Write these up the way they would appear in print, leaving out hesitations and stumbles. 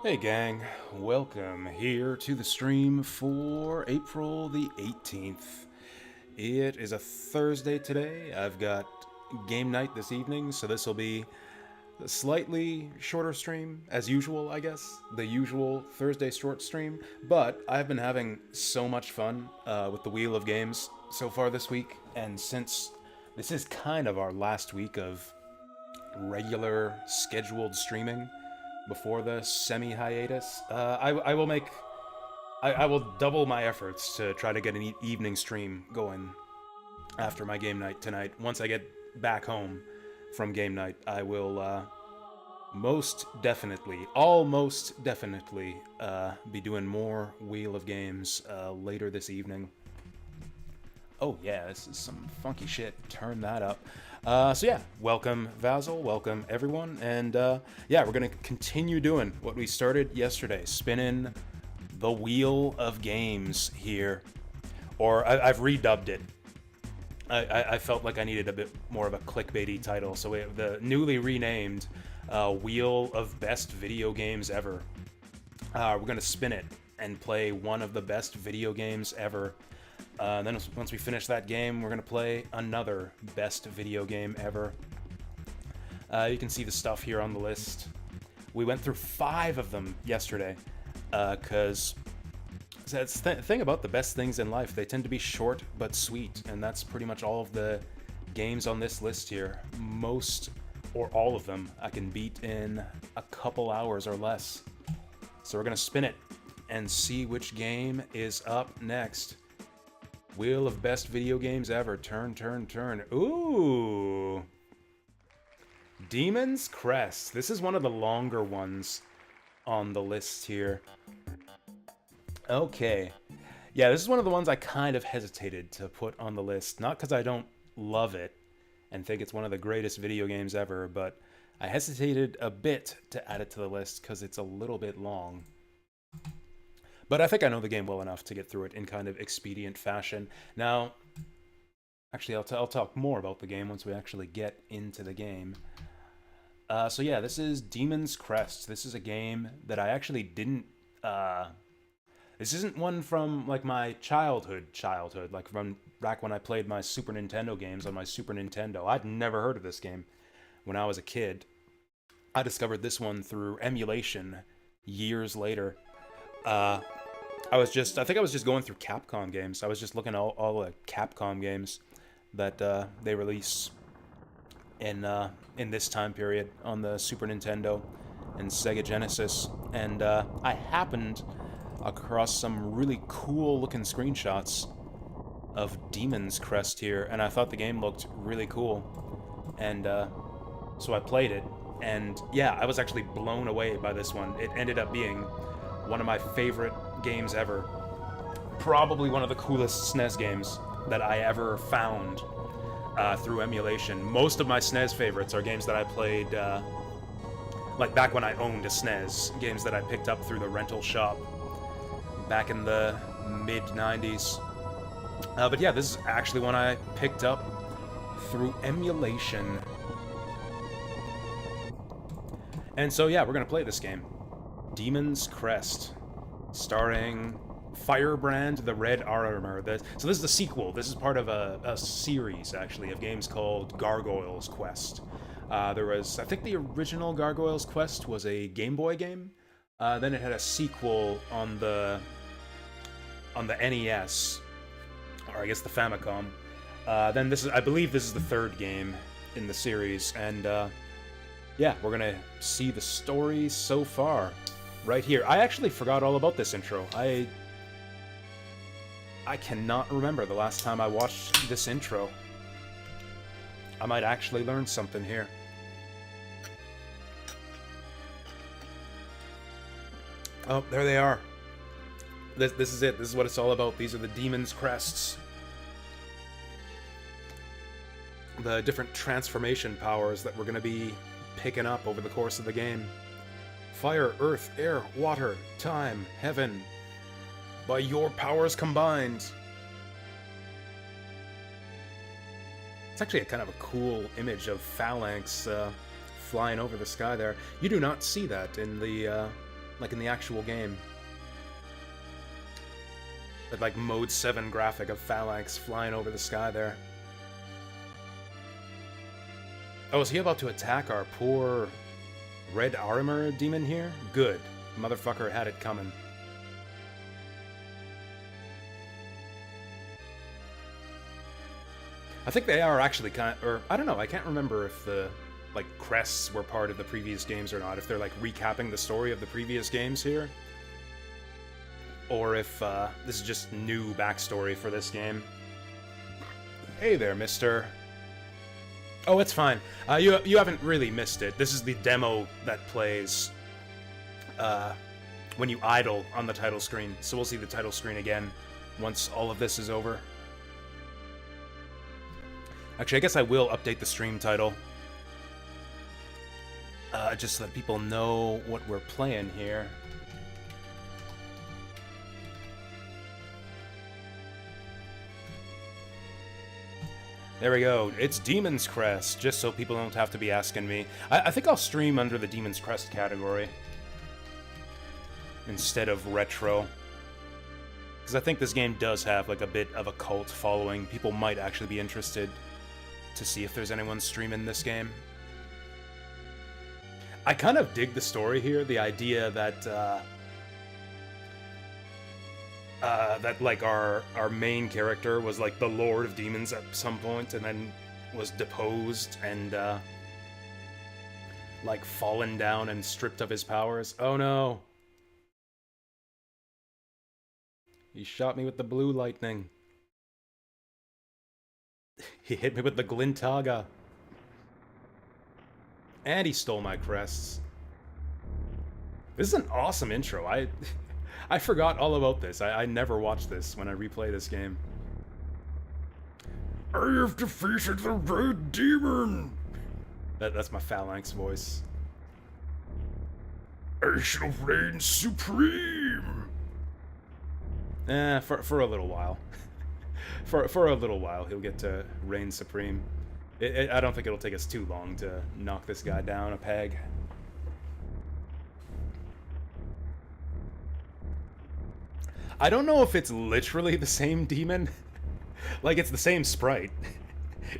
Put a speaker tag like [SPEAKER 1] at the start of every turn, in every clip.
[SPEAKER 1] Hey gang, welcome here to the stream for April the 18th. It is a Thursday today. I've got game night this evening, so this will be a slightly shorter stream, as usual, I guess. The usual Thursday short stream, but I've been having so much fun with the Wheel of Games so far this week, and since this is kind of our last week of regular scheduled streaming, before the semi-hiatus. I will make... I will double my efforts to try to get an evening stream going after my game night tonight. Once I get back home from game night, I will almost definitely, be doing more Wheel of Games later this evening. Oh yeah, this is some funky shit. Turn that up. So yeah, welcome Vasil, welcome everyone, and yeah, we're gonna continue doing what we started yesterday, spinning the Wheel of Games here. Or I've redubbed it. I felt like I needed a bit more of a clickbaity title, so we have the newly renamed Wheel of Best Video Games Ever. We're gonna spin it and play one of the best video games ever. Then once we finish that game, we're going to play another best video game ever. You can see the stuff here on the list. We went through 5 of them yesterday, because that's the thing about the best things in life. They tend to be short but sweet, and that's pretty much all of the games on this list here. Most, or all of them, I can beat in a couple hours or less. So we're going to spin it and see which game is up next. Wheel of Best Video Games Ever. Turn, turn, turn. Ooh! Demon's Crest. This is one of the longer ones on the list here. Okay. Yeah, this is one of the ones I kind of hesitated to put on the list. Not because I don't love it and think it's one of the greatest video games ever, but I hesitated a bit to add it to the list because it's a little bit long. But I think I know the game well enough to get through it in kind of expedient fashion. Now, actually, I'll talk more about the game once we actually get into the game. So yeah, this is Demon's Crest. This is a game that I actually didn't... this isn't one from, like, my childhood, like from back when I played my Super Nintendo games on my Super Nintendo. I'd never heard of this game when I was a kid. I discovered this one through emulation years later. I think I was just going through Capcom games. I was just looking at all the Capcom games that they release in this time period on the Super Nintendo and Sega Genesis, and I happened across some really cool looking screenshots of Demon's Crest here, and I thought the game looked really cool, and so I played it, and yeah, I was actually blown away by this one. It ended up being one of my favorite games ever. Probably one of the coolest SNES games that I ever found through emulation. Most of my SNES favorites are games that I played, like back when I owned a SNES. Games that I picked up through the rental shop back in the mid-90s. But yeah, this is actually one I picked up through emulation. And so yeah, we're gonna play this game. Demon's Crest, starring Firebrand the Red Armor. So this is the sequel. This is part of a series, actually, of games called Gargoyle's Quest. There was, I think the original Gargoyle's Quest was a Game Boy game. Then it had a sequel on the NES, or I guess the Famicom. Then I believe this is the 3rd game in the series, and yeah, we're gonna see the story so far right here. I actually forgot all about this intro. I cannot remember the last time I watched this intro. I might actually learn something here. Oh, there they are. This is it. This is what it's all about. These are the Demon's Crests. The different transformation powers that we're going to be picking up over the course of the game. Fire, earth, air, water, time, heaven. By your powers combined. It's actually a kind of a cool image of Phalanx flying over the sky there. You do not see that in the like in the actual game. That like Mode 7 graphic of Phalanx flying over the sky there. Oh, is he about to attack our poor red armor demon here? Good. Motherfucker had it coming. I think they are actually or I don't know, I can't remember if the, like, crests were part of the previous games or not, if they're, like, recapping the story of the previous games here. Or if, this is just new backstory for this game. Hey there, mister. Oh, it's fine. You haven't really missed it. This is the demo that plays, when you idle on the title screen. So we'll see the title screen again once all of this is over. Actually, I guess I will update the stream title. Just so that people know what we're playing here. There we go. It's Demon's Crest, just so people don't have to be asking me. I think I'll stream under the Demon's Crest category instead of retro. Because I think this game does have like a bit of a cult following. People might actually be interested to see if there's anyone streaming this game. I kind of dig the story here, the idea that that like our main character was like the Lord of Demons at some point, and then was deposed and like fallen down and stripped of his powers. Oh no! He shot me with the blue lightning. He hit me with the Glintaga. And he stole my crests. This is an awesome intro. I forgot all about this. I never watched this when I replay this game. I have defeated the Red Demon! That's my Phalanx voice. I shall reign supreme! For a little while. For a little while, he'll get to reign supreme. I don't think it'll take us too long to knock this guy down a peg. I don't know if it's literally the same demon. Like, it's the same sprite.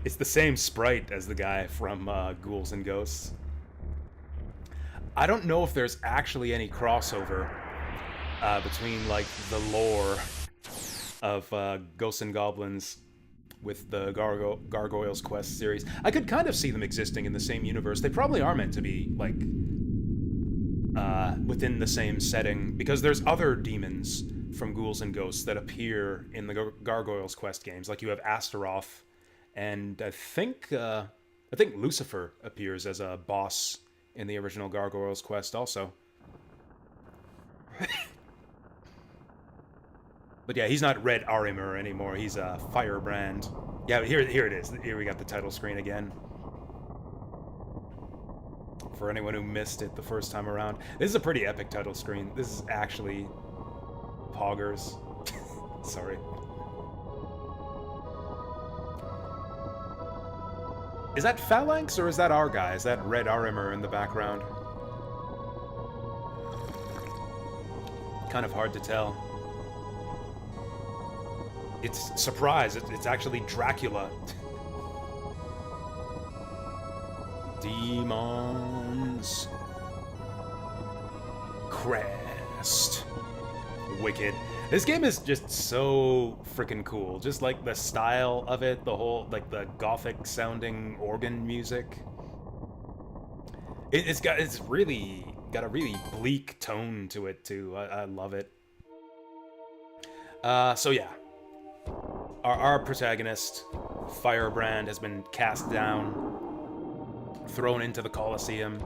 [SPEAKER 1] It's the same sprite as the guy from Ghouls and Ghosts. I don't know if there's actually any crossover between, like, the lore of Ghosts and Goblins with the Gargoyles Quest series. I could kind of see them existing in the same universe. They probably are meant to be, like, within the same setting, because there's other demons from Ghouls and Ghosts that appear in the Gargoyles Quest games. Like, you have Astaroth, and I think Lucifer appears as a boss in the original Gargoyles Quest also. But yeah, he's not Red Arimer anymore, he's a Firebrand. Yeah, here it is. Here we got the title screen again. For anyone who missed it the first time around. This is a pretty epic title screen. This is actually poggers. Sorry. Is that Phalanx or is that our guy? Is that Red Arimer in the background? Kind of hard to tell. It's surprise, it's actually Dracula. Demons. Crest. Wicked. This game is just so freaking cool. Just like the style of it, the whole, like the gothic sounding organ music. It's really got a really bleak tone to it too. I love it. So yeah. Our protagonist, Firebrand, has been cast down, thrown into the Colosseum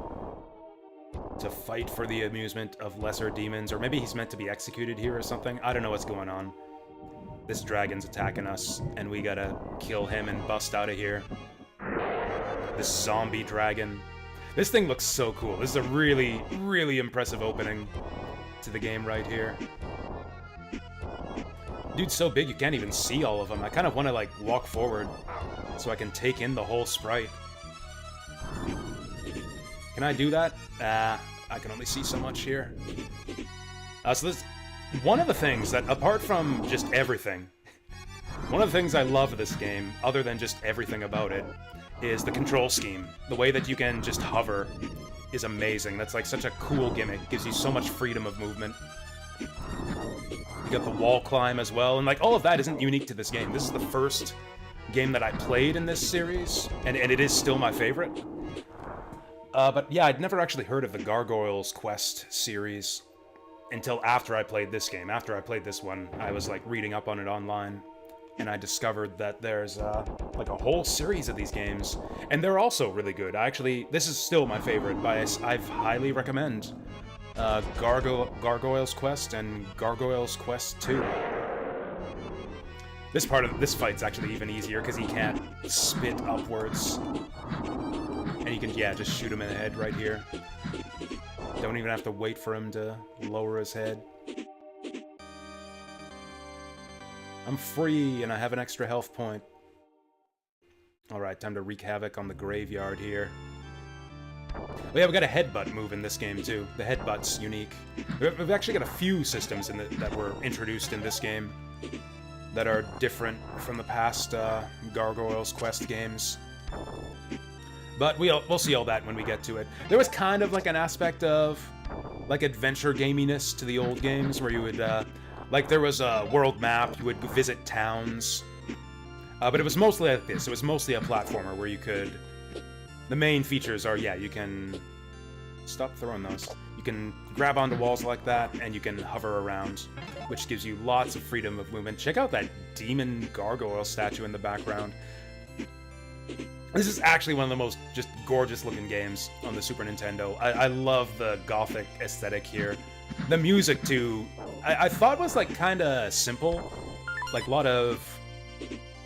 [SPEAKER 1] to fight for the amusement of lesser demons, or maybe he's meant to be executed here or something. I don't know what's going on. This dragon's attacking us, and we gotta kill him and bust out of here. This zombie dragon. This thing looks so cool. This is a really, really impressive opening to the game right here. Dude's so big you can't even see all of them. I kind of want to, like, walk forward so I can take in the whole sprite. Can I do that? I can only see so much here. So this one of the things that, apart from just everything, one of the things I love of this game, other than just everything about it, is the control scheme. The way that you can just hover is amazing. That's like such a cool gimmick. Gives you so much freedom of movement. You got the wall climb as well, and like all of that isn't unique to this game. This is the first game that I played in this series, and it is still my favorite. But yeah, I'd never actually heard of the Gargoyles Quest series until after I played this game. After I played this one, I was like reading up on it online, and I discovered that there's like a whole series of these games, and they're also really good. This is still my favorite, but I've highly recommend Gargoyles Quest and Gargoyles Quest 2. This part of this fight's actually even easier because he can't spit upwards, and you can just shoot him in the head right here. Don't even have to wait for him to lower his head. I'm free, and I have an extra health point. Alright, time to wreak havoc on the graveyard here. Oh yeah, we got a headbutt move in this game, too. The headbutt's unique. We've actually got a few systems that were introduced in this game that are different from the past Gargoyles Quest games. But we'll see all that when we get to it. There was kind of like an aspect of like adventure gaminess to the old games where you would like there was a world map, you would visit towns. But it was mostly like this. It was mostly a platformer where you could... The main features are, you can... Stop throwing those. You can grab onto walls like that, and you can hover around, which gives you lots of freedom of movement. Check out that demon gargoyle statue in the background. This is actually one of the most just gorgeous-looking games on the Super Nintendo. I love the gothic aesthetic here. The music, too, I thought was, like, kinda simple. Like, a lot of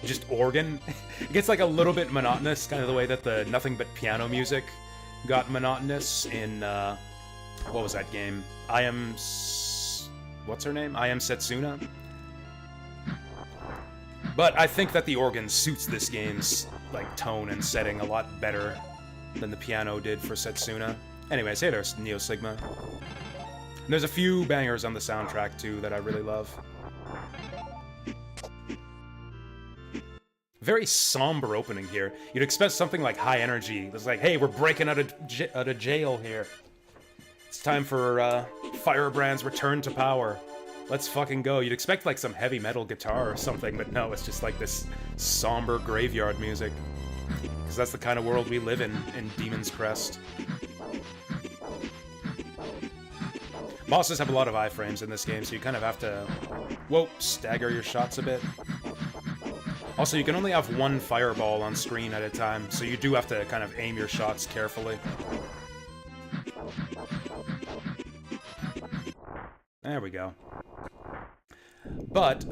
[SPEAKER 1] just organ. It gets, like, a little bit monotonous, kind of the way that the nothing but piano music got monotonous in, what was that game? What's her name? I Am Setsuna? But I think that the organ suits this game's, like, tone and setting a lot better than the piano did for Setsuna. Anyways, hey there's Neo Sigma. And there's a few bangers on the soundtrack, too, that I really love. Very somber opening here. You'd expect something like high energy. It's like, hey, we're breaking out of jail here. It's time for Firebrand's return to power. Let's fucking go. You'd expect like some heavy metal guitar or something, but no, it's just like this somber graveyard music. Because that's the kind of world we live in Demon's Crest. Bosses have a lot of iframes in this game, so you kind of have to, stagger your shots a bit. Also, you can only have one fireball on screen at a time, so you do have to kind of aim your shots carefully. There we go. But,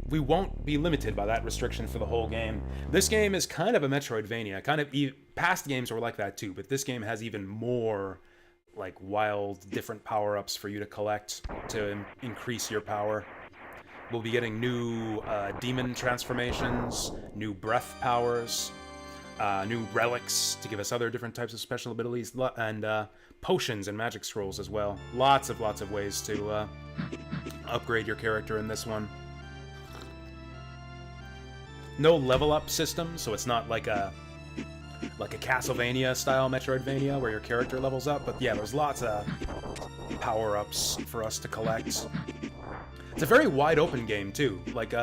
[SPEAKER 1] we won't be limited by that restriction for the whole game. This game is kind of a Metroidvania. Past games were like that too, but this game has even more, like, wild, different power-ups for you to collect to increase your power. We'll be getting new demon transformations, new breath powers, new relics to give us other different types of special abilities, and potions and magic scrolls as well. Lots of ways to upgrade your character in this one. No level up system, so it's not like a Castlevania style Metroidvania where your character levels up, but yeah, there's lots of power-ups for us to collect. It's a very wide open game too. Like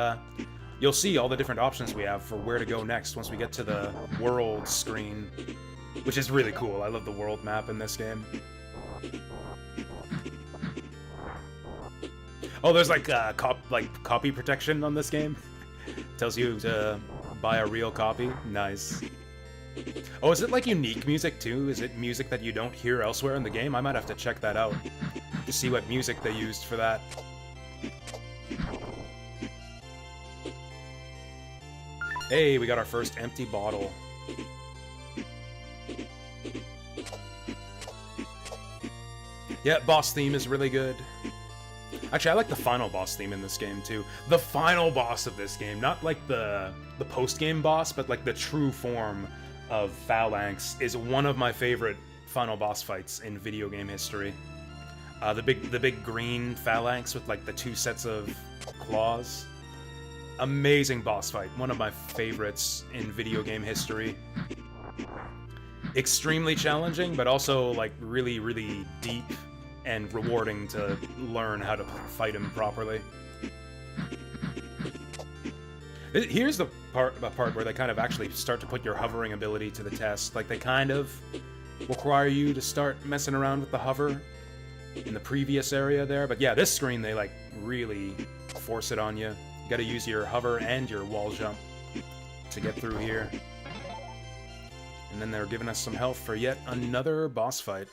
[SPEAKER 1] you'll see all the different options we have for where to go next once we get to the world screen, which is really cool. I love the world map in this game. Oh, there's like copy protection on this game. Tells you to buy a real copy. Nice. Oh, is it like unique music too? Is it music that you don't hear elsewhere in the game? I might have to check that out to see what music they used for that. Hey, we got our first empty bottle. Yeah, boss theme is really good. Actually, I like the final boss theme in this game, too. The final boss of this game, not like the post-game boss, but like the true form of Phalanx, is one of my favorite final boss fights in video game history. The big green phalanx with like the 2 sets of claws. Amazing boss fight. One of my favorites in video game history. Extremely challenging, but also like really, really deep and rewarding to learn how to fight him properly. Here's the part where they kind of actually start to put your hovering ability to the test. Like, they kind of require you to start messing around with the hover in the previous area there. But yeah, this screen, they like really force it on you. You gotta use your hover and your wall jump to get through here. And then they're giving us some health for yet another boss fight.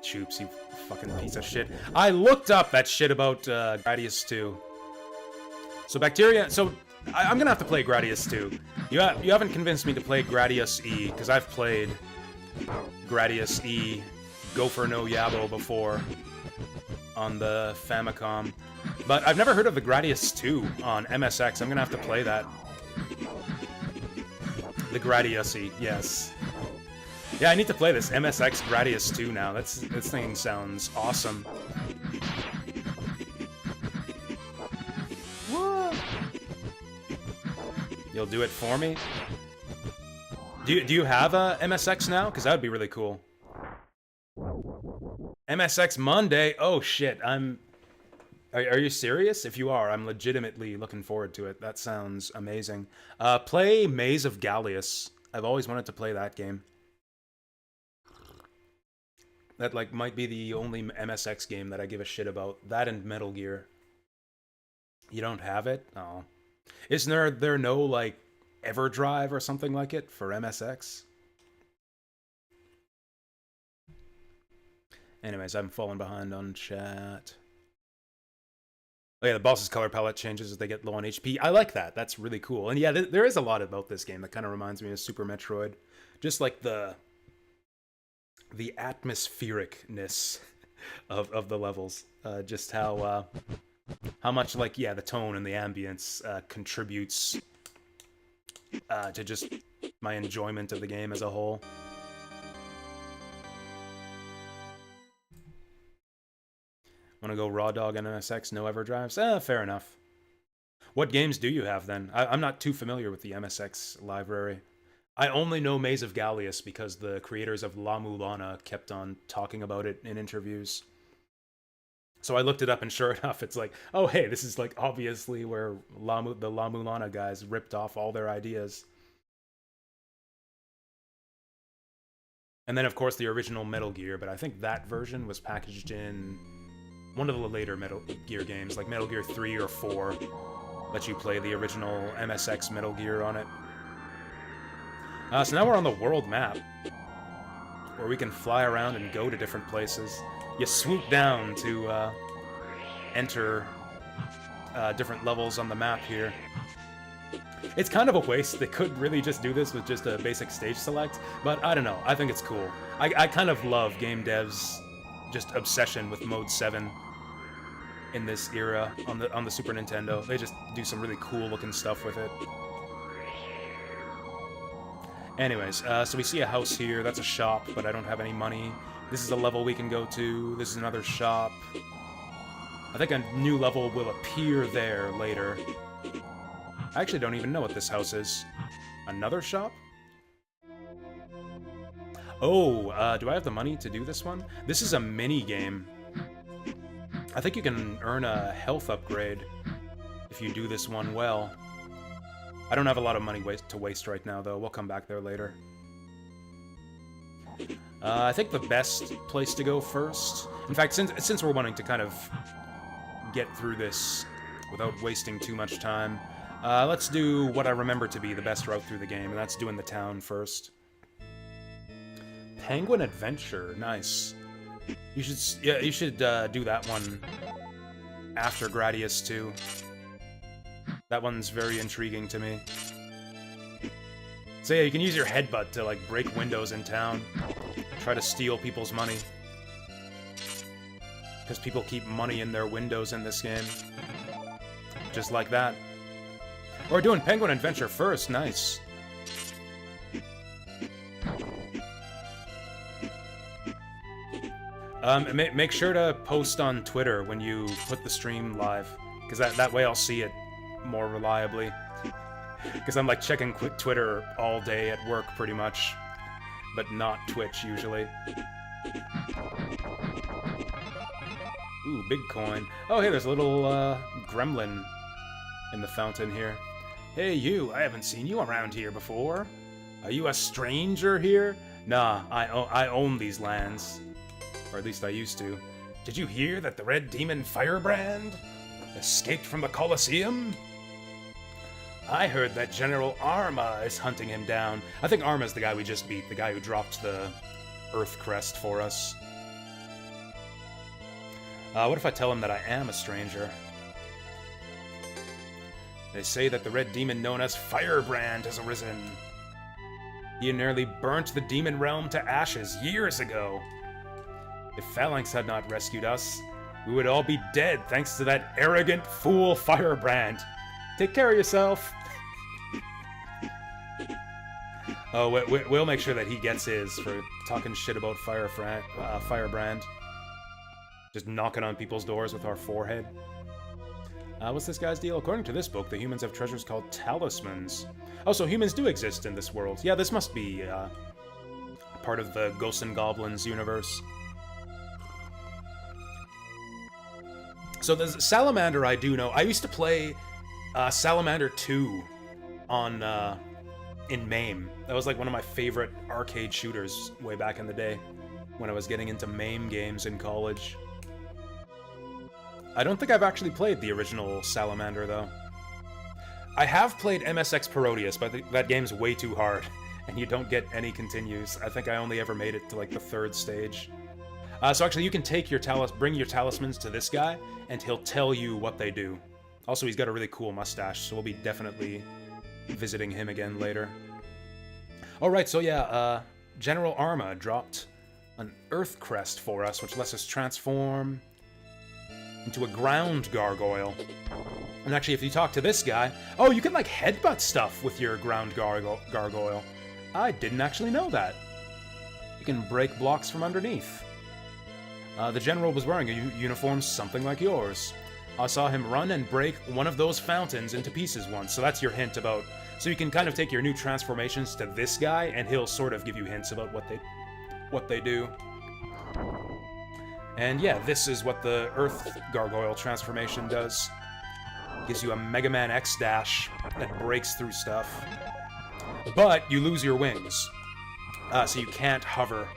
[SPEAKER 1] Choops, you fucking piece of shit. I looked up that shit about Gradius 2. So Bacteria, so I'm gonna have to play Gradius 2. You haven't convinced me to play Gradius E, because I've played Gradius E Gopher no Yabo before on the Famicom. But I've never heard of the Gradius 2 on MSX. I'm gonna have to play that. The Gradius E, yes. Yeah, I need to play this MSX Gradius 2 now. This thing sounds awesome. You'll do it for me? Do you have a MSX now? Because that would be really cool. MSX Monday? Oh shit, Are you serious? If you are, I'm legitimately looking forward to it. That sounds amazing. Play Maze of Gallius. I've always wanted to play that game. That, like, might be the only MSX game that I give a shit about. That and Metal Gear. You don't have it? Oh. Isn't there no, like, EverDrive or something like it for MSX? Anyways, I'm falling behind on chat. Oh yeah, the boss's color palette changes as they get low on HP. I like that. That's really cool. And yeah, there is a lot about this game that kind of reminds me of Super Metroid. Just like the atmosphericness of the levels. Just how much, like, yeah, the tone and the ambience contributes to just my enjoyment of the game as a whole. Want to go raw dog on MSX, no EverDrives? Fair enough. What games do you have then? I'm not too familiar with the MSX library. I only know Maze of Gallius because the creators of La Mulana kept on talking about it in interviews. So I looked it up, and sure enough, it's like, oh hey, this is like obviously where the La Mulana guys ripped off all their ideas. And then of course the original Metal Gear, but I think that version was packaged in one of the later Metal Gear games, like Metal Gear 3 or 4, let you play the original MSX Metal Gear on it. So now we're on the world map, where we can fly around and go to different places. You swoop down to enter different levels on the map here. It's kind of a waste. They could really just do this with just a basic stage select, but I don't know. I think it's cool. I kind of love game devs' just obsession with Mode 7 in this era on the Super Nintendo. They just do some really cool looking stuff with it. Anyways, so we see a house here. That's a shop, but I don't have any money. This is a level we can go to. This is another shop. I think a new level will appear there later. I actually don't even know what this house is. Another shop? Oh, do I have the money to do this one? This is a mini game. I think you can earn a health upgrade if you do this one well. I don't have a lot of money to waste right now, though. We'll come back there later. I think the best place to go first... In fact, since we're wanting to kind of get through this without wasting too much time, let's do what I remember to be the best route through the game, and that's doing the town first. Penguin Adventure, nice. You should do that one after Gradius 2. That one's very intriguing to me. So yeah, you can use your headbutt to like break windows in town, try to steal people's money. Because people keep money in their windows in this game. Just like that. We're doing Penguin Adventure first, nice. Make sure to post on Twitter when you put the stream live, because that way I'll see it more reliably. Because I'm like checking Twitter all day at work pretty much, but not Twitch usually. Ooh, big coin. Oh, hey, there's a little gremlin in the fountain here. Hey, you, I haven't seen you around here before. Are you a stranger here? Nah, I own these lands. Or at least I used to. Did you hear that the Red Demon Firebrand escaped from the Colosseum? I heard that General Arma is hunting him down. I think Arma's the guy we just beat, the guy who dropped the Earth Crest for us. What if I tell him that I am a stranger? They say that the Red Demon known as Firebrand has arisen. He nearly burnt the demon realm to ashes years ago. If Phalanx had not rescued us, we would all be dead thanks to that arrogant fool Firebrand. Take care of yourself. Oh, we'll make sure that he gets his for talking shit about Firebrand. Just knocking on people's doors with our forehead. What's this guy's deal? According to this book, the humans have treasures called talismans. Oh, so humans do exist in this world. Yeah, this must be part of the Ghosts and Goblins universe. So the Salamander I do know. I used to play Salamander 2 on in MAME. That was like one of my favorite arcade shooters way back in the day when I was getting into MAME games in college. I don't think I've actually played the original Salamander, though. I have played MSX Parodius, but that game's way too hard, and you don't get any continues. I think I only ever made it to, like, the 3rd stage. So actually, you can take your bring your talismans to this guy, and he'll tell you what they do. Also, he's got a really cool mustache, so we'll be definitely visiting him again later. Alright, so yeah, General Arma dropped an Earth Crest for us, which lets us transform into a ground gargoyle. And actually, if you talk to this guy... Oh, you can, like, headbutt stuff with your ground gargoyle. I didn't actually know that. You can break blocks from underneath. The General was wearing a uniform something like yours. I saw him run and break one of those fountains into pieces once, so that's your hint about... So you can kind of take your new transformations to this guy, and he'll sort of give you hints about what they do. And yeah, this is what the Earth Gargoyle transformation does. Gives you a Mega Man X dash that breaks through stuff. But you lose your wings, so you can't hover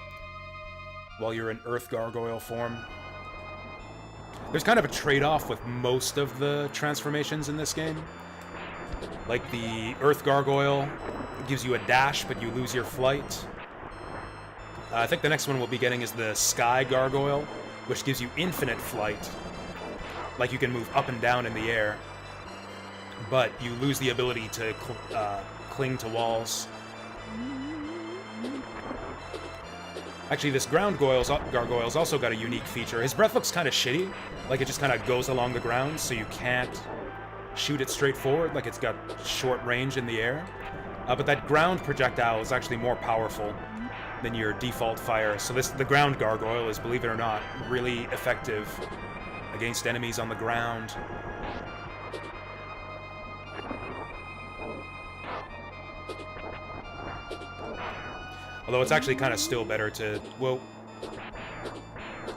[SPEAKER 1] while you're in Earth Gargoyle form. There's kind of a trade-off with most of the transformations in this game. Like the Earth Gargoyle gives you a dash, but you lose your flight. I think the next one we'll be getting is the Sky Gargoyle, which gives you infinite flight. Like you can move up and down in the air, but you lose the ability to cling to walls. Actually, this ground gargoyle's also got a unique feature. His breath looks kind of shitty, like it just kind of goes along the ground, so you can't shoot it straight forward, like it's got short range in the air. But that ground projectile is actually more powerful than your default fire. So the ground gargoyle is, believe it or not, really effective against enemies on the ground. Although it's actually kind of still better to, well,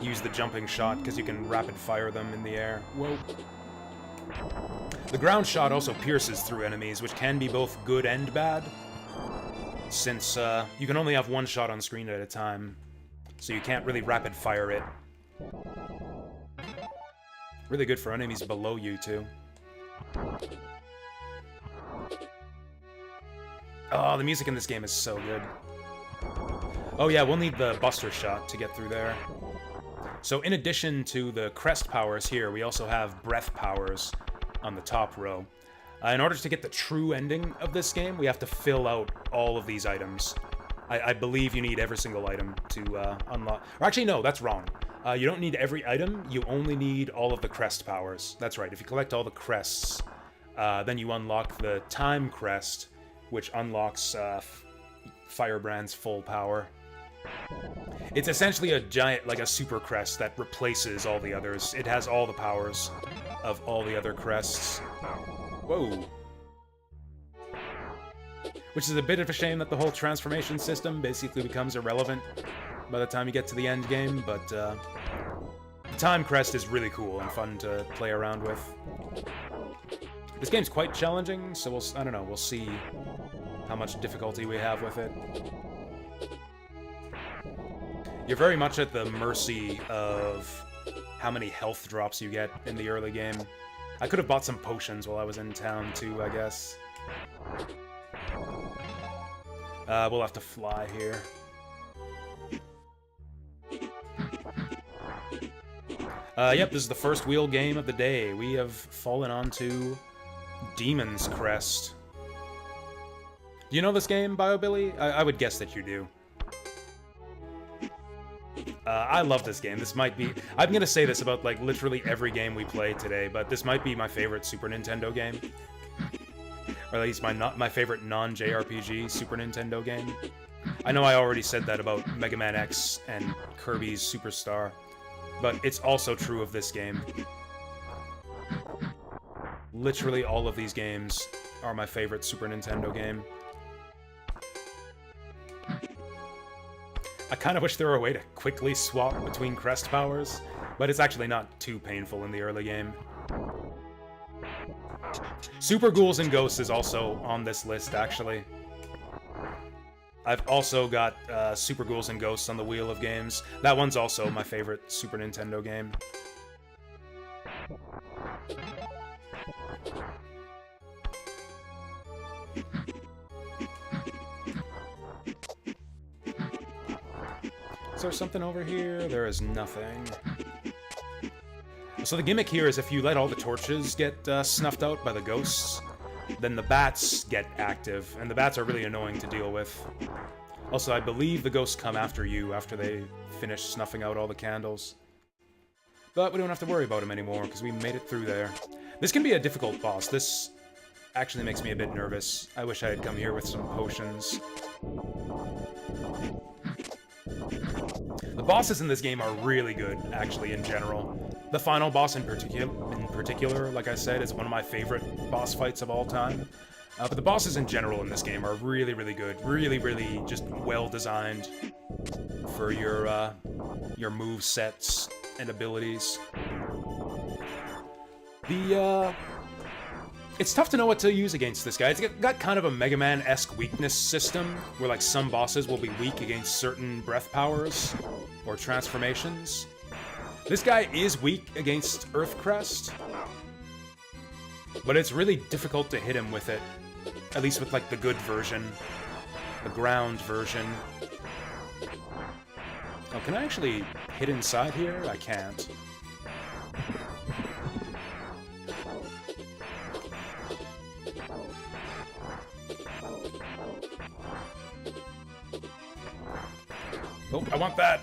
[SPEAKER 1] use the jumping shot, because you can rapid fire them in the air. Whoa. The ground shot also pierces through enemies, which can be both good and bad, since you can only have one shot on screen at a time, so you can't really rapid fire it. Really good for enemies below you, too. Oh, the music in this game is so good. Oh yeah, we'll need the Buster Shot to get through there. So in addition to the Crest powers here, we also have Breath powers on the top row. In order to get the true ending of this game, we have to fill out all of these items. I believe you need every single item to unlock... Or actually, no, that's wrong. You don't need every item, you only need all of the Crest powers. That's right, if you collect all the Crests, then you unlock the Time Crest, which unlocks Firebrand's full power. It's essentially a giant, like a super crest that replaces all the others. It has all the powers of all the other crests. Whoa. Which is a bit of a shame that the whole transformation system basically becomes irrelevant by the time you get to the end game, but the Time Crest is really cool and fun to play around with. This game's quite challenging, so I don't know, we'll see how much difficulty we have with it. You're very much at the mercy of how many health drops you get in the early game. I could have bought some potions while I was in town too, I guess. We'll have to fly here. Yep, this is the first wheel game of the day. We have fallen onto Demon's Crest. Do you know this game, BioBilly? I would guess that you do. I love this game. This might be... I'm gonna say this about, like, literally every game we play today, but this might be my favorite Super Nintendo game. Or at least my favorite non-JRPG Super Nintendo game. I know I already said that about Mega Man X and Kirby's Superstar, but it's also true of this game. Literally all of these games are my favorite Super Nintendo game. I kind of wish there were a way to quickly swap between crest powers, but it's actually not too painful in the early game. Super Ghouls and Ghosts is also on this list, actually. I've also got Super Ghouls and Ghosts on the Wheel of Games. That one's also my favorite Super Nintendo game. Is there something over here? There is nothing. So the gimmick here is if you let all the torches get snuffed out by the ghosts, then the bats get active, and the bats are really annoying to deal with. Also, I believe the ghosts come after you after they finish snuffing out all the candles. But we don't have to worry about them anymore, because we made it through there. This can be a difficult boss. This actually makes me a bit nervous. I wish I had come here with some potions. The bosses in this game are really good, actually, in general. The final boss in particular, like I said, is one of my favorite boss fights of all time. But the bosses in general in this game are really, really good. Really, really just well-designed for your move sets and abilities. It's tough to know what to use against this guy. It's got kind of a Mega Man-esque weakness system, where like some bosses will be weak against certain breath powers or transformations. This guy is weak against Earth Crest, but it's really difficult to hit him with it. At least with like the good version, the ground version. Oh, can I actually hit inside here? I can't. Oh, I want that!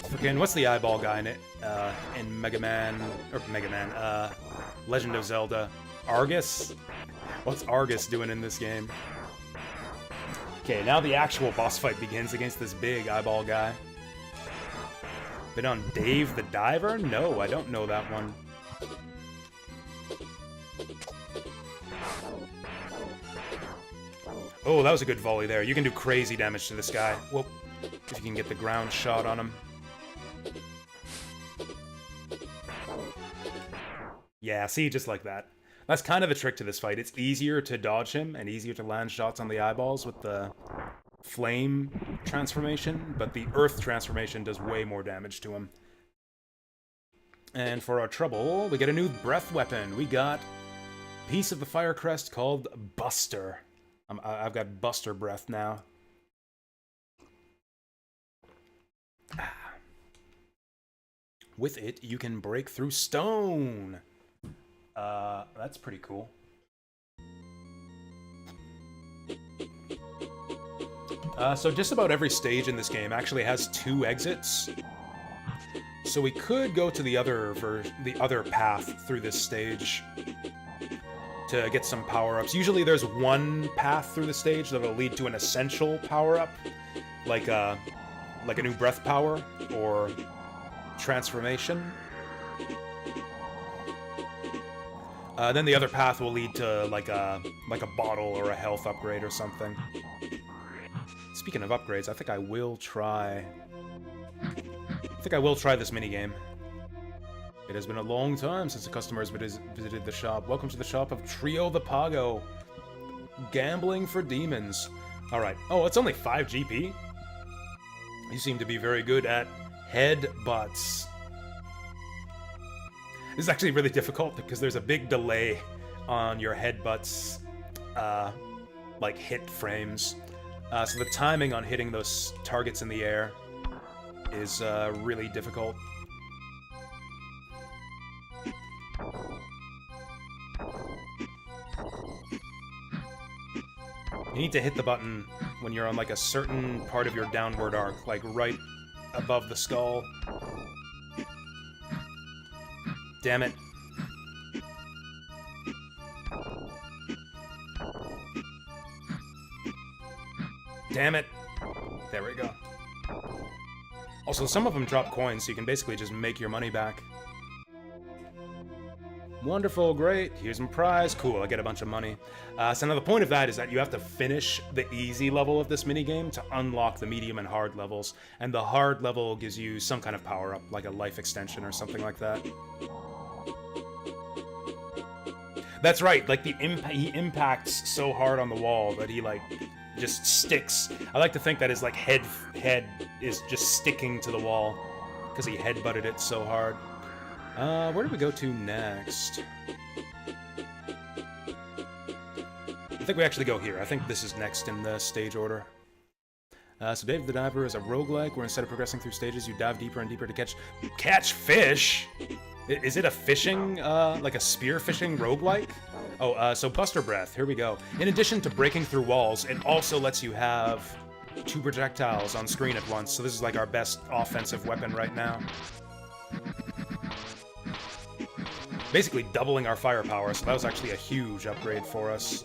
[SPEAKER 1] Freaking, what's the eyeball guy in it? In Legend of Zelda. Argus? What's Argus doing in this game? Okay, now the actual boss fight begins against this big eyeball guy. Been on Dave the Diver? No, I don't know that one. Oh, that was a good volley there. You can do crazy damage to this guy. Whoop. If you can get the ground shot on him. Yeah, see, just like that. That's kind of a trick to this fight. It's easier to dodge him and easier to land shots on the eyeballs with the flame transformation, but the earth transformation does way more damage to him. And for our trouble, we get a new breath weapon. We got a piece of the fire crest called Buster. I've got Buster breath now. With it, you can break through stone. That's pretty cool. So just about every stage in this game actually has 2 exits. So we could go to the other path through this stage to get some power-ups. Usually there's one path through the stage that'll lead to an essential power-up, like a new breath power or transformation. Then the other path will lead to like a bottle or a health upgrade or something. Speaking of upgrades, I think I will try this minigame. It has been a long time since a customer has visited the shop. Welcome to the shop of Trio the Pago. Gambling for demons. Alright. Oh, it's only 5 GP? You seem to be very good at headbutts. This is actually really difficult because there's a big delay on your headbutts, like hit frames. So the timing on hitting those targets in the air is really difficult. You need to hit the button when you're on like a certain part of your downward arc, like right above the skull. Damn it. Damn it. There we go. Also, some of them drop coins, so you can basically just make your money back. Wonderful, great, here's my prize, cool, I get a bunch of money. So now the point of that is that you have to finish the easy level of this minigame to unlock the medium and hard levels, and the hard level gives you some kind of power-up, like a life extension or something like that. That's right, like he impacts so hard on the wall that he like just sticks. I like to think that his like head is just sticking to the wall because he headbutted it so hard. Where do we go to next? I think we actually go here. I think this is next in the stage order. So Dave the Diver is a roguelike where instead of progressing through stages, you dive deeper and deeper to catch fish? Is it a fishing, like a spear fishing roguelike? Oh, so Buster Breath, here we go. In addition to breaking through walls, it also lets you have 2 projectiles on screen at once, so this is like our best offensive weapon right now. Basically doubling our firepower, so that was actually a huge upgrade for us.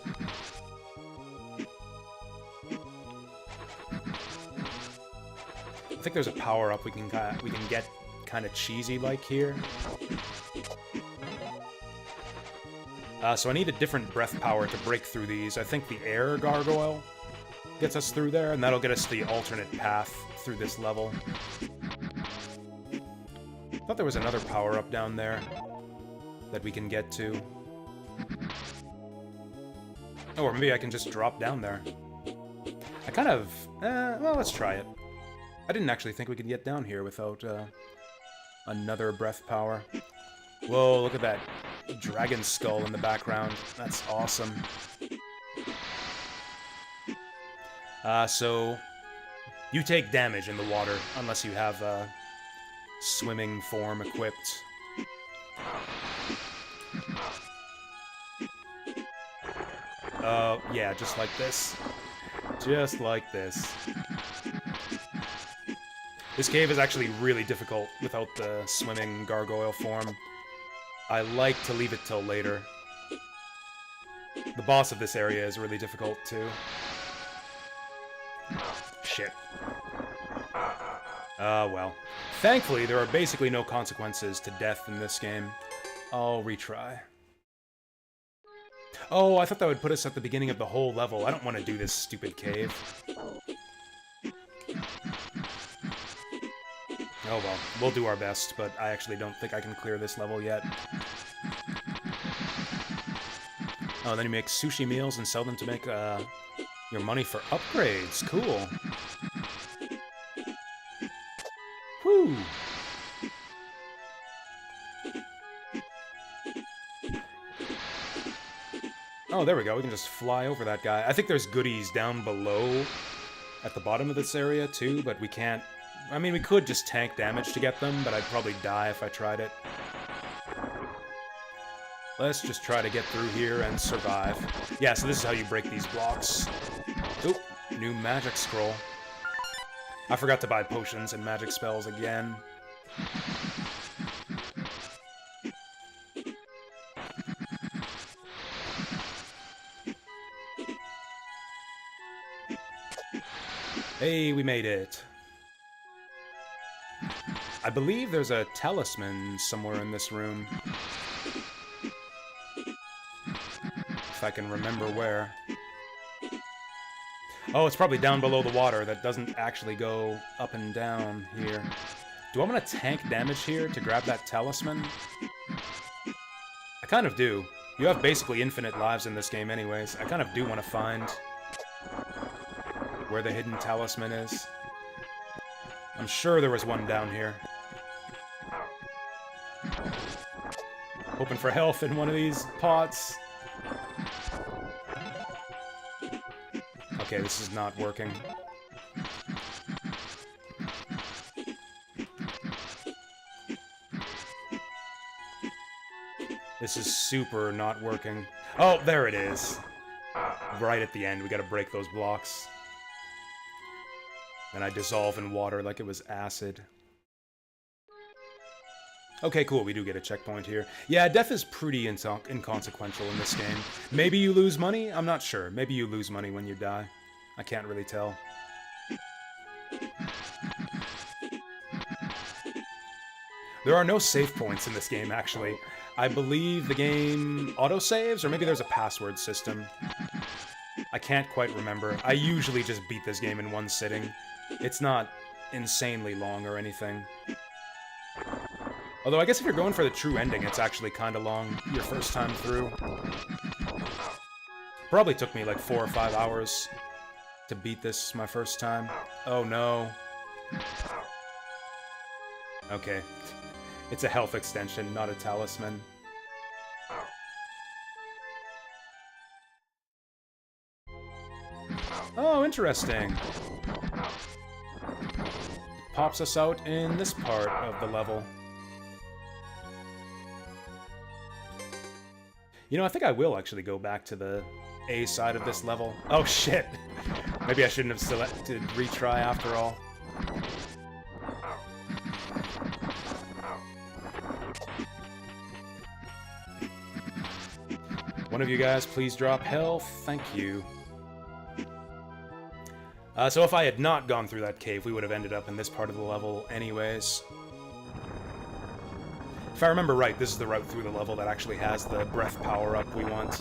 [SPEAKER 1] I think there's a power-up we can get kind of cheesy-like here. So I need a different breath power to break through these. I think the air gargoyle gets us through there, and that'll get us the alternate path through this level. I thought there was another power-up down there that we can get to. Oh, or maybe I can just drop down there. I kind of... well, let's try it. I didn't actually think we could get down here without another breath power. Whoa, look at that dragon skull in the background. That's awesome. So you take damage in the water unless you have a swimming form equipped. Yeah, just like this. Just like this. This cave is actually really difficult without the swimming gargoyle form. I like to leave it till later. The boss of this area is really difficult, too. Shit. Well. Thankfully, there are basically no consequences to death in this game. I'll retry. Oh, I thought that would put us at the beginning of the whole level. I don't want to do this stupid cave. Oh well, we'll do our best, but I actually don't think I can clear this level yet. Oh, then you make sushi meals and sell them to make your money for upgrades. Cool. Whew. Oh, there we go. We can just fly over that guy. I think there's goodies down below at the bottom of this area, too, but we can't... I mean, we could just tank damage to get them, but I'd probably die if I tried it. Let's just try to get through here and survive. Yeah, so this is how you break these blocks. Oop, new magic scroll. I forgot to buy potions and magic spells again. Hey, we made it. I believe there's a talisman somewhere in this room. If I can remember where. Oh, it's probably down below the water. That doesn't actually go up and down here. Do I want to tank damage here to grab that talisman? I kind of do. You have basically infinite lives in this game anyways. I kind of do want to find where the hidden talisman is. I'm sure there was one down here. Hoping for health in one of these pots. Okay, this is not working. This is super not working. Oh, there it is. Right at the end, we gotta break those blocks. And I dissolve in water like it was acid. Okay, cool, we do get a checkpoint here. Yeah, death is pretty inconsequential in this game. Maybe you lose money? I'm not sure. Maybe you lose money when you die. I can't really tell. There are no save points in this game, actually. I believe the game autosaves, or maybe there's a password system. I can't quite remember. I usually just beat this game in one sitting. It's not insanely long or anything. Although I guess if you're going for the true ending, it's actually kind of long your first time through. Probably took me like 4 or 5 hours to beat this my first time. Oh no. Okay. It's a health extension, not a talisman. Oh, interesting. Pops us out in this part of the level. You know, I think I will actually go back to the A side of this level. Oh shit! Maybe I shouldn't have selected retry after all. One of you guys, please drop health. Thank you. So if I had not gone through that cave, we would have ended up in this part of the level anyways. If I remember right, this is the route through the level that actually has the breath power-up we want.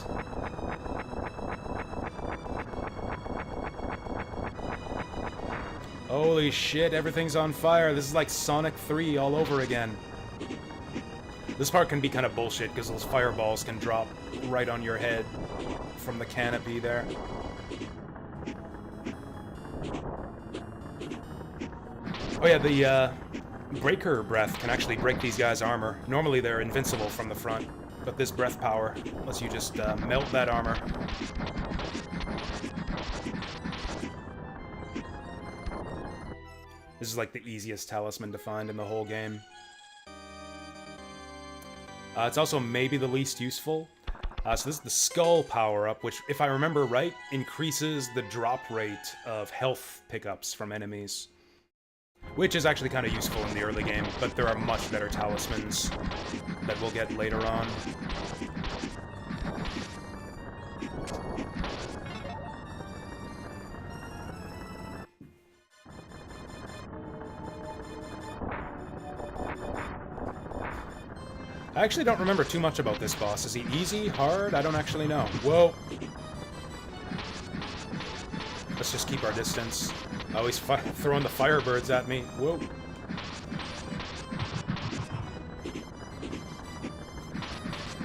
[SPEAKER 1] Holy shit, everything's on fire. This is like Sonic 3 all over again. This part can be kind of bullshit, because those fireballs can drop right on your head from the canopy there. Oh yeah, the breaker breath can actually break these guys' armor. Normally they're invincible from the front, but this breath power lets you just melt that armor. This is like the easiest talisman to find in the whole game. It's also maybe the least useful. So this is the skull power-up, which, if I remember right, increases the drop rate of health pickups from enemies. Which is actually kind of useful in the early game, but there are much better talismans that we'll get later on. I actually don't remember too much about this boss. Is he easy? Hard? I don't actually know. Whoa! Let's just keep our distance. Oh, he's throwing the firebirds at me. Whoa.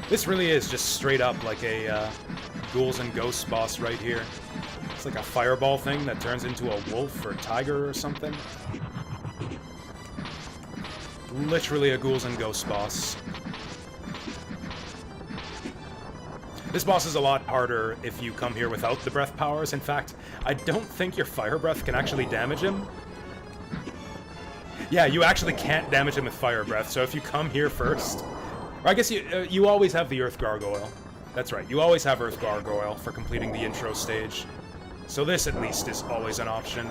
[SPEAKER 1] This really is just straight up like a Ghouls and Ghosts boss right here. It's like a fireball thing that turns into a wolf or tiger or something. Literally a Ghouls and Ghosts boss. This boss is a lot harder if you come here without the breath powers. In fact, I don't think your fire breath can actually damage him. Yeah, you actually can't damage him with fire breath, so if you come here first... Or I guess you always have the Earth Gargoyle. That's right, you always have Earth Gargoyle for completing the intro stage. So this, at least, is always an option.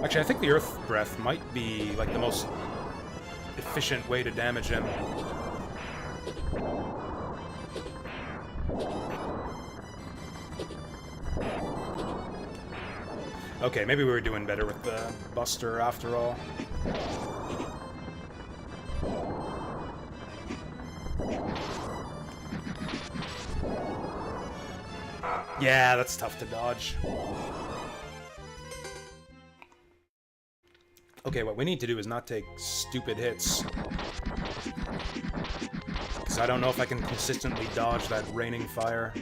[SPEAKER 1] Actually, I think the Earth Breath might be, like, the most efficient way to damage him. Okay, maybe we were doing better with the Buster after all. Yeah, that's tough to dodge. Okay, what we need to do is not take stupid hits. Because I don't know if I can consistently dodge that raining fire.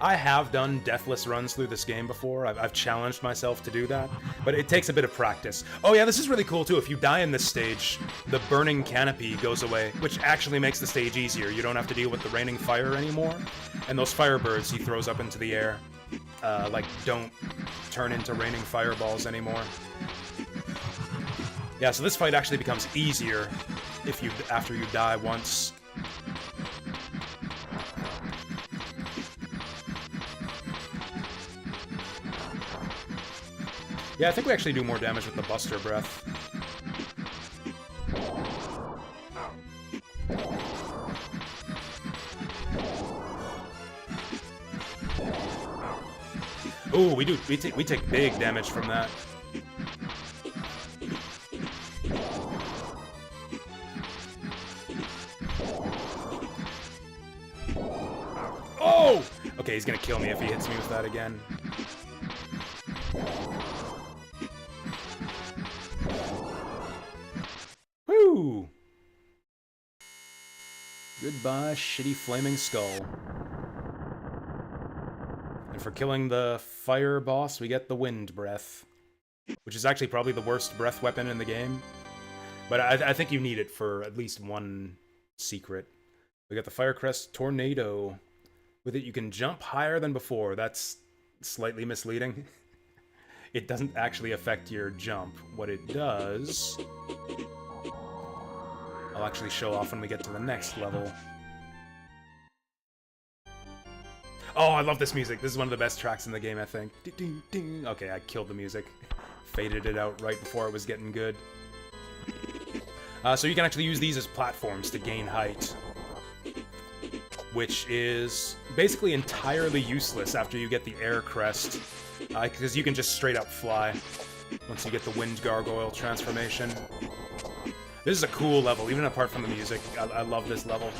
[SPEAKER 1] I have done deathless runs through this game before. I've challenged myself to do that, but it takes a bit of practice. Oh yeah, this is really cool too. If you die in this stage, the burning canopy goes away, which actually makes the stage easier. You don't have to deal with the raining fire anymore. And those firebirds he throws up into the air, like, don't turn into raining fireballs anymore. Yeah, so this fight actually becomes easier after you die once. Yeah, I think we actually do more damage with the Buster Breath. Ooh, we take big damage from that. Oh! Okay, he's gonna kill me if he hits me with that again. Woo! Goodbye, shitty flaming skull. And for killing the fire boss, we get the wind breath, which is actually probably the worst breath weapon in the game. But I think you need it for at least one secret. We got the Fire Crest Tornado. With it, you can jump higher than before. That's slightly misleading. It doesn't actually affect your jump. What it does... I'll actually show off when we get to the next level. Oh, I love this music. This is one of the best tracks in the game, I think. Okay, I killed the music. Faded it out right before it was getting good. So you can actually use these as platforms to gain height, which is basically entirely useless after you get the air crest, because you can just straight up fly once you get the wind gargoyle transformation. This is a cool level, even apart from the music. I love this level.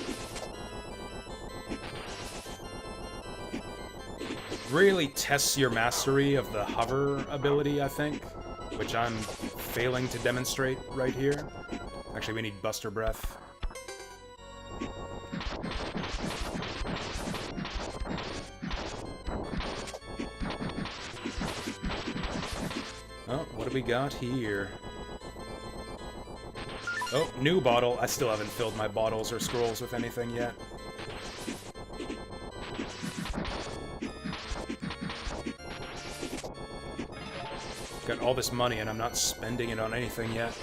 [SPEAKER 1] Really tests your mastery of the hover ability, I think, which I'm failing to demonstrate right here. Actually, we need Buster Breath. Oh, what do we got here? Oh, new bottle. I still haven't filled my bottles or scrolls with anything yet. Got all this money and I'm not spending it on anything yet.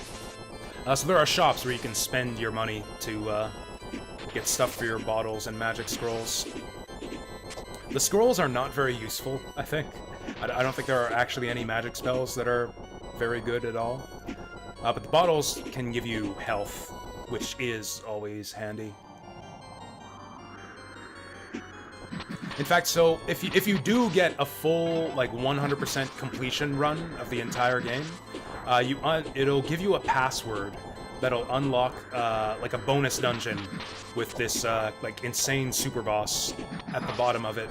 [SPEAKER 1] So there are shops where you can spend your money to get stuff for your bottles and magic scrolls. The scrolls are not very useful, I think. I don't think there are actually any magic spells that are very good at all. But the bottles can give you health, which is always handy. In fact, so if you do get a full, like, 100% completion run of the entire game, it'll give you a password that'll unlock, like, a bonus dungeon with this, like, insane super boss at the bottom of it.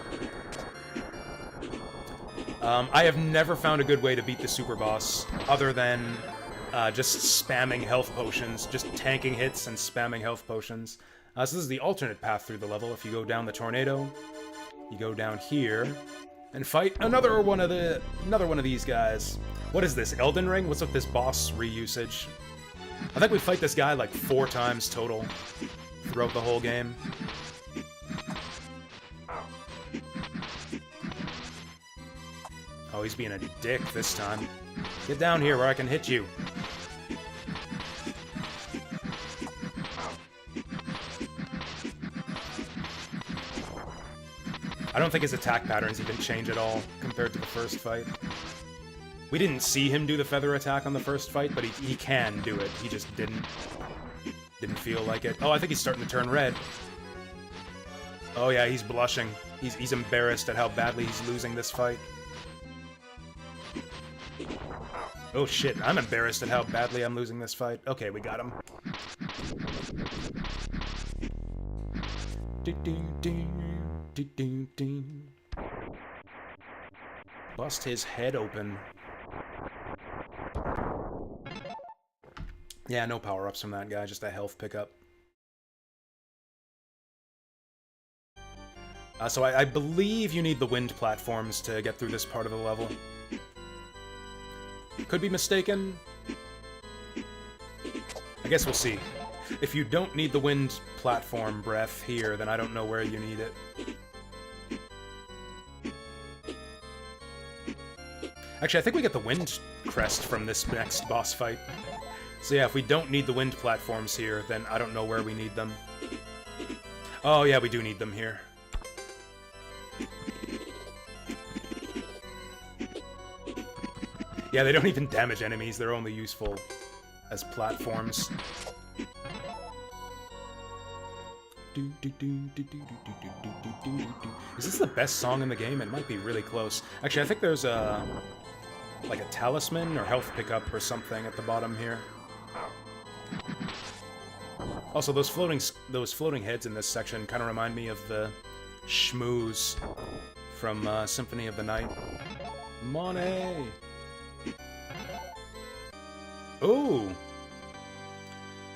[SPEAKER 1] I have never found a good way to beat the super boss other than just spamming health potions, just tanking hits and spamming health potions. So this is the alternate path through the level. If you go down the tornado, you go down here and fight another one of these guys. What is this, Elden Ring? What's up with this boss reusage? I think we fight this guy like 4 times total throughout the whole game. Oh, he's being a dick this time. Get down here where I can hit you. I don't think his attack patterns even change at all compared to the first fight. We didn't see him do the feather attack on the first fight, but he can do it. He just didn't feel like it. Oh, I think he's starting to turn red. Oh yeah, he's blushing. He's embarrassed at how badly he's losing this fight. Oh shit, I'm embarrassed at how badly I'm losing this fight. Okay, we got him. Bust his head open. Yeah, no power-ups from that guy, just a health pickup. So I believe you need the wind platforms to get through this part of the level. Could be mistaken. I guess we'll see. If you don't need the wind platform breath here, then I don't know where you need it. Actually, I think we get the wind crest from this next boss fight. So yeah, if we don't need the wind platforms here, then I don't know where we need them. Oh yeah, we do need them here. Yeah, they don't even damage enemies, they're only useful as platforms. Is this the best song in the game? It might be really close. Actually, I think there's a... like a talisman or health pickup or something at the bottom here. Also, those floating heads in this section kind of remind me of the schmooze from Symphony of the Night. Money! Ooh!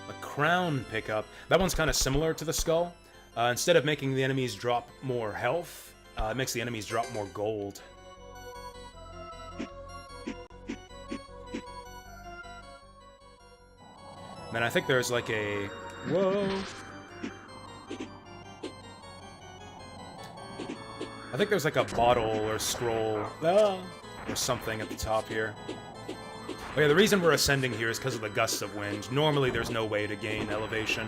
[SPEAKER 1] A crown pickup. That one's kind of similar to the skull. Instead of making the enemies drop more health, it makes the enemies drop more gold. Then I think there's like a... Whoa! I think there's like a bottle or scroll or something at the top here. Oh yeah, the reason we're ascending here is because of the gusts of wind. Normally there's no way to gain elevation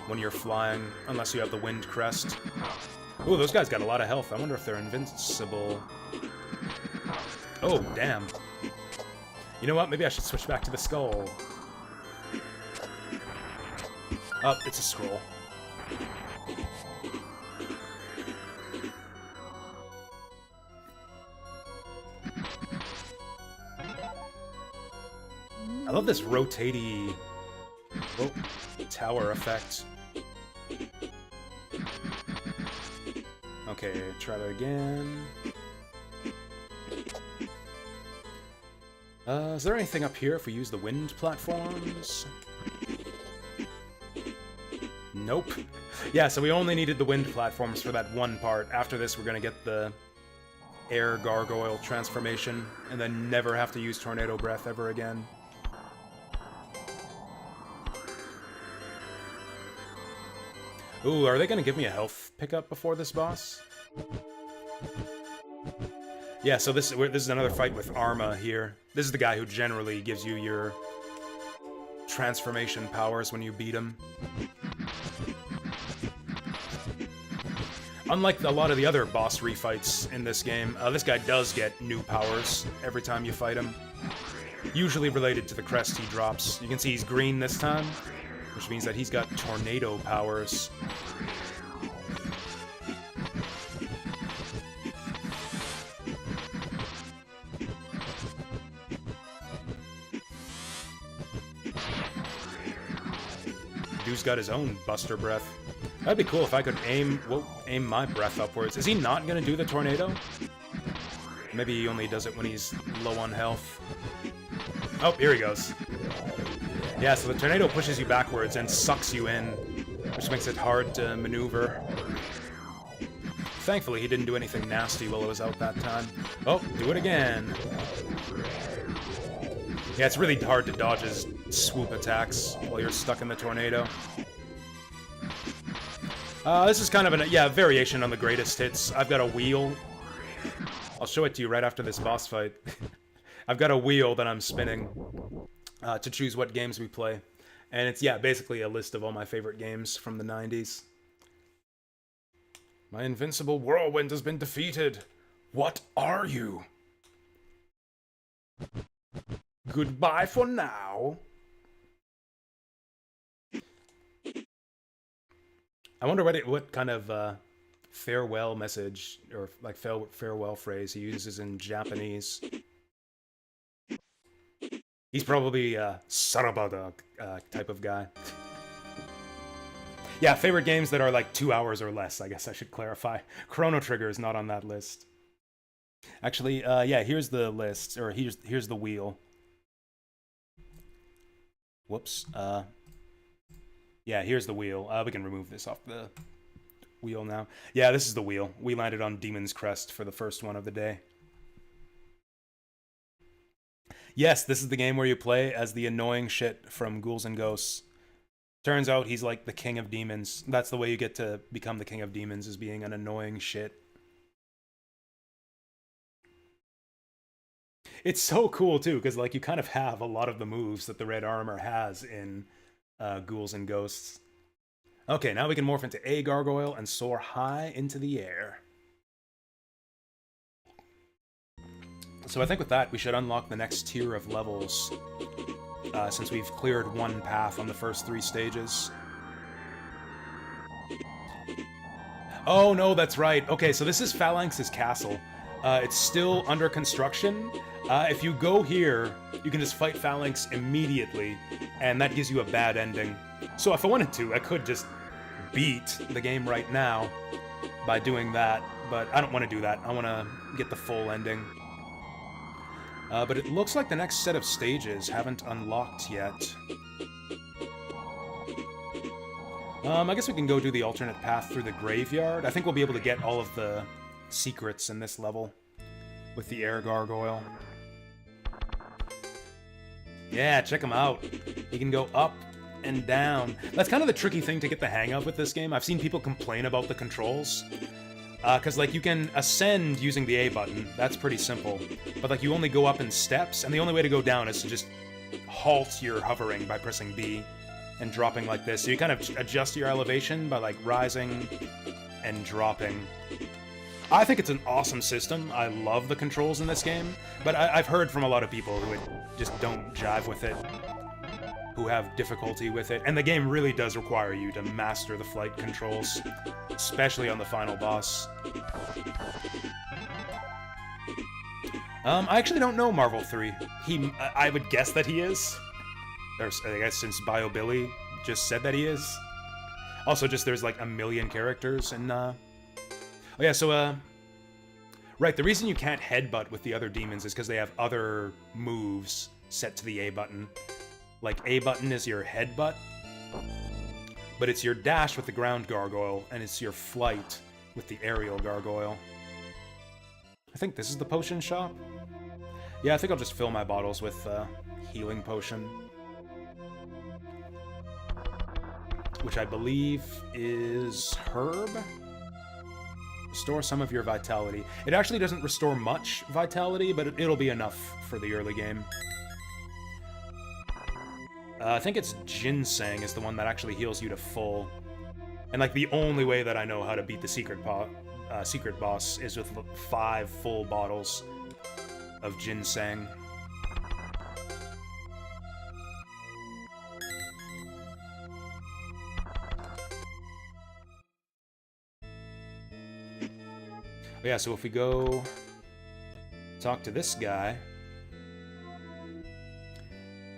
[SPEAKER 1] when you're flying, unless you have the wind crest. Ooh, those guys got a lot of health. I wonder if they're invincible. Oh, damn. You know what? Maybe I should switch back to the skull. Oh, it's a scroll. I love this rotatey tower effect. Okay, try that again. Is there anything up here if we use the wind platforms? Nope. Yeah, so we only needed the wind platforms for that one part. After this, we're gonna get the air gargoyle transformation, and then never have to use tornado breath ever again. Ooh, are they gonna give me a health pickup before this boss? Yeah, so this is another fight with Arma here. This is the guy who generally gives you your transformation powers when you beat him. Unlike a lot of the other boss refights in this game, this guy does get new powers every time you fight him. Usually related to the crest he drops. You can see he's green this time, which means that he's got tornado powers. Dude's got his own Buster Breath. That'd be cool if I could aim my breath upwards. Is he not gonna do the tornado? Maybe he only does it when he's low on health. Oh, here he goes. Yeah, so the tornado pushes you backwards and sucks you in, which makes it hard to maneuver. Thankfully, he didn't do anything nasty while I was out that time. Oh, do it again. Yeah, it's really hard to dodge his swoop attacks while you're stuck in the tornado. This is kind of a variation on the greatest hits. I've got a wheel. I'll show it to you right after this boss fight. I've got a wheel that I'm spinning to choose what games we play. And it's, basically a list of all my favorite games from the 90s. My invincible whirlwind has been defeated. What are you? Goodbye for now. I wonder what kind of farewell message or like farewell phrase he uses in Japanese. He's probably a Sarabada type of guy. Yeah, favorite games that are like 2 hours or less, I guess I should clarify. Chrono Trigger is not on that list. Actually, yeah, here's the list, or here's the wheel. Whoops. Yeah, here's the wheel. We can remove this off the wheel now. Yeah, this is the wheel. We landed on Demon's Crest for the first one of the day. Yes, this is the game where you play as the annoying shit from Ghouls and Ghosts. Turns out he's like the king of demons. That's the way you get to become the king of demons, is being an annoying shit. It's so cool, too, because like you kind of have a lot of the moves that the red armor has in Ghouls and Ghosts. Okay, now we can morph into a gargoyle and soar high into the air. So I think with that, we should unlock the next tier of levels, since we've cleared one path on the first 3 stages. Oh, no, that's right. Okay, so this is Phalanx's castle. It's still under construction. If you go here, you can just fight Phalanx immediately, and that gives you a bad ending. So if I wanted to, I could just beat the game right now by doing that, but I don't want to do that. I want to get the full ending. But it looks like the next set of stages haven't unlocked yet. I guess we can go do the alternate path through the graveyard. I think we'll be able to get all of the secrets in this level with the air gargoyle. Yeah, check him out. He can go up and down. That's kind of the tricky thing to get the hang of with this game. I've seen people complain about the controls. Because, like, you can ascend using the A button. That's pretty simple. But, like, you only go up in steps, and the only way to go down is to just halt your hovering by pressing B and dropping like this. So you kind of adjust your elevation by, like, rising and dropping. I think it's an awesome system. I love the controls in this game. But I've heard from a lot of people who just don't jive with it, who have difficulty with it. And the game really does require you to master the flight controls, especially on the final boss. I actually don't know Marvel 3. I would guess that he is. I guess since Bio Billy just said that he is. Also, just there's like a million characters, and oh yeah, so right, the reason you can't headbutt with the other demons is because they have other moves set to the A button. Like, A button is your headbutt, but it's your dash with the ground gargoyle, and it's your flight with the aerial gargoyle. I think this is the potion shop. Yeah, I think I'll just fill my bottles with healing potion, which I believe is herb. Restore some of your vitality. It actually doesn't restore much vitality, but it'll be enough for the early game. I think it's ginseng is the one that actually heals you to full. And, like, the only way that I know how to beat the secret boss is with 5 full bottles of ginseng. But yeah, so if we go talk to this guy,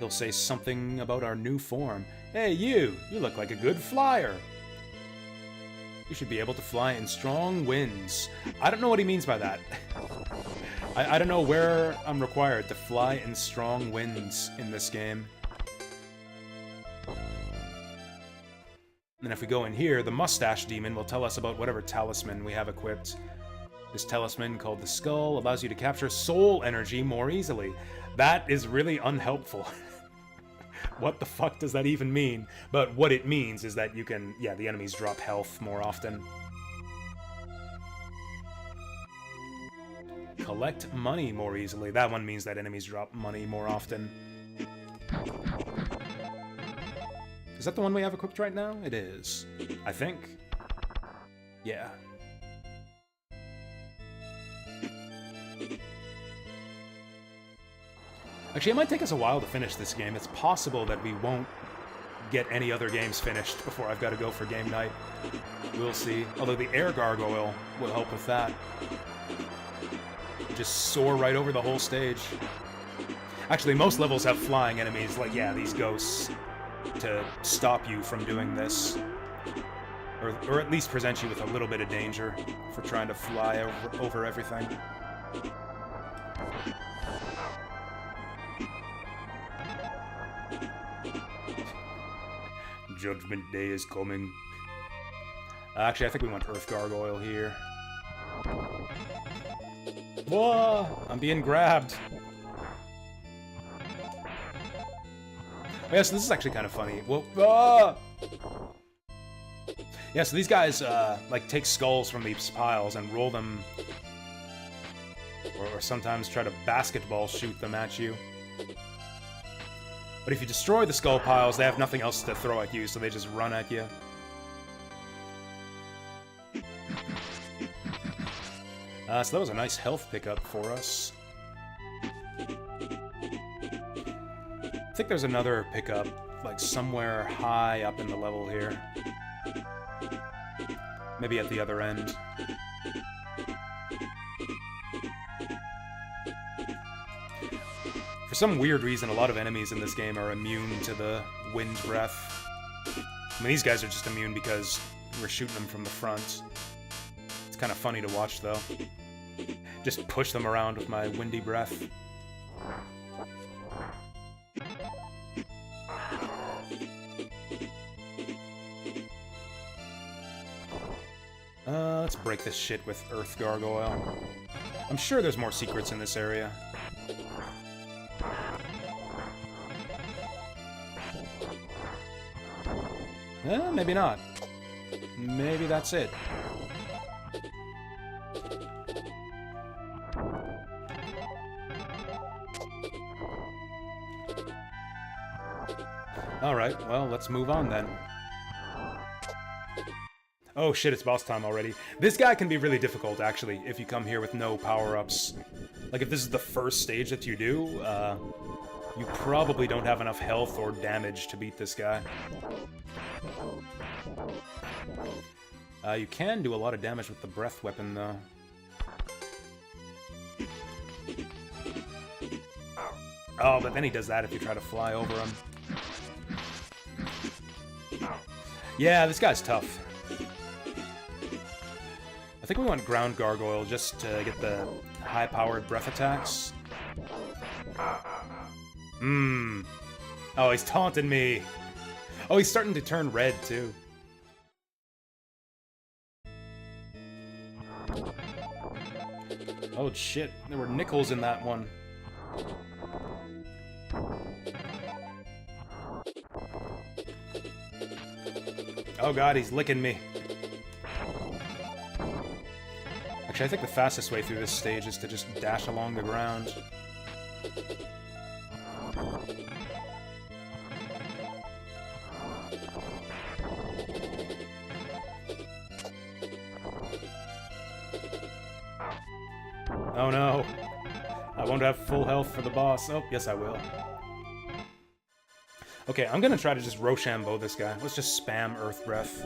[SPEAKER 1] he'll say something about our new form. Hey, you look like a good flyer. You should be able to fly in strong winds. I don't know what he means by that. I don't know where I'm required to fly in strong winds in this game. And if we go in here, the mustache demon will tell us about whatever talisman we have equipped. This talisman, called the Skull, allows you to capture soul energy more easily. That is really unhelpful. What the fuck does that even mean? But what it means is that you can, yeah, the enemies drop health more often. Collect money more easily. That one means that enemies drop money more often. Is that the one we have equipped right now? It is. I think. Yeah. Actually, it might take us a while to finish this game. It's possible that we won't get any other games finished before I've got to go for game night. We'll see. Although the air gargoyle will help with that. Just soar right over the whole stage. Actually, most levels have flying enemies, like, yeah, these ghosts, to stop you from doing this. Or at least present you with a little bit of danger for trying to fly over everything. Judgment Day is coming. Actually, I think we want Earth Gargoyle here. Whoa! I'm being grabbed. Oh, yeah, so this is actually kind of funny. Whoa! Ah! Yeah, so these guys, like, take skulls from these piles and roll them, or sometimes try to basketball shoot them at you. But if you destroy the skull piles, they have nothing else to throw at you, so they just run at you. So that was a nice health pickup for us. I think there's another pickup, like, somewhere high up in the level here. Maybe at the other end. For some weird reason, a lot of enemies in this game are immune to the wind breath. I mean, these guys are just immune because we're shooting them from the front. It's kind of funny to watch, though. Just push them around with my windy breath. Let's break this shit with Earth Gargoyle. I'm sure there's more secrets in this area. Maybe not. Maybe that's it. Alright, well, let's move on then. Oh shit, it's boss time already. This guy can be really difficult, actually, if you come here with no power-ups. Like, if this is the first stage that you do, you probably don't have enough health or damage to beat this guy. You can do a lot of damage with the breath weapon, though. Oh, but then he does that if you try to fly over him. Yeah, this guy's tough. I think we want Ground Gargoyle just to get the high-powered breath attacks. Oh, he's taunting me. Oh, he's starting to turn red, too. Oh, shit. There were nickels in that one. Oh god, he's licking me. Actually, I think the fastest way through this stage is to just dash along the ground. Oh no. I won't have full health for the boss. Oh, yes I will. Okay, I'm gonna try to just Rochambeau this guy. Let's just spam Earth Breath.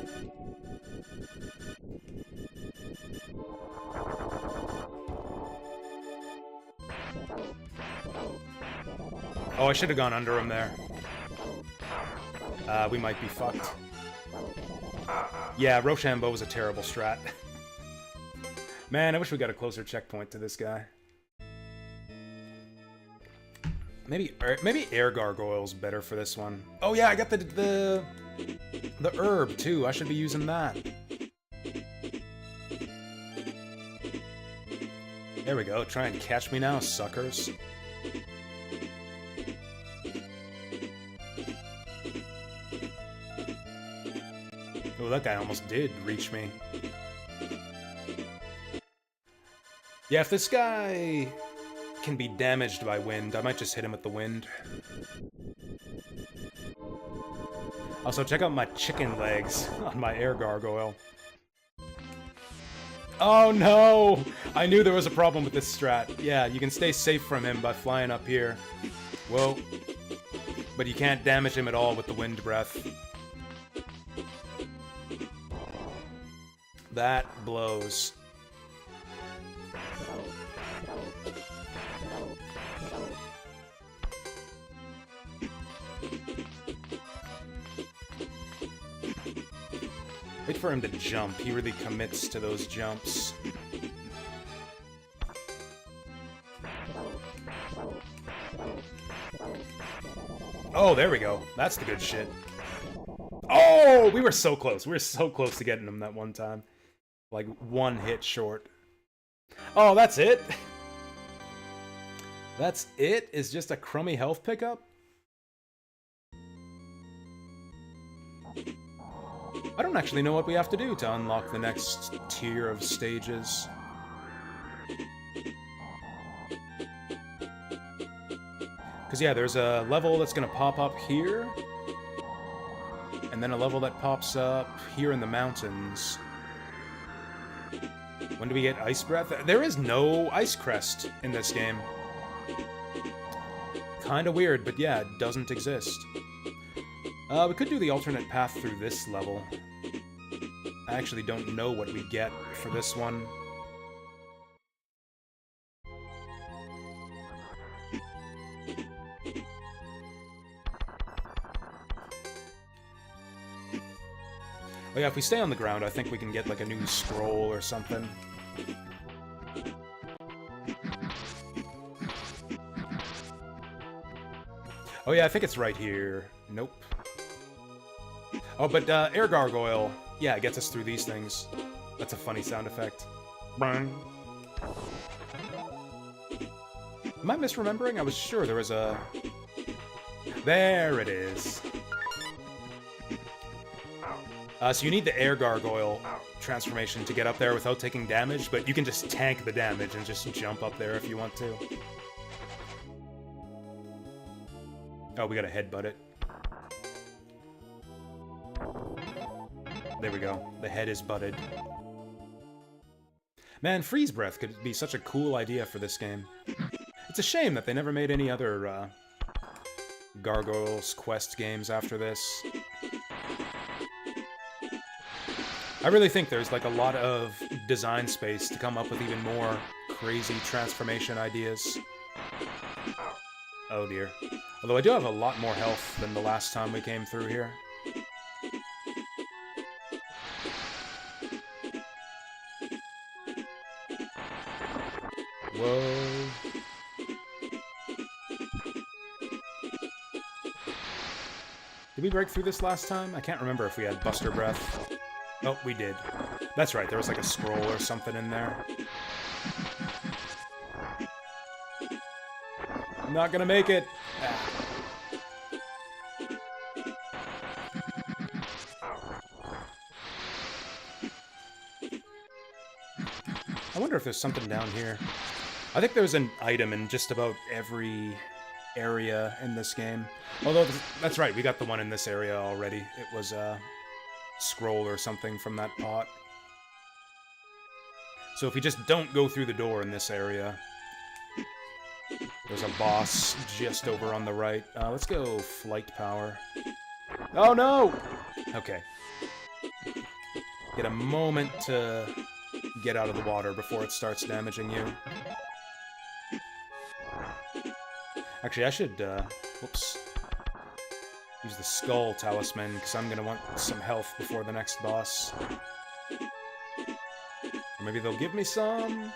[SPEAKER 1] Oh, I should have gone under him there. We might be fucked. Yeah, Rochambeau was a terrible strat. Man, I wish we got a closer checkpoint to this guy. Maybe Air Gargoyle's better for this one. Oh yeah, I got the herb too. I should be using that. There we go. Try and catch me now, suckers. Oh, that guy almost did reach me. Yeah, if this guy can be damaged by wind, I might just hit him with the wind. Also, check out my chicken legs on my Air Gargoyle. Oh no! I knew there was a problem with this strat. Yeah, you can stay safe from him by flying up here. Whoa. But you can't damage him at all with the wind breath. That blows. Wait for him to jump. He really commits to those jumps. Oh, there we go. That's the good shit. Oh, we were so close. We were so close to getting him that one time. Like, one hit short. Oh, that's it? That's it? Is just a crummy health pickup? I don't actually know what we have to do to unlock the next tier of stages. Because, yeah, there's a level that's going to pop up here. And then a level that pops up here in the mountains. When do we get Ice Breath? There is no Ice Crest in this game. Kinda weird, but yeah, it doesn't exist. We could do the alternate path through this level. I actually don't know what we get for this one. Oh yeah, if we stay on the ground, I think we can get like a new scroll or something. Oh yeah, I think it's right here. Nope. Oh, but Air Gargoyle, yeah, it gets us through these things. That's a funny sound effect. Am I misremembering? I was sure there was a... There it is. So you need the Air Gargoyle transformation to get up there without taking damage, but you can just tank the damage and just jump up there if you want to. Oh, we gotta headbutt it. There we go. The head is butted. Man, Freeze Breath could be such a cool idea for this game. It's a shame that they never made any other Gargoyles Quest games after this. I really think there's like a lot of design space to come up with even more crazy transformation ideas. Oh dear. Although I do have a lot more health than the last time we came through here. Whoa. Did we break through this last time? I can't remember if we had Buster Breath. Oh, we did. That's right, there was like a scroll or something in there. I'm not gonna make it! Ah. I wonder if there's something down here. I think there's an item in just about every area in this game. Although, that's right, we got the one in this area already. It was a scroll or something from that pot. So if we just don't go through the door in this area, there's a boss just over on the right. Let's go Flight Power. Oh no! Okay. Get a moment to get out of the water before it starts damaging you. Actually, I should, whoops. Use the Skull Talisman, because I'm gonna want some health before the next boss. Or maybe they'll give me some?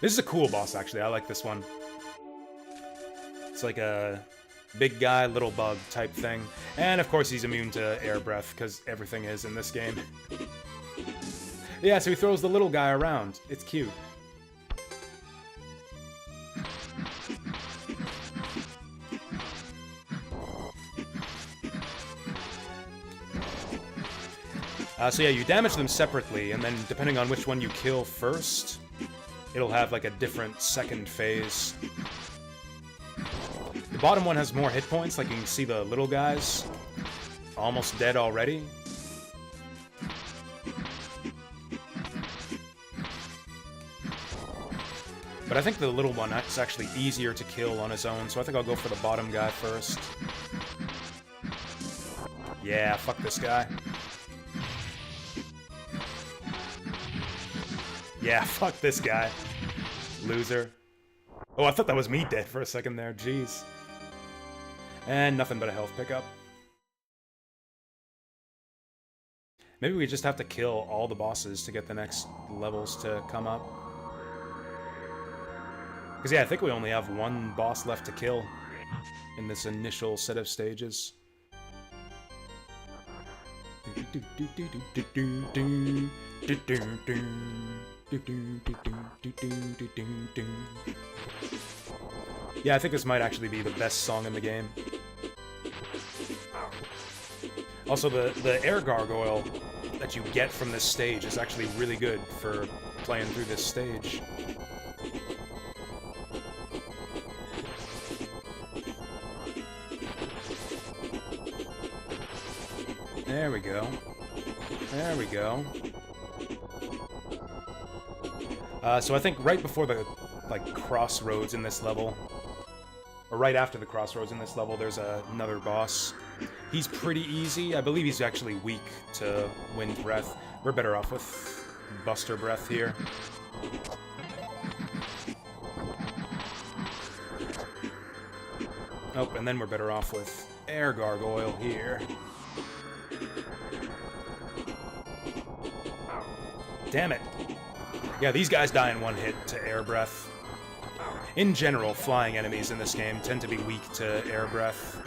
[SPEAKER 1] This is a cool boss, actually. I like this one. It's like a big guy, little bug type thing. And, of course, he's immune to air breath, because everything is in this game. Yeah, so he throws the little guy around. It's cute. So yeah, you damage them separately, and then depending on which one you kill first, it'll have like a different second phase. The bottom one has more hit points, like you can see the little guys almost dead already. But I think the little one is actually easier to kill on his own, so I think I'll go for the bottom guy first. Yeah, fuck this guy. Yeah, fuck this guy. Loser. Oh, I thought that was me dead for a second there, jeez. And nothing but a health pickup. Maybe we just have to kill all the bosses to get the next levels to come up. Because, yeah, I think we only have one boss left to kill in this initial set of stages. Yeah, I think this might actually be the best song in the game. Also, the air gargoyle that you get from this stage is actually really good for playing through this stage. There we go. There we go. So I think right before the, like, crossroads in this level, or right after the crossroads in this level, there's another boss. He's pretty easy. I believe he's actually weak to Wind Breath. We're better off with Buster Breath here. Oh, and then we're better off with Air Gargoyle here. Damn it. Yeah, these guys die in one hit to Air Breath. In general, flying enemies in this game tend to be weak to Air Breath.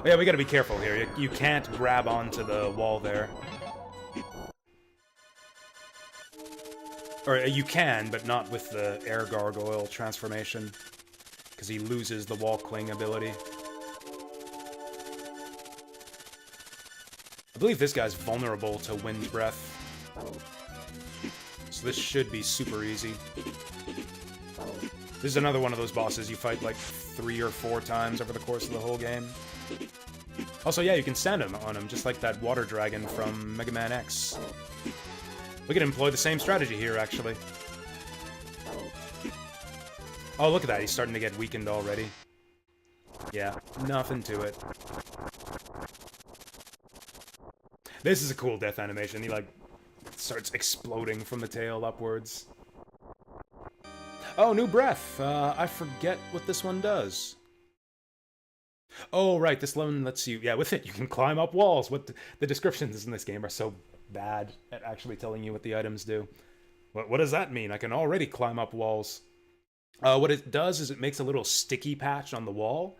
[SPEAKER 1] Oh, yeah, we gotta be careful here. You can't grab onto the wall there. Or you can, but not with the Air Gargoyle transformation, because he loses the wall cling ability. I believe this guy's vulnerable to Wind Breath. So this should be super easy. This is another one of those bosses you fight like 3 or 4 times over the course of the whole game. Also, yeah, you can stand on him, just like that water dragon from Mega Man X. We could employ the same strategy here, actually. Oh, look at that, he's starting to get weakened already. Yeah, nothing to it. This is a cool death animation. He, like, starts exploding from the tail upwards. Oh, new breath! I forget what this one does. Oh, right, this one lets you... Yeah, with it, you can climb up walls. The descriptions in this game are so bad at actually telling you what the items do. What does that mean? I can already climb up walls. What it does is it makes a little sticky patch on the wall,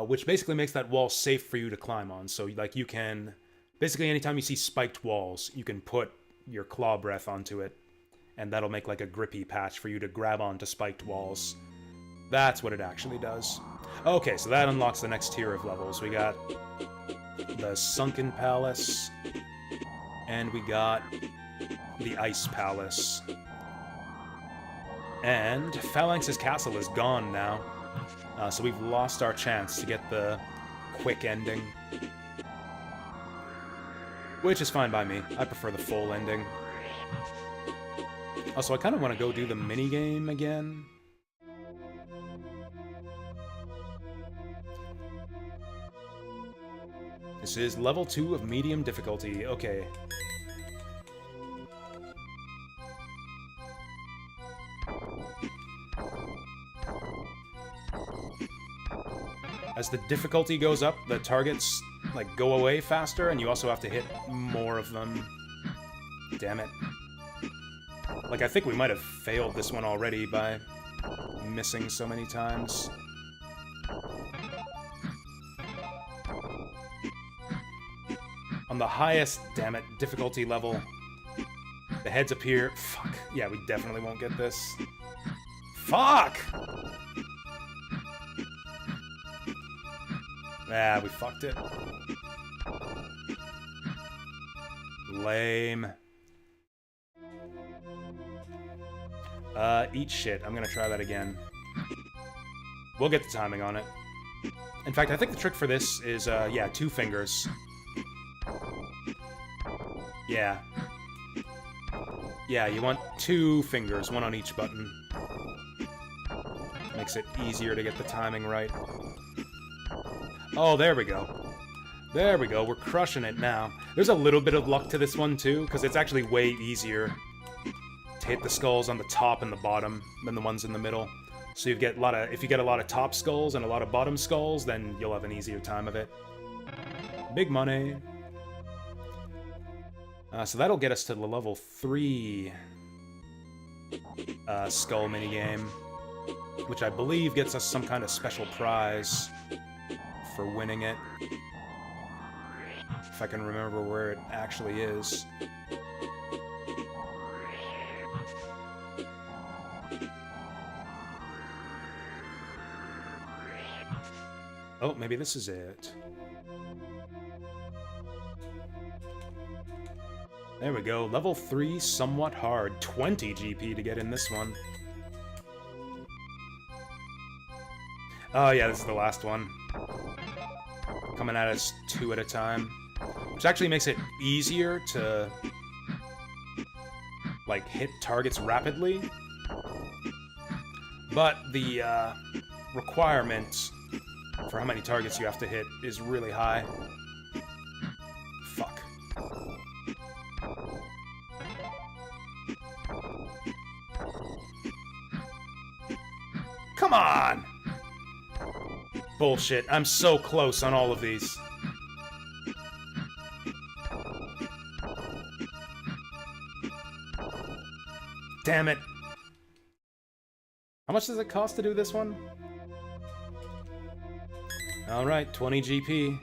[SPEAKER 1] which basically makes that wall safe for you to climb on. So, like, you can... Basically, anytime you see spiked walls, you can put your claw breath onto it, and that'll make, like, a grippy patch for you to grab onto spiked walls. That's what it actually does. Okay, so that unlocks the next tier of levels. We got the Sunken Palace, and we got the Ice Palace. And Phalanx's castle is gone now, so we've lost our chance to get the quick ending. Which is fine by me. I prefer the full ending. Also, I kind of want to go do the minigame again. This is level 2 of medium difficulty. Okay. As the difficulty goes up, the targets, like, go away faster, and you also have to hit more of them. Damn it. Like, I think we might have failed this one already by missing so many times. On the highest, damn it, difficulty level, the heads appear. Fuck. Yeah, we definitely won't get this. Fuck! Ah, we fucked it. Lame. Eat shit. I'm gonna try that again. We'll get the timing on it. In fact, I think the trick for this is, yeah, 2 fingers. Yeah. Yeah, you want 2 fingers, 1 on each button. Makes it easier to get the timing right. Oh, there we go. There we go, we're crushing it now. There's a little bit of luck to this one, too, because it's actually way easier to hit the skulls on the top and the bottom than the ones in the middle. So you get a lot of, if you get a lot of top skulls and a lot of bottom skulls, then you'll have an easier time of it. Big money. So that'll get us to the level 3 skull minigame, which I believe gets us some kind of special prize for winning it. If I can remember where it actually is. Oh, maybe this is it. There we go. Level 3, somewhat hard. 20 GP to get in this one. Oh yeah, this is the last one. Coming at us 2 at a time. Which actually makes it easier to, like, hit targets rapidly. But the requirement for how many targets you have to hit is really high. Fuck. Come on! Bullshit, I'm so close on all of these. Damn it. How much does it cost to do this one? Alright, 20 GP.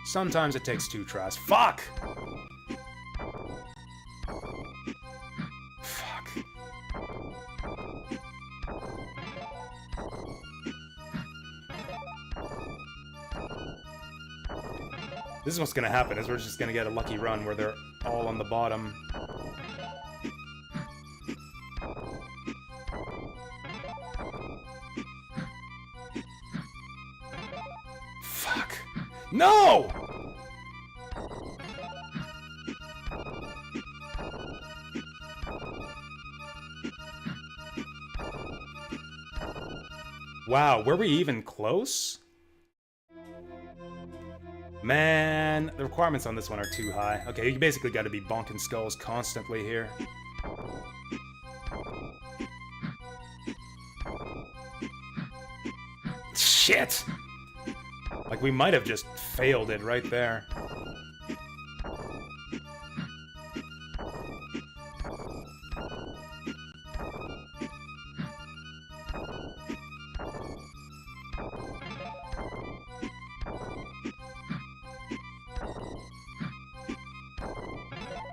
[SPEAKER 1] Sometimes it takes 2 tries. Fuck! Fuck. This is what's gonna happen, is we're just gonna get a lucky run where they're all on the bottom. Fuck. No! Wow, were we even close? Man, the requirements on this one are too high. Okay, you basically gotta be bonking skulls constantly here. Shit! Like, we might have just failed it right there.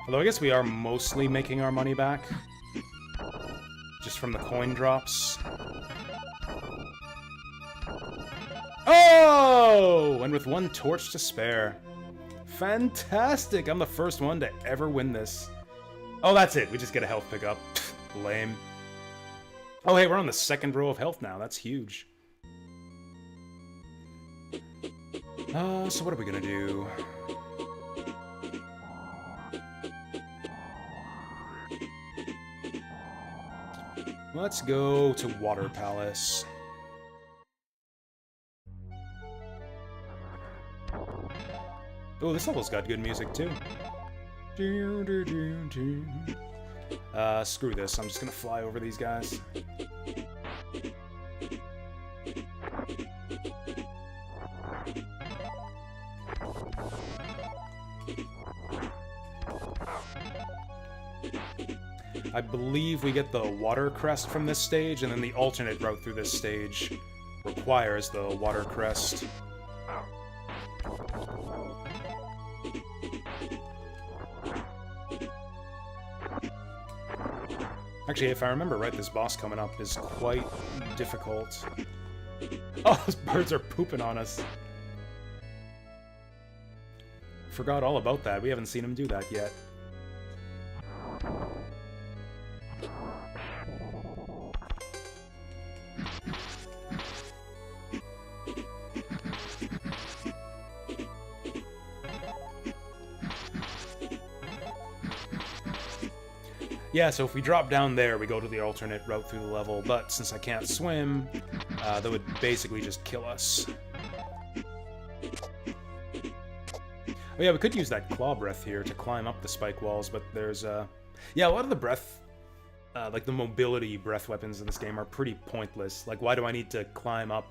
[SPEAKER 1] Although I guess we are mostly making our money back. Just from the coin drops. Oh! And with 1 torch to spare. Fantastic! I'm the first one to ever win this. Oh, that's it. We just get a health pickup. Lame. Oh, hey, we're on the 2nd row of health now. That's huge. So what are we gonna do? Let's go to Water Palace. Oh, this level's got good music, too. Screw this. I'm just gonna fly over these guys. I believe we get the water crest from this stage, and then the alternate route through this stage requires the water crest. Actually, if I remember right, this boss coming up is quite difficult. Oh, those birds are pooping on us. Forgot all about that. We haven't seen him do that yet. Yeah, so if we drop down there, we go to the alternate route through the level, but since I can't swim, that would basically just kill us. Oh yeah, we could use that claw breath here to climb up the spike walls, but there's, yeah, a lot of the breath, like the mobility breath weapons in this game are pretty pointless. Like, why do I need to climb up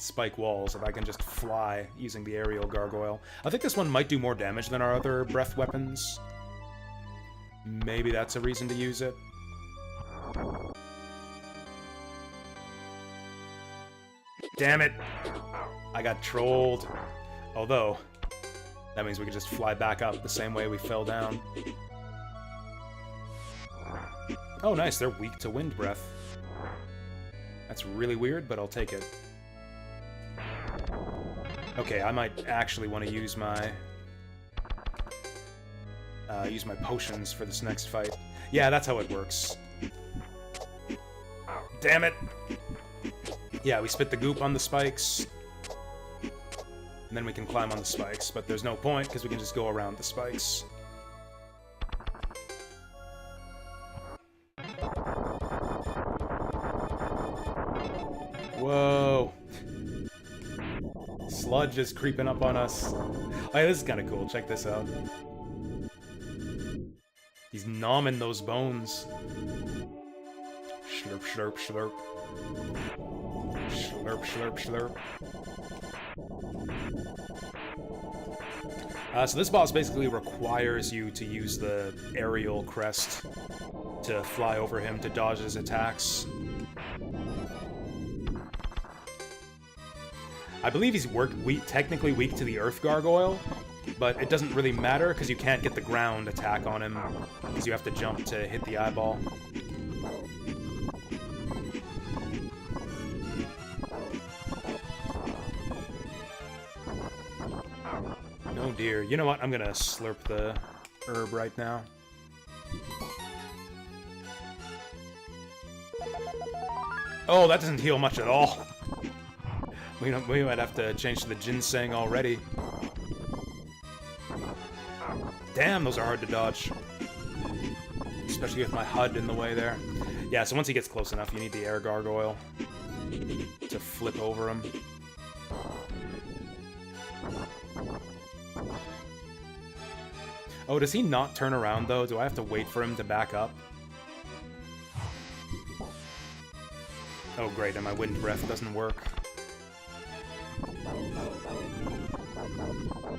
[SPEAKER 1] spike walls if I can just fly using the aerial gargoyle. I think this one might do more damage than our other breath weapons. Maybe that's a reason to use it. Damn it! I got trolled. Although, that means we can just fly back up the same way we fell down. Oh, nice, they're weak to wind breath. That's really weird, but I'll take it. Okay, I might actually want to use my potions for this next fight. Yeah, that's how it works. Damn it! Yeah, we spit the goop on the spikes. And then we can climb on the spikes, but there's no point because we can just go around the spikes. Whoa. Sludge is creeping up on us. Oh yeah, this is kind of cool. Check this out. He's nomming those bones. Slurp, slurp, slurp. Slurp, slurp, slurp. So this boss basically requires you to use the aerial crest to fly over him to dodge his attacks. I believe he's technically weak to the Earth Gargoyle, but it doesn't really matter because you can't get the ground attack on him because you have to jump to hit the eyeball. Oh dear. You know what? I'm gonna slurp the herb right now. Oh, that doesn't heal much at all. We might have to change to the ginseng already. Damn, those are hard to dodge. Especially with my HUD in the way there. Yeah, so once he gets close enough, you need the air gargoyle to flip over him. Oh, does he not turn around, though? Do I have to wait for him to back up? Oh, great, and my wind breath doesn't work.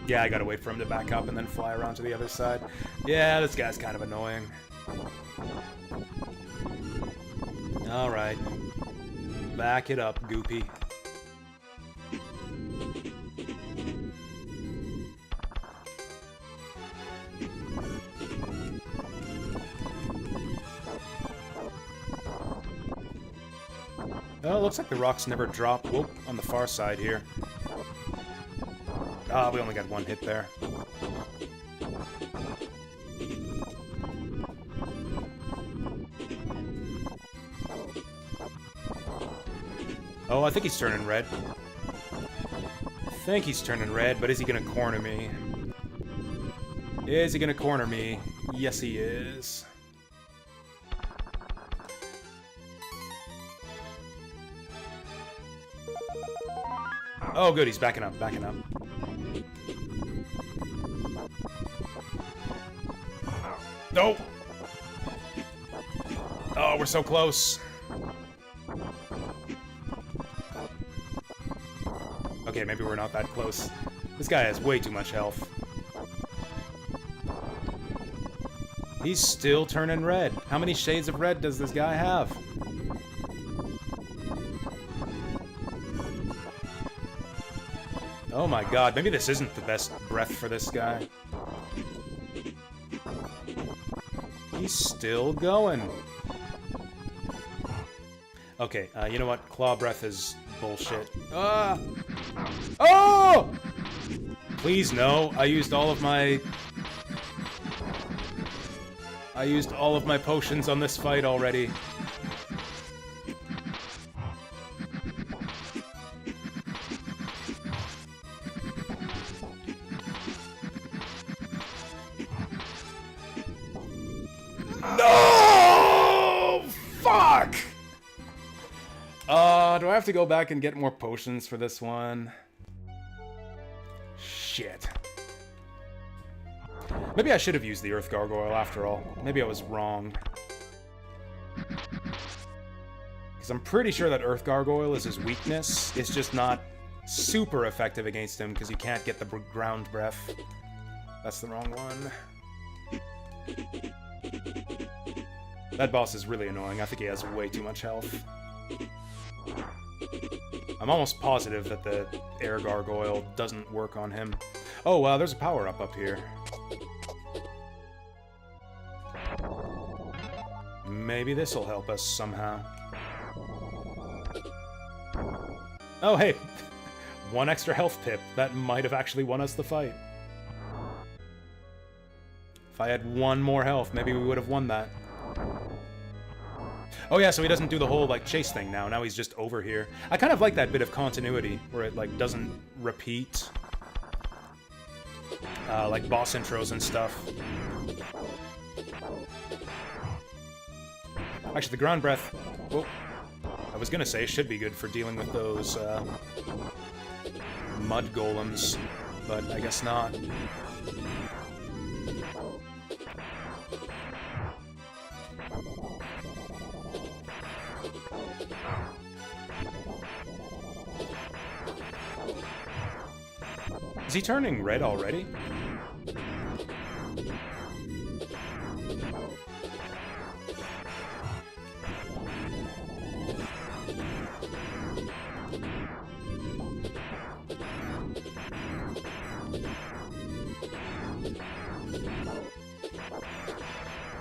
[SPEAKER 1] Yeah, I gotta wait for him to back up and then fly around to the other side. Yeah, this guy's kind of annoying. Alright. Back it up, Goopy. Oh, looks like the rocks never drop. Whoop, on the far side here. Ah, we only got one hit there. Oh, I think he's turning red. I think he's turning red, but is he gonna corner me? Is he gonna corner me? Yes, he is. Oh, good, he's backing up, backing up. No! Oh, we're so close. Okay, maybe we're not that close. This guy has way too much health. He's still turning red. How many shades of red does this guy have? Oh my god, maybe this isn't the best breath for this guy. He's still going. Okay, you know what? Claw breath is bullshit. Ah! Oh! Please no. I used all of my potions on this fight already. No! Fuck! Do I have to go back and get more potions for this one? Shit. Maybe I should have used the Earth Gargoyle after all. Maybe I was wrong. Because I'm pretty sure that Earth Gargoyle is his weakness. It's just not super effective against him because you can't get the ground breath. That's the wrong one. That boss is really annoying. I think he has way too much health. I'm almost positive that the Air Gargoyle doesn't work on him. Oh, wow, there's a power-up up here. Maybe this'll help us somehow. Oh, hey! 1 extra health pip. That might have actually won us the fight. If I had 1 more health, maybe we would have won that. Oh yeah, so he doesn't do the whole, like, chase thing now. Now he's just over here. I kind of like that bit of continuity, where it, like, doesn't repeat. Like, boss intros and stuff. Actually, the ground breath... Whoa. I was gonna say should be good for dealing with those, mud golems, but I guess not. Is he turning red already?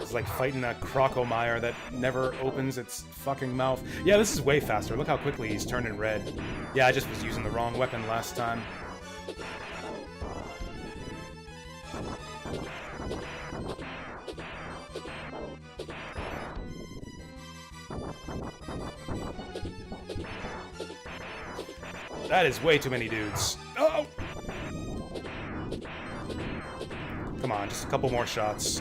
[SPEAKER 1] It's like fighting a crocomire that never opens its fucking mouth. Yeah, this is way faster. Look how quickly he's turning red. Yeah, I just was using the wrong weapon last time. That is way too many dudes. Oh! Come on, just a couple more shots.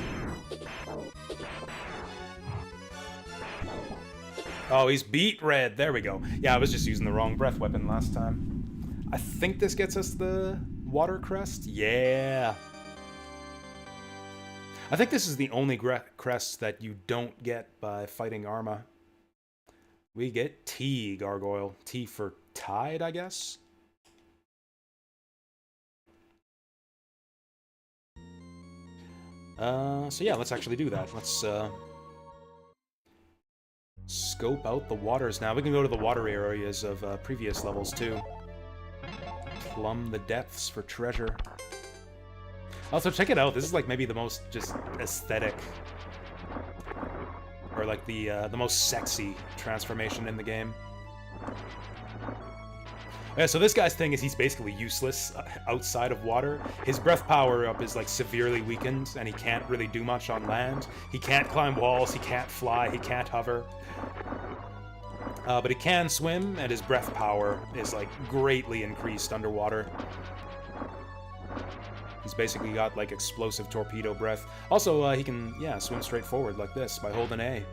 [SPEAKER 1] Oh, he's beat red. There we go. Yeah, I was just using the wrong breath weapon last time. I think this gets us the water crest. Yeah. I think this is the only crest that you don't get by fighting Arma. We get T Gargoyle. T for Tide, I guess? So yeah, let's actually do that. Let's, scope out the waters now. We can go to the water areas of previous levels, too. Plumb the depths for treasure. Also, check it out. This is, like, maybe the most just aesthetic... or, like, the most sexy transformation in the game. Yeah, so this guy's thing is he's basically useless outside of water. His breath power-up is, like, severely weakened, and he can't really do much on land. He can't climb walls, he can't fly, he can't hover. But he can swim, and his breath power is, like, greatly increased underwater. He's basically got, like, explosive torpedo breath. Also, he can, yeah, swim straight forward like this by holding A.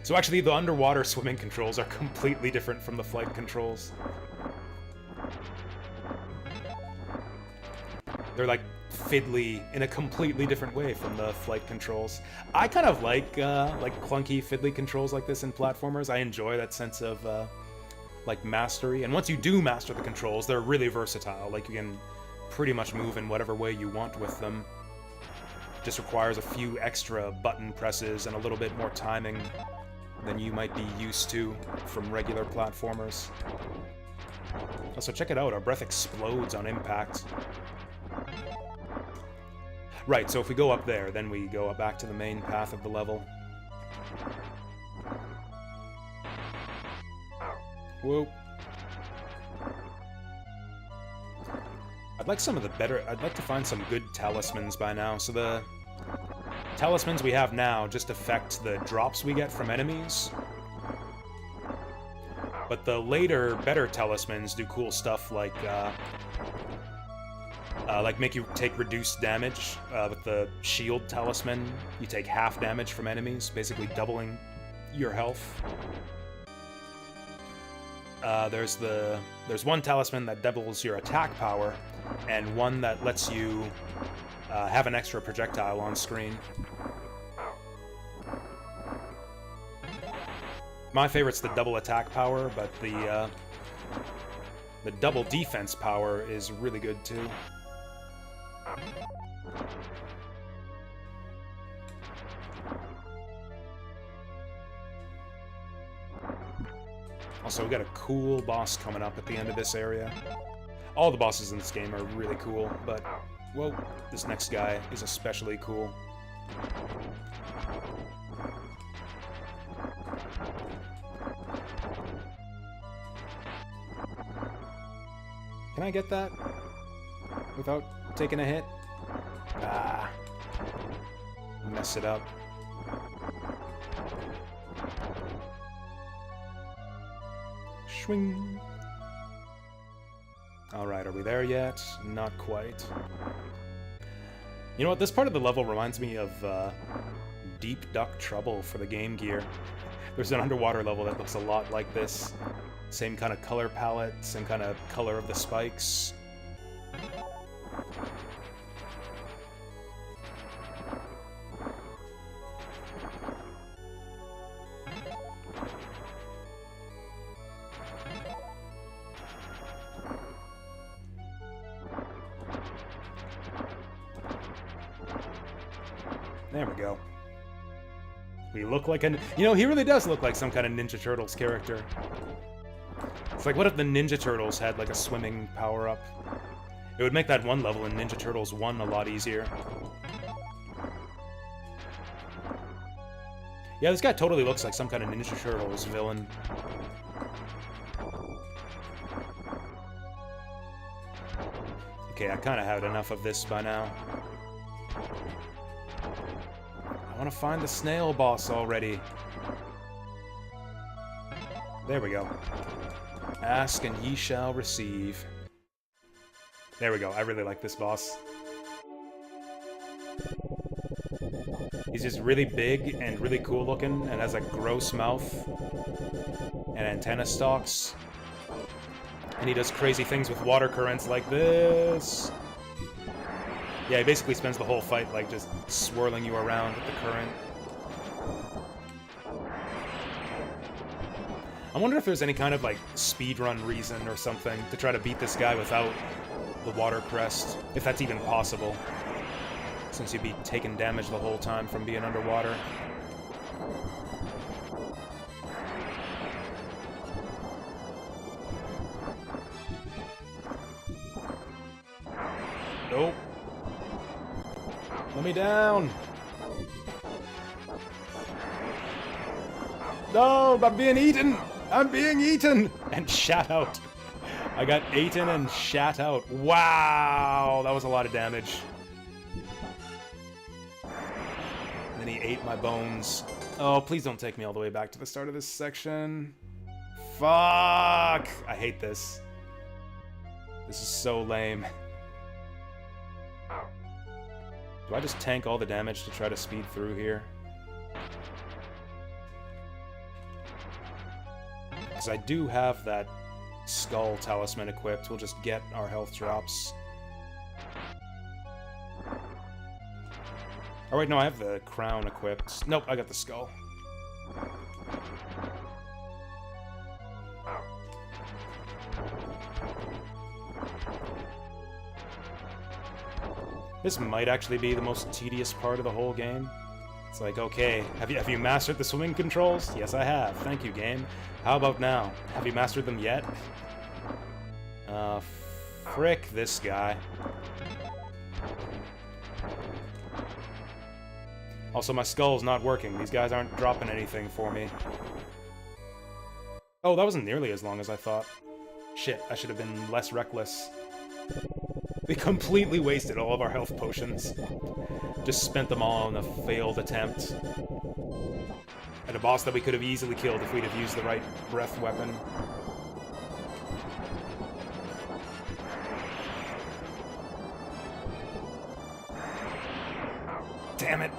[SPEAKER 1] So actually, the underwater swimming controls are completely different from the flight controls. They're, like, fiddly in a completely different way from the flight controls. I kind of like clunky, fiddly controls like this in platformers. I enjoy that sense of, like, mastery. And once you do master the controls, they're really versatile. Like, you can pretty much move in whatever way you want with them. Just requires a few extra button presses and a little bit more timing than you might be used to from regular platformers. Also, check it out, our breath explodes on impact. Right, so if we go up there, then we go back to the main path of the level. Whoa. I'd like to find some good talismans by now. So the talismans we have now just affect the drops we get from enemies. But the later, better talismans do cool stuff like make you take reduced damage. With the shield talisman, you take half damage from enemies, basically doubling your health. There's one talisman that doubles your attack power, and one that lets you have an extra projectile on screen. My favorite's the double attack power, but the double defense power is really good too. Also, we got a cool boss coming up at the end of this area. All the bosses in this game are really cool, but, whoa, this next guy is especially cool. Can I get that without taking a hit? Ah. Mess it up. Swing. Alright, are we there yet? Not quite. You know what? This part of the level reminds me of Deep Duck Trouble for the Game Gear. There's an underwater level that looks a lot like this. Same kind of color palette, same kind of color of the spikes. There we go. We look like an... You know, he really does look like some kind of Ninja Turtles character. It's like, what if the Ninja Turtles had, like, a swimming power-up? It would make that one level in Ninja Turtles 1 a lot easier. Yeah, this guy totally looks like some kind of Ninja Turtles villain. Okay, I kind of had enough of this by now. I want to find the snail boss already. There we go. Ask and ye shall receive. There we go. I really like this boss. He's just really big and really cool looking and has a gross mouth and antenna stalks. And he does crazy things with water currents like this. Yeah, he basically spends the whole fight like just swirling you around with the current. I wonder if there's any kind of, like, speedrun reason or something to try to beat this guy without the water crest, if that's even possible, since you'd be taking damage the whole time from being underwater. Nope. Let me down! No, I'm being eaten! I'm being eaten! And shat out. I got eaten and shat out. Wow! That was a lot of damage. And then he ate my bones. Oh, please don't take me all the way back to the start of this section. Fuck! I hate this. This is so lame. Do I just tank all the damage to try to speed through here? Because I do have that skull talisman equipped. We'll just get our health drops. Oh wait, no, I have the crown equipped. Nope, I got the skull. This might actually be the most tedious part of the whole game. It's like, okay, have you mastered the swimming controls? Yes, I have. Thank you, game. How about now? Have you mastered them yet? Frick this guy. Also, my skull's not working. These guys aren't dropping anything for me. Oh, that wasn't nearly as long as I thought. Shit, I should have been less reckless. We completely wasted all of our health potions. Just spent them all on a failed attempt. At a boss that we could have easily killed if we'd have used the right breath weapon. Damn it!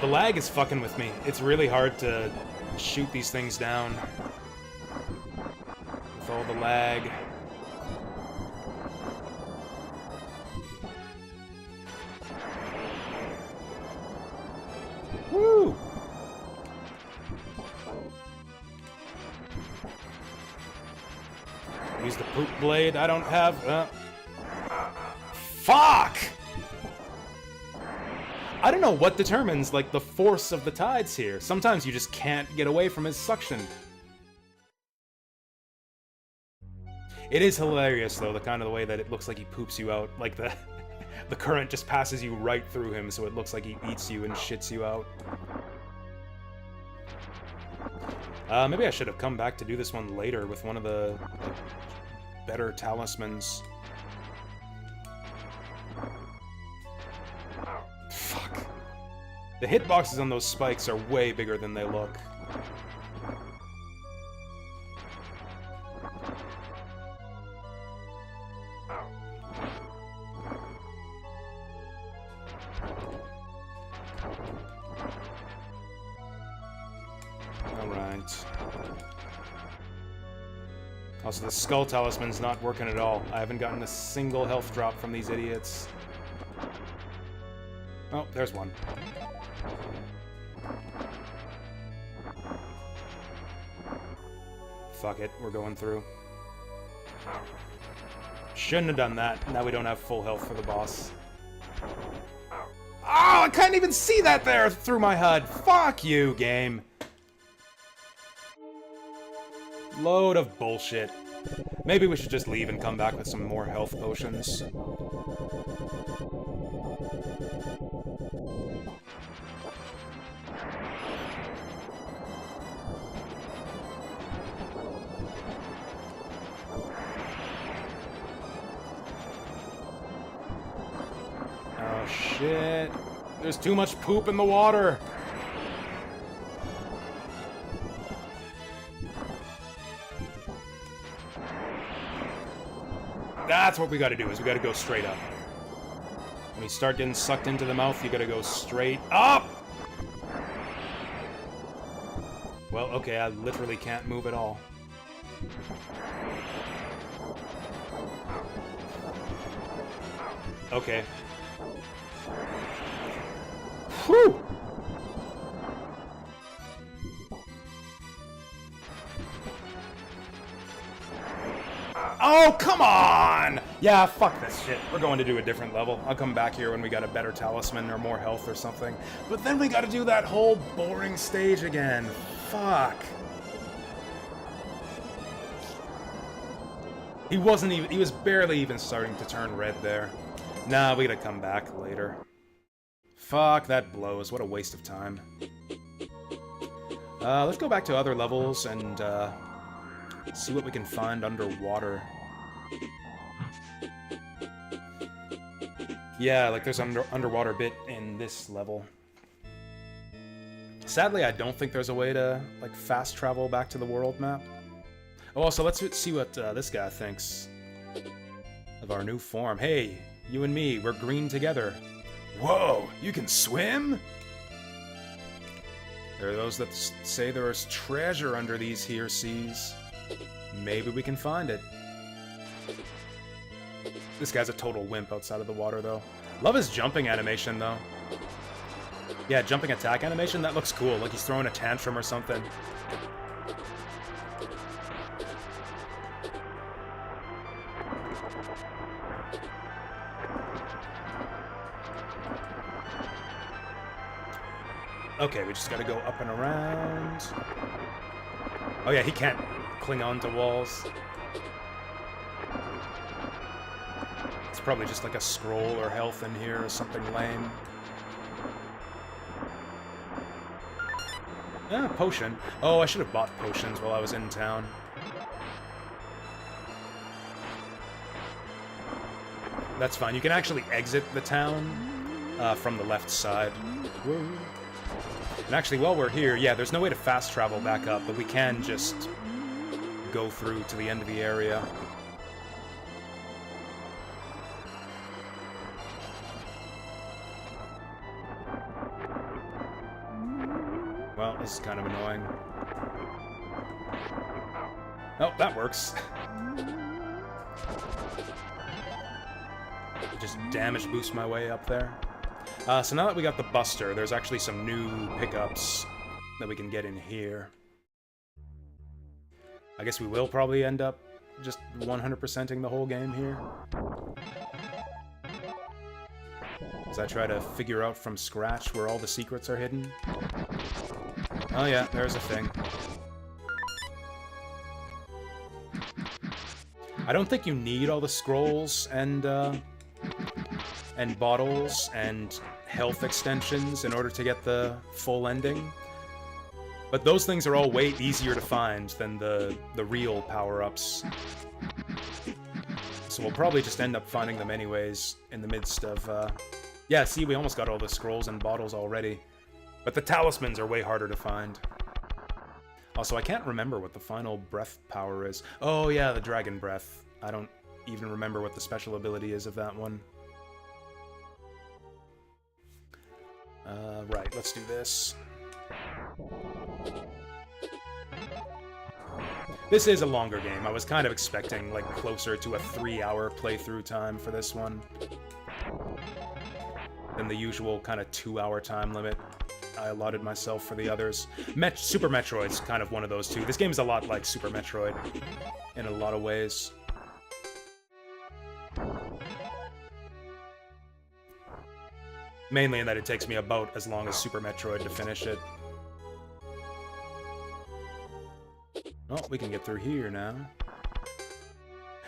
[SPEAKER 1] The lag is fucking with me. It's really hard to shoot these things down. With all the lag. Woo! Use the poop blade. I don't have... Fuck! I don't know what determines, like, the force of the tides here. Sometimes you just can't get away from his suction. It is hilarious, though, the kind of the way that it looks like he poops you out. Like, the current just passes you right through him, so it looks like he eats you and shits you out. Maybe I should have come back to do this one later with one of the, like, better talismans. Fuck. The hitboxes on those spikes are way bigger than they look. Alright. Also, the skull talisman's not working at all. I haven't gotten a single health drop from these idiots. Oh, there's one. Fuck it, we're going through. Shouldn't have done that. Now we don't have full health for the boss. Oh, I couldn't even see that there through my HUD. Fuck you, game. Load of bullshit. Maybe we should just leave and come back with some more health potions. Oh shit. There's too much poop in the water. That's what we gotta do, is we gotta go straight up. When you start getting sucked into the mouth, you gotta go straight up! Well, okay, I literally can't move at all. Okay. Whew! Oh, come on! Yeah, fuck this shit. We're going to do a different level. I'll come back here when we got a better talisman or more health or something. But then we gotta do that whole boring stage again. Fuck. He was barely even starting to turn red there. Nah, we gotta come back later. Fuck, that blows. What a waste of time. Let's go back to other levels and, see what we can find underwater. Yeah, like there's an underwater bit in this level. Sadly, I don't think there's a way to, like, fast travel back to the world map. Oh, also, let's see what this guy thinks of our new form. Hey, you and me, we're green together. Whoa, you can swim? There are those that say there is treasure under these here seas. Maybe we can find it. This guy's a total wimp outside of the water, though. Love his jumping animation, though. Yeah, jumping attack animation, that looks cool. Like he's throwing a tantrum or something. Okay, we just gotta go up and around. Oh yeah, he can't cling on to walls. It's probably just like a scroll or health in here or something lame. Ah, potion. Oh, I should have bought potions while I was in town. That's fine. You can actually exit the town from the left side. Whoa. And actually, while we're here, yeah, there's no way to fast travel back up, but we can just go through to the end of the area. Well, this is kind of annoying. Oh, that works. Just damage boost my way up there. So now that we got the Buster, there's actually some new pickups that we can get in here. I guess we will probably end up just 100%ing the whole game here. As I try to figure out from scratch where all the secrets are hidden. Oh yeah, there's a thing. I don't think you need all the scrolls and bottles and health extensions in order to get the full ending. But those things are all way easier to find than the real power-ups. So we'll probably just end up finding them anyways in the midst of... Yeah, see, we almost got all the scrolls and bottles already. But the talismans are way harder to find. Also, I can't remember what the final breath power is. Oh yeah, the dragon breath. I don't even remember what the special ability is of that one. Right, let's do this. This is a longer game. I was kind of expecting, like, closer to a 3-hour playthrough time for this one than the usual kind of 2-hour time limit I allotted myself for the others. Super Metroid's kind of one of those two. This game's a lot like Super Metroid in a lot of ways. Mainly in that it takes me about as long as Super Metroid to finish it. Oh, we can get through here now.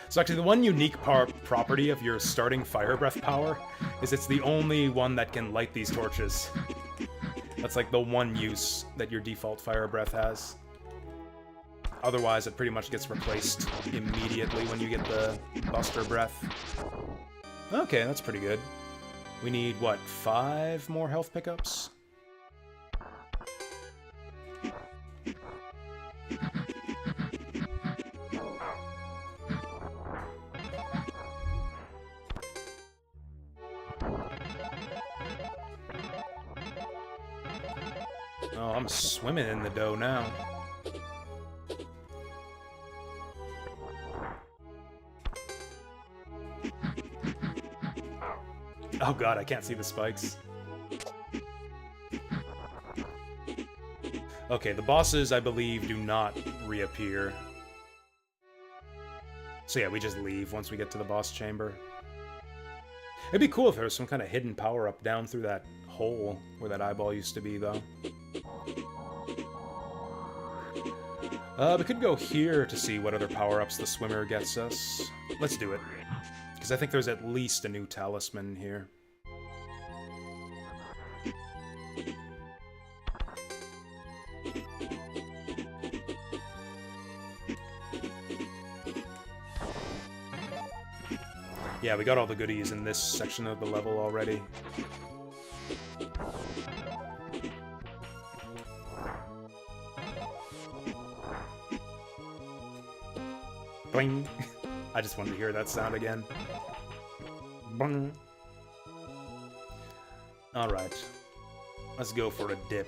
[SPEAKER 1] So actually, the one unique property of your starting fire breath power is it's the only one that can light these torches. That's like the one use that your default fire breath has. Otherwise, it pretty much gets replaced immediately when you get the Buster breath. Okay, that's pretty good. We need, what, 5 more health pickups? Oh, I'm swimming in the dough now. Oh god, I can't see the spikes. Okay, the bosses, I believe, do not reappear. So yeah, we just leave once we get to the boss chamber. It'd be cool if there was some kind of hidden power-up down through that hole where that eyeball used to be, though. We could go here to see what other power-ups the swimmer gets us. Let's do it. Because I think there's at least a new talisman here. Yeah, we got all the goodies in this section of the level already. Boing! I just wanted to hear that sound again. Boing! Alright. Let's go for a dip.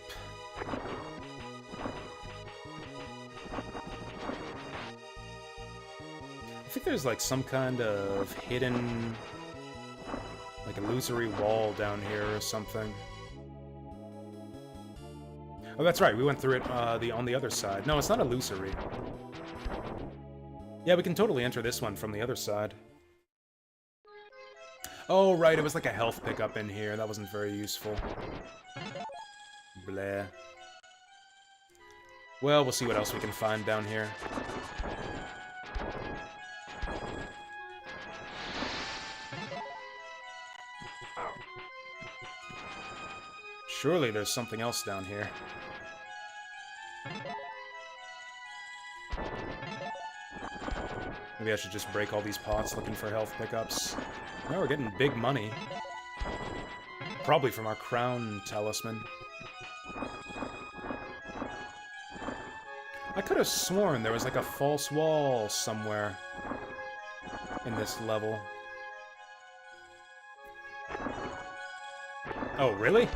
[SPEAKER 1] I think there's like some kind of hidden, like illusory wall down here or something. Oh, that's right, we went through it on the other side. No, it's not illusory. Yeah, we can totally enter this one from the other side. Oh, right, it was like a health pickup in here. That wasn't very useful. Bleh. Well, we'll see what else we can find down here. Surely there's something else down here. Maybe I should just break all these pots looking for health pickups. Now we're getting big money. Probably from our crown talisman. I could have sworn there was like a false wall somewhere in this level. Oh, really?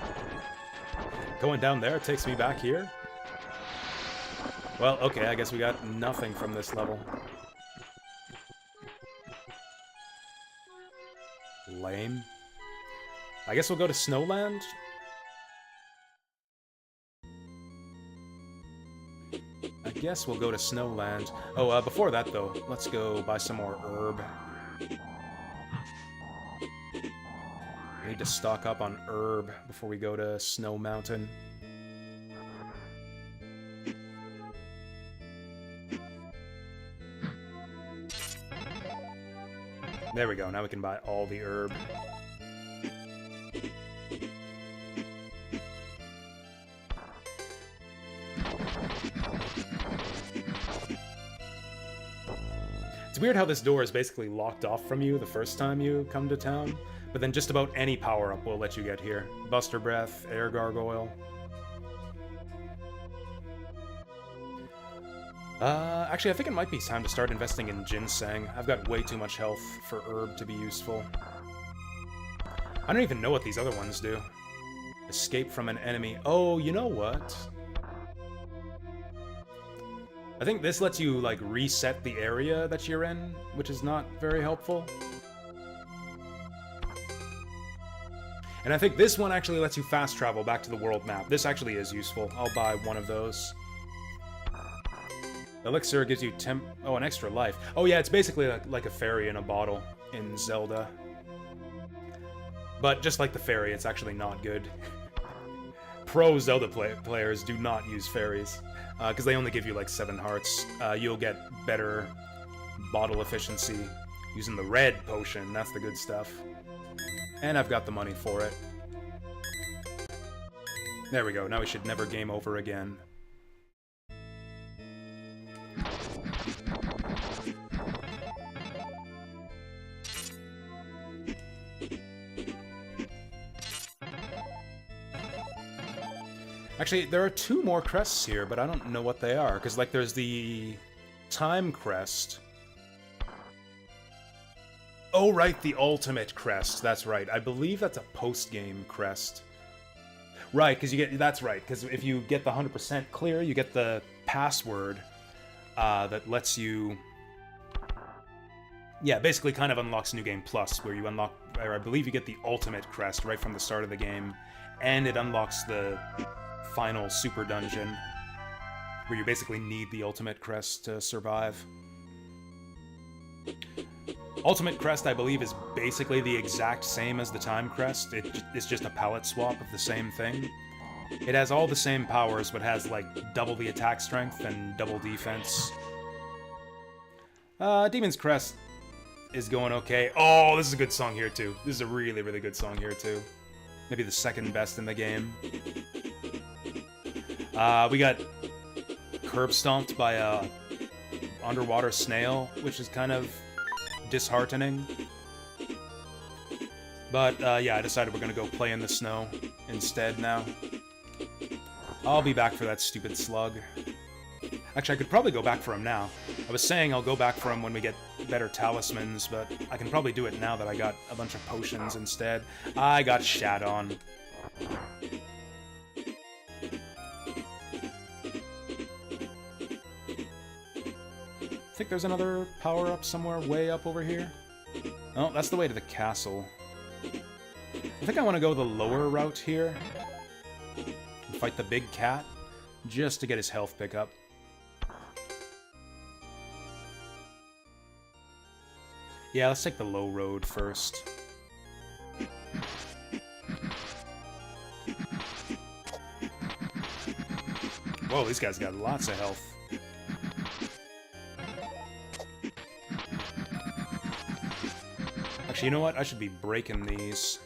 [SPEAKER 1] Going down there takes me back here? Well, okay, I guess we got nothing from this level. Lame. I guess we'll go to Snowland. I guess we'll go to Snowland. Oh, before that, though, let's go buy some more herb. We need to stock up on herb before we go to Snow Mountain. There we go, now we can buy all the herb. It's weird how this door is basically locked off from you the first time you come to town, but then just about any power-up will let you get here. Buster Breath, Air Gargoyle. Actually, I think it might be time to start investing in ginseng. I've got way too much health for herb to be useful. I don't even know what these other ones do. Escape from an enemy. Oh, you know what? I think this lets you, like, reset the area that you're in, which is not very helpful. And I think this one actually lets you fast travel back to the world map. This actually is useful. I'll buy one of those. Elixir gives you an extra life. Oh yeah, it's basically like a fairy in a bottle in Zelda. But just like the fairy, it's actually not good. Pro Zelda players do not use fairies, because they only give you like 7 hearts. You'll get better bottle efficiency using the red potion. That's the good stuff. And I've got the money for it. There we go. Now we should never game over again. Actually, there are 2 more crests here, but I don't know what they are, because, like, there's the Time Crest. Oh, right, the Ultimate Crest, that's right. I believe that's a post-game crest. Right, because you get... That's right, because if you get the 100% clear, you get the password that lets you... Yeah, basically kind of unlocks New Game Plus, where you unlock... Or I believe you get the Ultimate Crest right from the start of the game, and it unlocks the final super dungeon, where you basically need the Ultimate Crest to survive. Ultimate Crest, I believe, is basically the exact same as the Time Crest. It's just a palette swap of the same thing. It has all the same powers, but has, like, double the attack strength and double defense. Demon's Crest is going okay. Oh, this is a good song here, too. This is a really, really good song here, too. Maybe the second best in the game. We got curb stomped by a underwater snail, which is kind of disheartening. But, yeah, I decided we're gonna go play in the snow instead now. I'll be back for that stupid slug. Actually, I could probably go back for him now. I was saying I'll go back for him when we get better talismans, but I can probably do it now that I got a bunch of potions instead. I got shat on. I think there's another power-up somewhere way up over here. Oh, that's the way to the castle. I think I want to go the lower route here. And fight the big cat, just to get his health pick up. Yeah, let's take the low road first. Whoa, these guys got lots of health. Actually, you know what? I should be breaking these.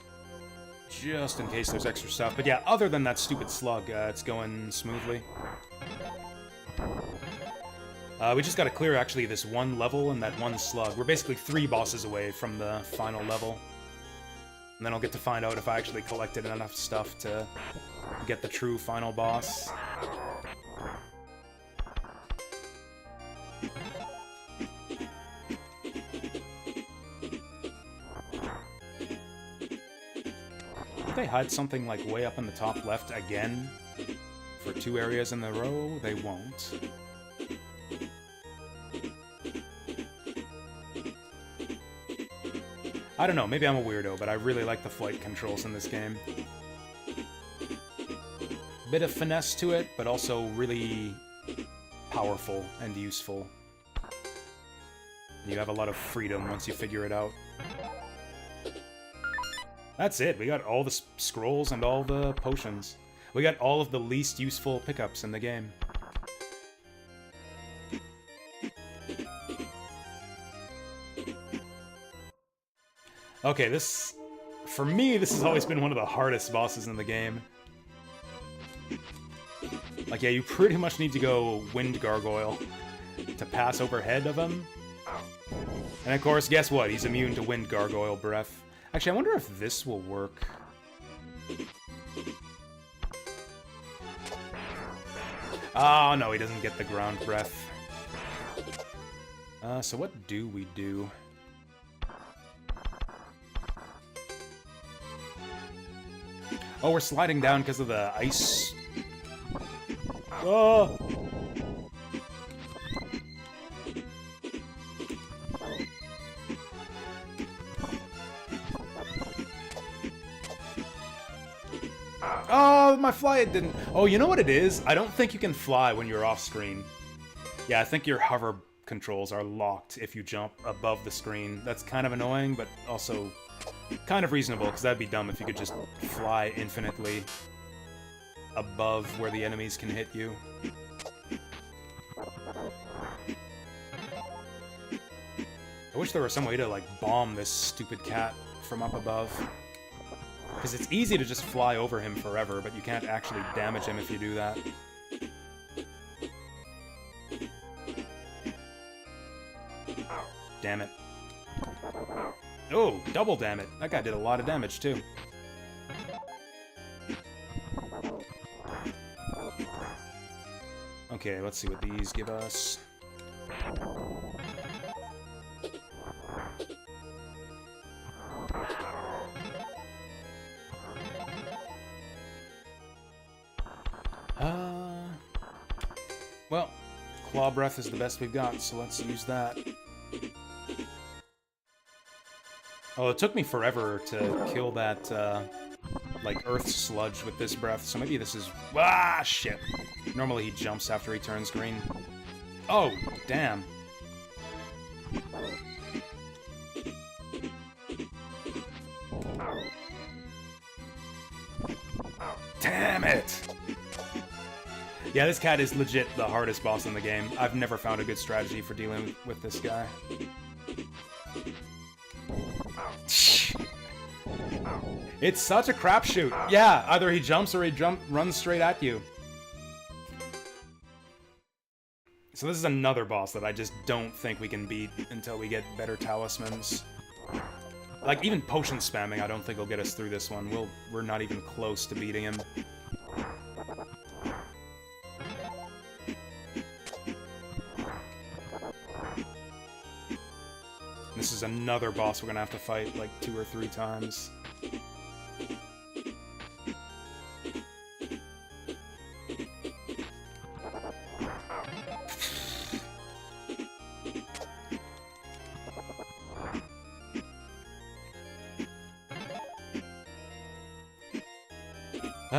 [SPEAKER 1] Just in case there's extra stuff. But yeah, other than that stupid slug, it's going smoothly. We just gotta clear, actually, this one level and that one slug. We're basically 3 bosses away from the final level. And then I'll get to find out if I actually collected enough stuff to get the true final boss. Did they hide something, like, way up in the top left again? For 2 areas in a row? They won't. I don't know, maybe I'm a weirdo, but I really like the flight controls in this game. Bit of finesse to it, but also really powerful and useful. You have a lot of freedom once you figure it out. That's it, we got all the scrolls and all the potions. We got all of the least useful pickups in the game. Okay, this... For me, this has always been one of the hardest bosses in the game. Like, yeah, you pretty much need to go Wind Gargoyle to pass overhead of him. And of course, guess what? He's immune to Wind Gargoyle breath. Actually, I wonder if this will work. Oh, no, he doesn't get the ground breath. So what do we do? Oh, we're sliding down because of the ice. Oh! Oh, my fly didn't... Oh, you know what it is? I don't think you can fly when you're off screen. Yeah, I think your hover controls are locked if you jump above the screen. That's kind of annoying, but also kind of reasonable, because that'd be dumb if you could just fly infinitely above where the enemies can hit you. I wish there was some way to, like, bomb this stupid cat from up above. Because it's easy to just fly over him forever, but you can't actually damage him if you do that. Damn it. Oh, double damn it. That guy did a lot of damage, too. Okay, let's see what these give us. Well, Claw Breath is the best we've got, so let's use that. Oh, it took me forever to kill that, like, Earth Sludge with this breath, so maybe this is... Ah, shit! Normally he jumps after he turns green. Oh, damn. Damn it! Yeah, this cat is legit the hardest boss in the game. I've never found a good strategy for dealing with this guy. It's such a crapshoot. Yeah, either he jumps or he runs straight at you. So this is another boss that I just don't think we can beat until we get better talismans. Like, even potion spamming I don't think will get us through this one. We're not even close to beating him. This is another boss we're gonna have to fight like 2 or 3 times.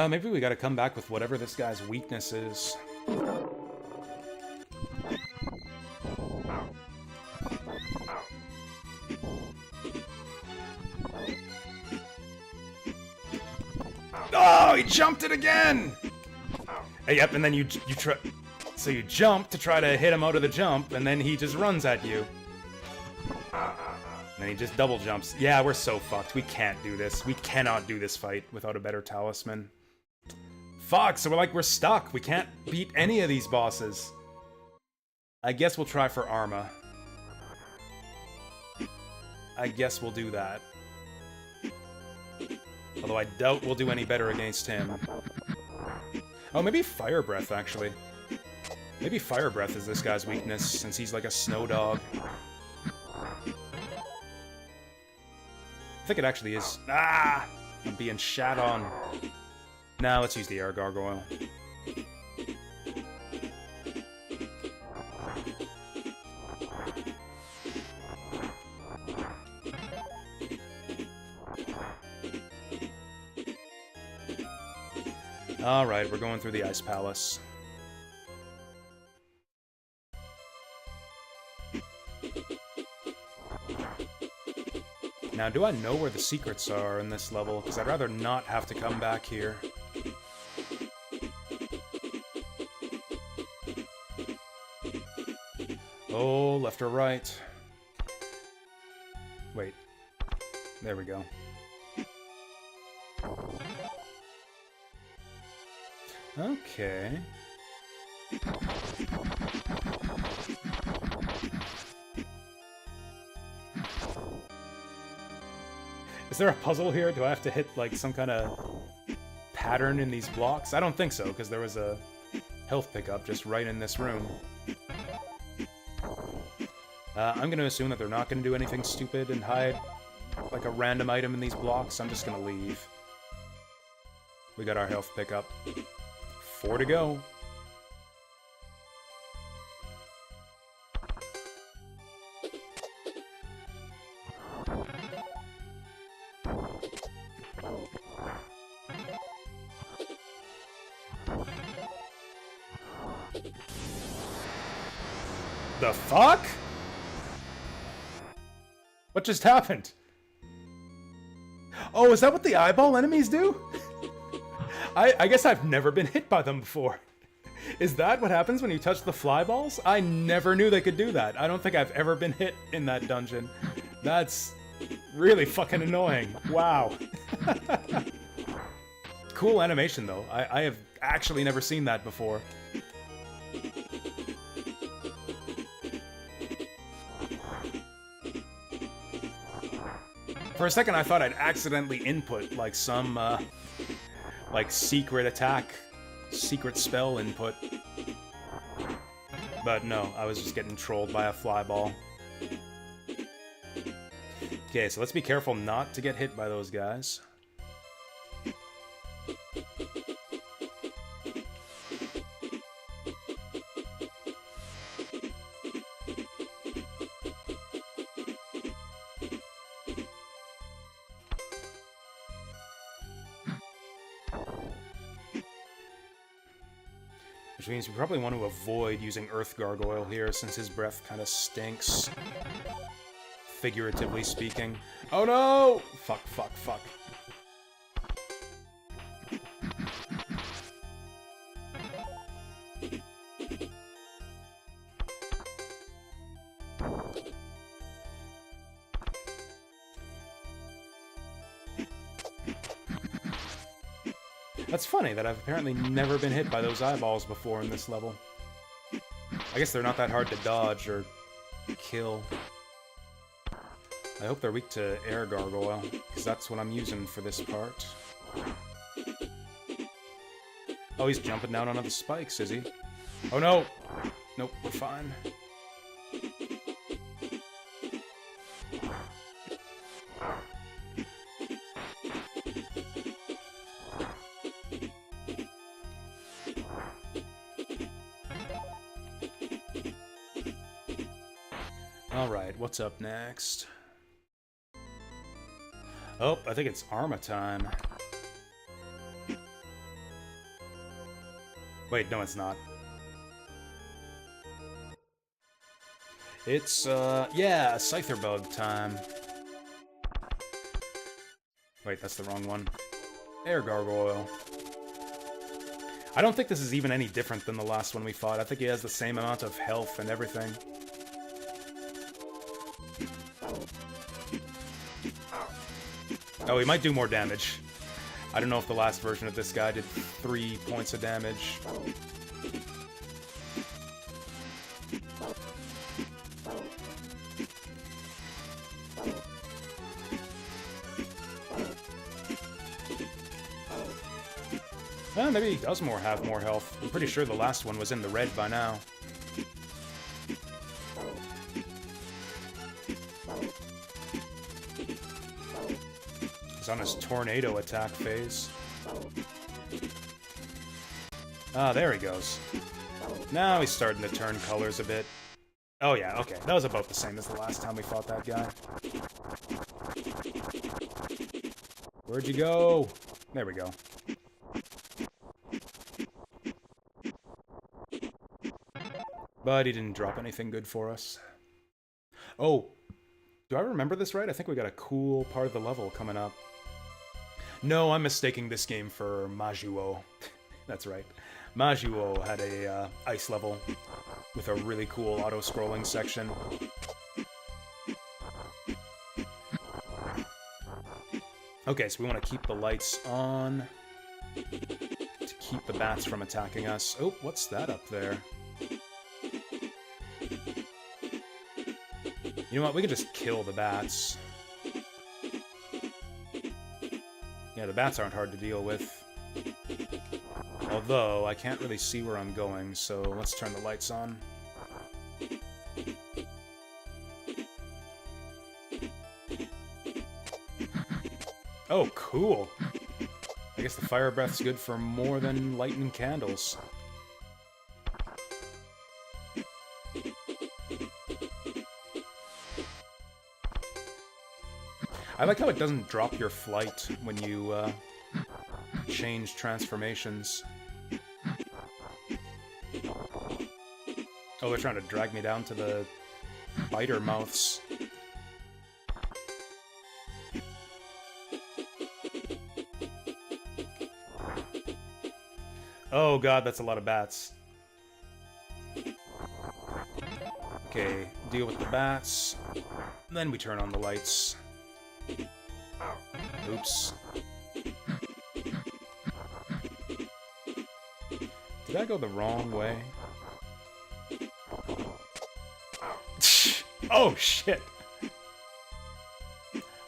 [SPEAKER 1] Maybe we gotta come back with whatever this guy's weakness is. Oh, he jumped it again! Yep, and then you try... So you jump to try to hit him out of the jump, and then he just runs at you. And then he just double jumps. Yeah, we're so fucked. We can't do this. We cannot do this fight without a better talisman. Fuck, so we're stuck. We can't beat any of these bosses. I guess we'll try for Arma. I guess we'll do that. Although I doubt we'll do any better against him. Oh, maybe Fire Breath, actually. Maybe Fire Breath is this guy's weakness, since he's like a snow dog. I think it actually is. Ah! I'm being shat on. Now let's use the Air Gargoyle. Alright, we're going through the Ice Palace. Now, do I know where the secrets are in this level? Because I'd rather not have to come back here. Oh, left or right? Wait. There we go. Okay. Is there a puzzle here? Do I have to hit, like, some kind of pattern in these blocks? I don't think so, because there was a health pickup just right in this room. I'm going to assume that they're not going to do anything stupid and hide, like, a random item in these blocks. I'm just going to leave. We got our health pickup. 4 to go. The fuck? What just happened? Oh, is that what the eyeball enemies do? I guess I've never been hit by them before. Is that what happens when you touch the fly balls? I never knew they could do that. I don't think I've ever been hit in that dungeon. That's really fucking annoying. Wow. Cool animation, though. I have actually never seen that before. For a second, I thought I'd accidentally input, like, some, like, secret attack, secret spell input. But no, I was just getting trolled by a fly ball. Okay, so let's be careful not to get hit by those guys. Which means we probably want to avoid using Earth Gargoyle here, since his breath kind of stinks. Figuratively speaking. Oh no! Fuck, fuck, fuck. That's funny that I've apparently never been hit by those eyeballs before in this level. I guess they're not that hard to dodge or kill. I hope they're weak to Air Gargoyle, because that's what I'm using for this part. Oh, he's jumping down onto the spikes, is he? Oh no! Nope, we're fine. Alright, what's up next? Oh, I think it's Arma time. Wait, no it's not. It's, yeah, Scytherbug time. Wait, that's the wrong one. Air Gargoyle. I don't think this is even any different than the last one we fought. I think he has the same amount of health and everything. Oh, he might do more damage. I don't know if the last version of this guy did 3 points of damage. Maybe he does have more health. I'm pretty sure the last one was in the red by now. He's on his tornado attack phase. Ah, there he goes. Now he's starting to turn colors a bit. Oh yeah, okay. That was about the same as the last time we fought that guy. Where'd you go? There we go. But he didn't drop anything good for us. Oh, do I remember this right? I think we got a cool part of the level coming up. No, I'm mistaking this game for Majuo. That's right. Majuo had a ice level with a really cool auto-scrolling section. Okay, so we want to keep the lights on to keep the bats from attacking us. Oh, what's that up there? You know what, we can just kill the bats. Yeah, the bats aren't hard to deal with. Although, I can't really see where I'm going, so let's turn the lights on. Oh, cool! I guess the fire breath's good for more than lighting candles. I like how it doesn't drop your flight when you change transformations. Oh, they're trying to drag me down to the biter mouths. Oh god, that's a lot of bats. Okay, deal with the bats. Then we turn on the lights. Oops. Did I go the wrong way? Oh, shit!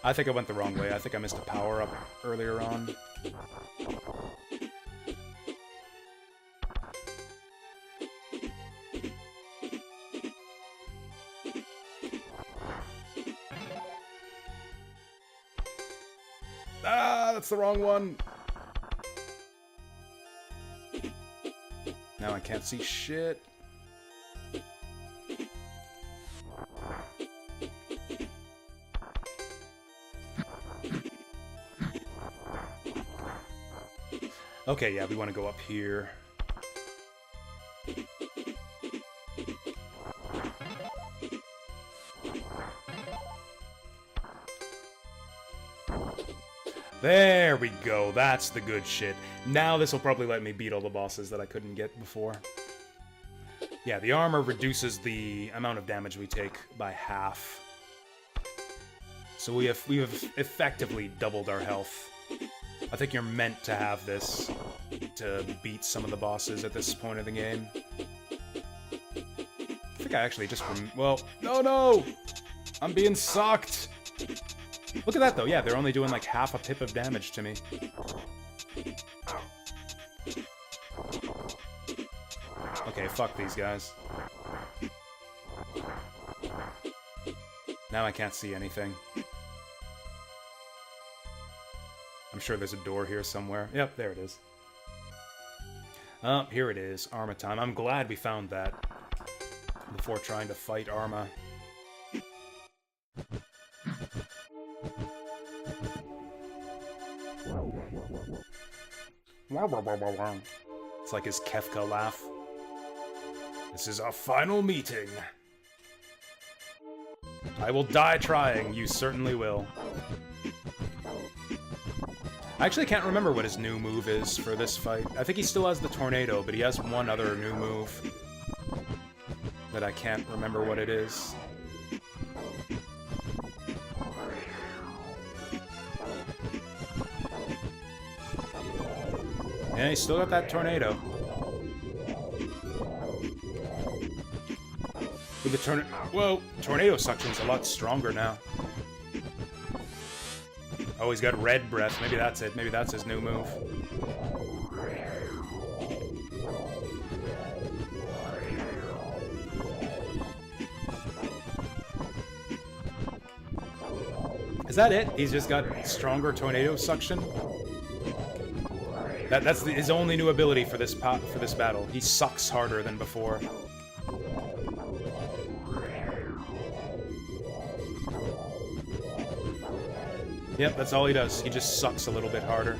[SPEAKER 1] I think I went the wrong way. I think I missed a power-up earlier on. Ah, that's the wrong one! Now I can't see shit. Okay, yeah, we want to go up here. There we go, that's the good shit. Now this will probably let me beat all the bosses that I couldn't get before. Yeah, the armor reduces the amount of damage we take by half. So we have effectively doubled our health. I think you're meant to have this to beat some of the bosses at this point of the game. I think I actually just well, no! I'm being sucked! Look at that, though. Yeah, they're only doing like half a pip of damage to me. Okay, fuck these guys. Now I can't see anything. I'm sure there's a door here somewhere. Yep, there it is. Oh, here it is. Arma time. I'm glad we found that before trying to fight Arma. It's like his Kefka laugh. This is our final meeting. I will die trying, you certainly will. I actually can't remember what his new move is for this fight. I think he still has the tornado, but he has one other new move that I can't remember what it is. Yeah, he's still got that tornado. With the whoa, tornado suction's a lot stronger now. Oh, he's got red breath. Maybe that's it. Maybe that's his new move. Is that it? He's just got stronger tornado suction? That's his only new ability for this battle. He sucks harder than before. Yep, that's all he does. He just sucks a little bit harder.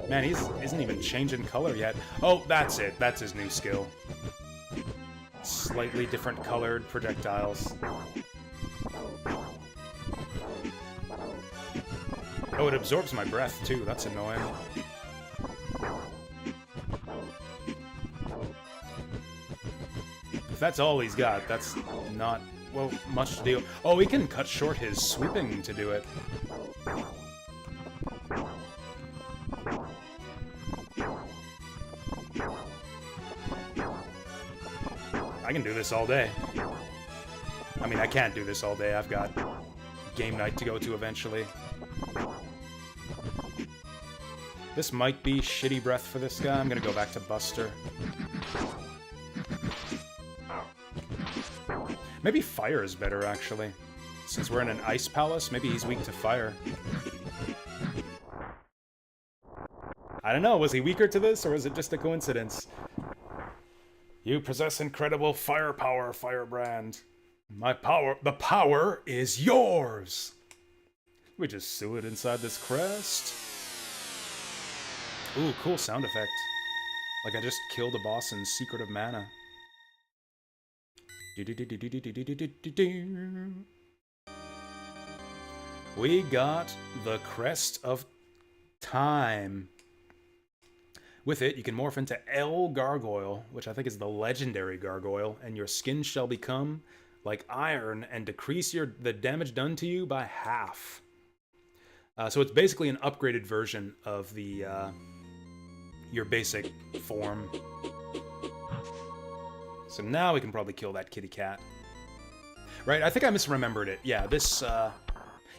[SPEAKER 1] Man, he isn't even changing color yet. Oh, that's it. That's his new skill. Slightly different colored projectiles. Oh, it absorbs my breath, too. That's annoying. If that's all he's got, that's not, well, much to do. Oh, he can cut short his sweeping to do it. I can do this all day. I mean, I can't do this all day. I've got game night to go to eventually. This might be shitty breath for this guy. I'm gonna go back to Buster. Maybe fire is better, actually. Since we're in an ice palace, maybe he's weak to fire. I don't know, was he weaker to this, or is it just a coincidence? You possess incredible firepower, Firebrand. The power is yours! We just sew it inside this crest. Ooh, cool sound effect. Like I just killed a boss in Secret of Mana. We got the Crest of Time. With it, you can morph into El Gargoyle, which I think is the legendary gargoyle, and your skin shall become like iron and decrease the damage done to you by half. So it's basically an upgraded version of the your basic form. So now we can probably kill that kitty cat. Right, I think I misremembered it. Yeah, this,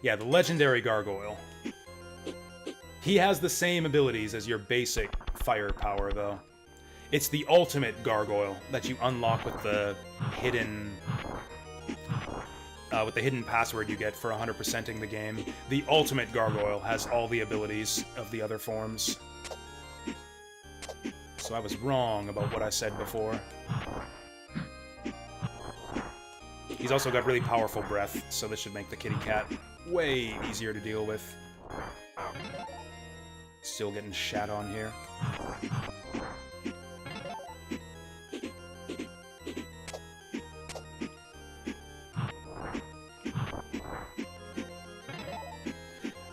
[SPEAKER 1] yeah, the legendary gargoyle. He has the same abilities as your basic firepower, though. It's the ultimate gargoyle that you unlock with the hidden password you get for 100%ing the game. The ultimate gargoyle has all the abilities of the other forms. So I was wrong about what I said before. He's also got really powerful breath, so this should make the kitty cat way easier to deal with. Still getting shat on here.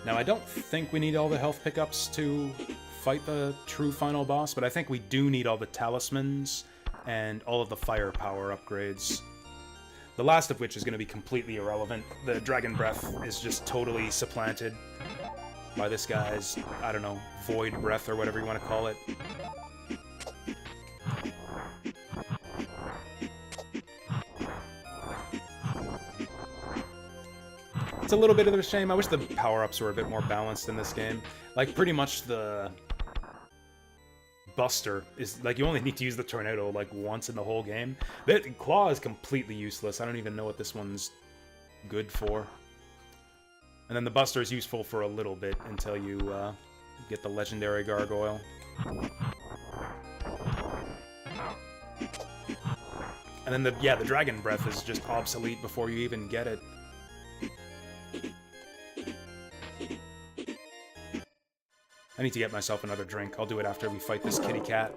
[SPEAKER 1] Now, I don't think we need all the health pickups to fight the true final boss, but I think we do need all the talismans and all of the firepower upgrades. The last of which is going to be completely irrelevant. The Dragon Breath is just totally supplanted by this guy's, I don't know, Void Breath or whatever you want to call it. It's a little bit of a shame. I wish the power-ups were a bit more balanced in this game. Like, pretty much the Buster is, like, you only need to use the Tornado, like, once in the whole game. The Claw is completely useless. I don't even know what this one's good for. And then the Buster is useful for a little bit until you get the legendary gargoyle. And then the Dragon Breath is just obsolete before you even get it. I need to get myself another drink. I'll do it after we fight this kitty cat.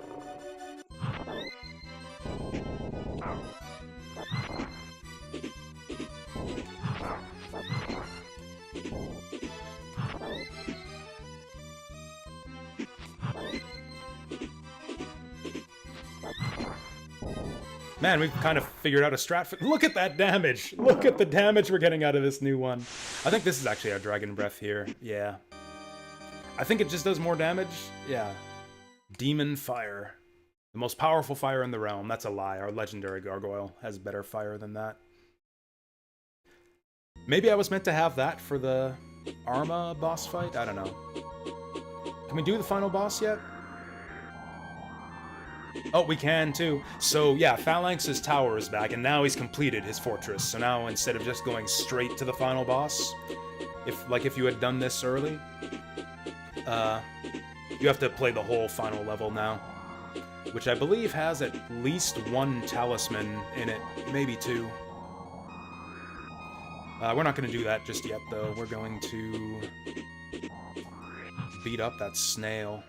[SPEAKER 1] Man, we've kind of figured out a strat for— look at that damage! Look at the damage we're getting out of this new one. I think this is actually our Dragon Breath here. Yeah. I think it just does more damage. Yeah. Demon Fire. The most powerful fire in the realm. That's a lie. Our legendary gargoyle has better fire than that. Maybe I was meant to have that for the Arma boss fight? I don't know. Can we do the final boss yet? Oh, we can too. So yeah, Phalanx's tower is back, and now he's completed his fortress. So now instead of just going straight to the final boss, if you had done this early, you have to play the whole final level now, which I believe has at least one talisman in it, maybe two. We're not going to do that just yet, though. We're going to beat up that snail.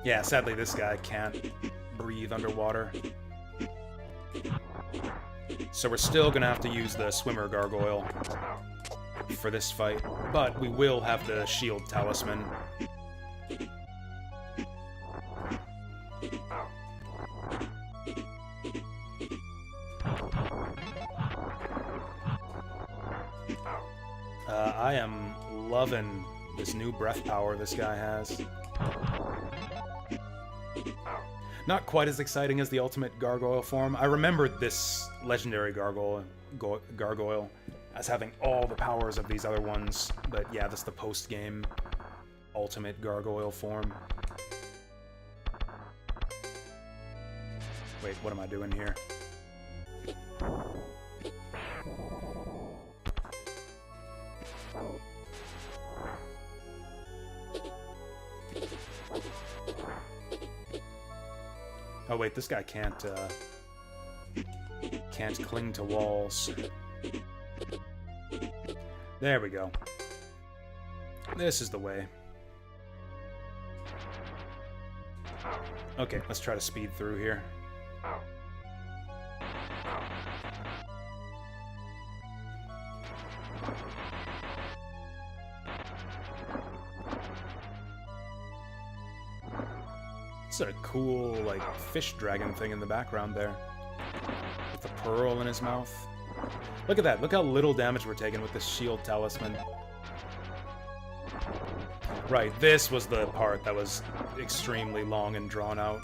[SPEAKER 1] Yeah, sadly this guy can't breathe underwater. So we're still gonna have to use the swimmer gargoyle for this fight, but we will have the shield talisman. I am loving this new breath power this guy has. Not quite as exciting as the ultimate gargoyle form. I remembered this legendary gargoyle as having all the powers of these other ones, but yeah, that's the post-game ultimate gargoyle form. Wait, what am I doing here? Oh wait, this guy can't cling to walls. There we go. This is the way. Okay, let's try to speed through here. It's a cool, like, fish dragon thing in the background there. With the pearl in his mouth. Look at that. Look how little damage we're taking with this shield talisman. Right, this was the part that was extremely long and drawn out.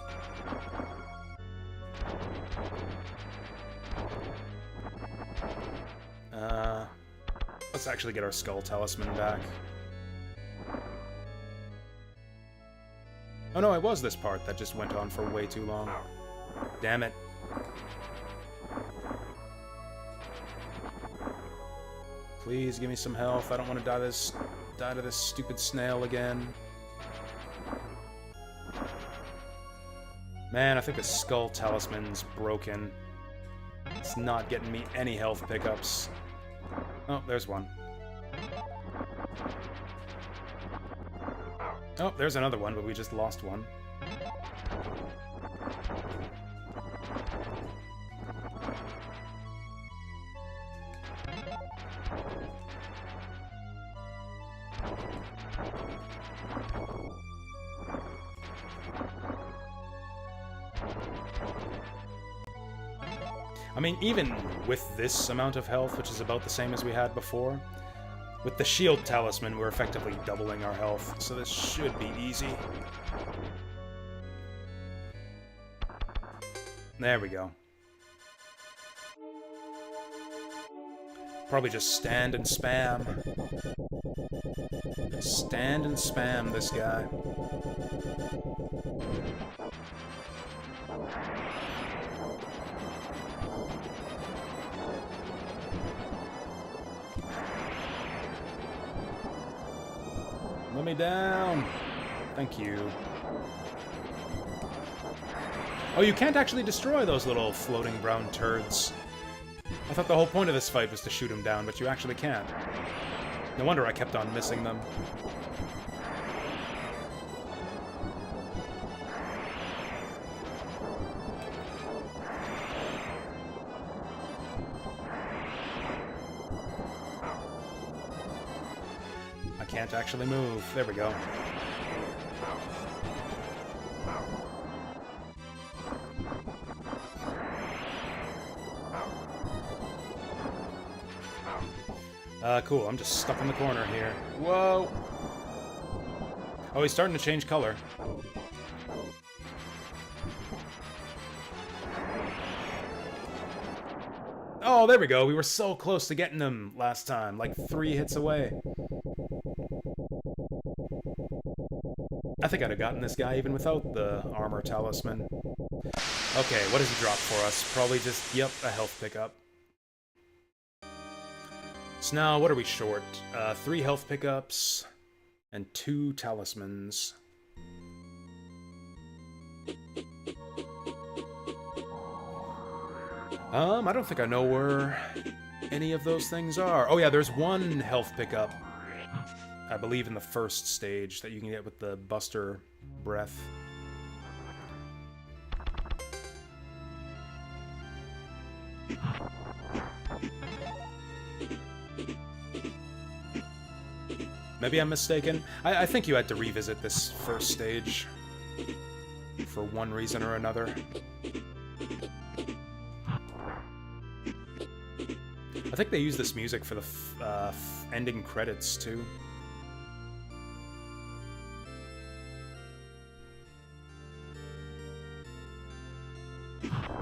[SPEAKER 1] Let's actually get our skull talisman back. Oh no, it was this part that just went on for way too long. Damn it. Please give me some health. I don't want to die to this stupid snail again. Man, I think the skull talisman's broken. It's not getting me any health pickups. Oh, there's one. Oh, there's another one, but we just lost one. I mean, even with this amount of health, which is about the same as we had before, with the shield talisman, we're effectively doubling our health, so this should be easy. There we go. Probably just stand and spam. Stand and spam this guy. Let me down. Thank you. Oh, you can't actually destroy those little floating brown turds. I thought the whole point of this fight was to shoot them down, but you actually can't. No wonder I kept on missing them. I can't actually move. There we go. Cool, I'm just stuck in the corner here. Whoa! Oh, he's starting to change color. Oh, there we go. We were so close to getting him last time. Like 3 hits away. I think I'd have gotten this guy even without the armor talisman. Okay, what does he drop for us? Probably just, yep, a health pickup. So now, what are we short? 3 health pickups and 2 talismans. I don't think I know where any of those things are. Oh yeah, there's 1 health pickup, I believe in the first stage, that you can get with the Buster Breath. Maybe I'm mistaken. I think you had to revisit this first stage for one reason or another. I think they use this music for the ending credits, too.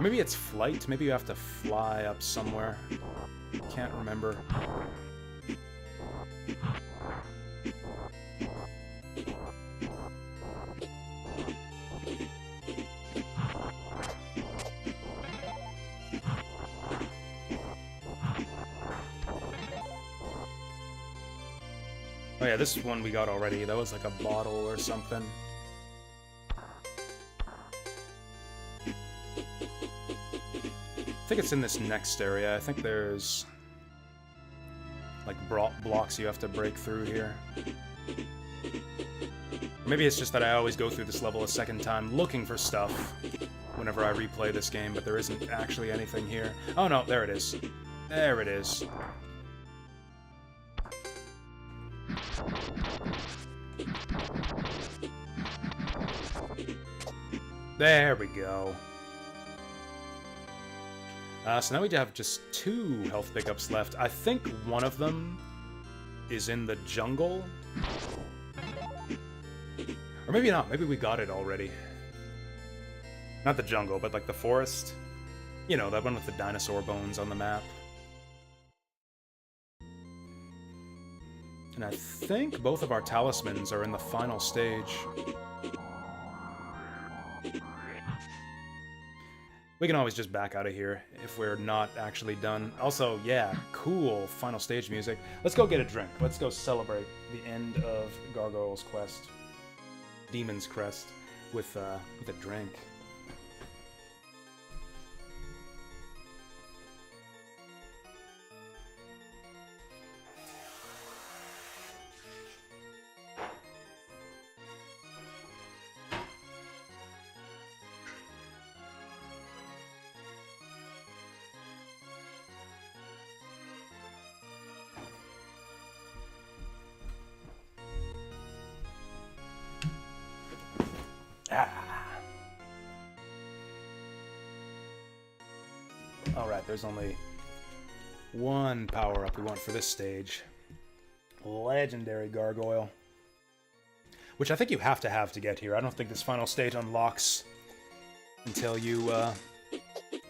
[SPEAKER 1] Maybe it's flight. Maybe you have to fly up somewhere. Can't remember. Oh yeah, this one we got already. That was like a bottle or something. I think it's in this next area. I think there's like blocks you have to break through here. Or maybe it's just that I always go through this level a second time looking for stuff whenever I replay this game, but there isn't actually anything here. Oh no, there it is. There it is. There we go. So now we have just 2 health pickups left. I think one of them is in the jungle. Or maybe not. Maybe we got it already. Not the jungle, but like the forest. You know, that one with the dinosaur bones on the map. And I think both of our talismans are in the final stage. We can always just back out of here if we're not actually done. Also, yeah, cool final stage music. Let's go get a drink. Let's go celebrate the end of Gargoyle's quest. Demon's Crest with a drink. Alright, there's only one power-up we want for this stage. Legendary Gargoyle. Which I think you have to get here. I don't think this final stage unlocks until you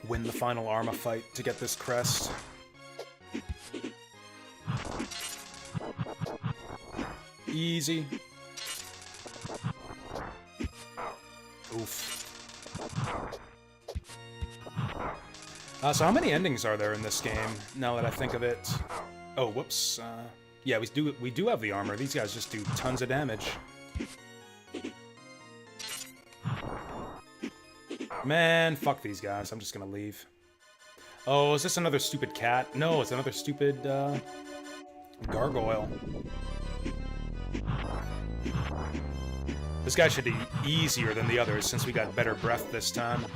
[SPEAKER 1] win the final Arma fight to get this crest. Easy. Oof. So how many endings are there in this game, now that I think of it? Oh, whoops. Yeah, we do have the armor. These guys just do tons of damage. Man, fuck these guys. I'm just gonna leave. Oh, is this another stupid cat? No, it's another stupid, gargoyle. This guy should be easier than the others, since we got better breath this time.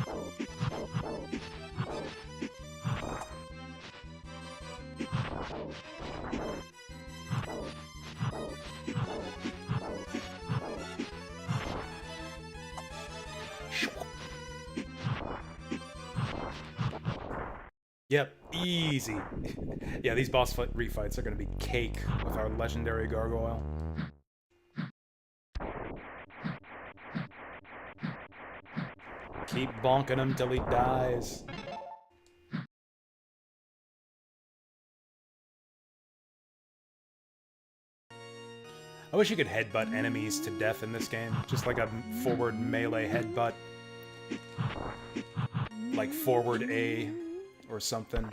[SPEAKER 1] Yep, easy. Yeah, these boss refights are gonna be cake with our legendary gargoyle. Keep bonking him till he dies. I wish you could headbutt enemies to death in this game. Just like a forward melee headbutt. Like forward A or something.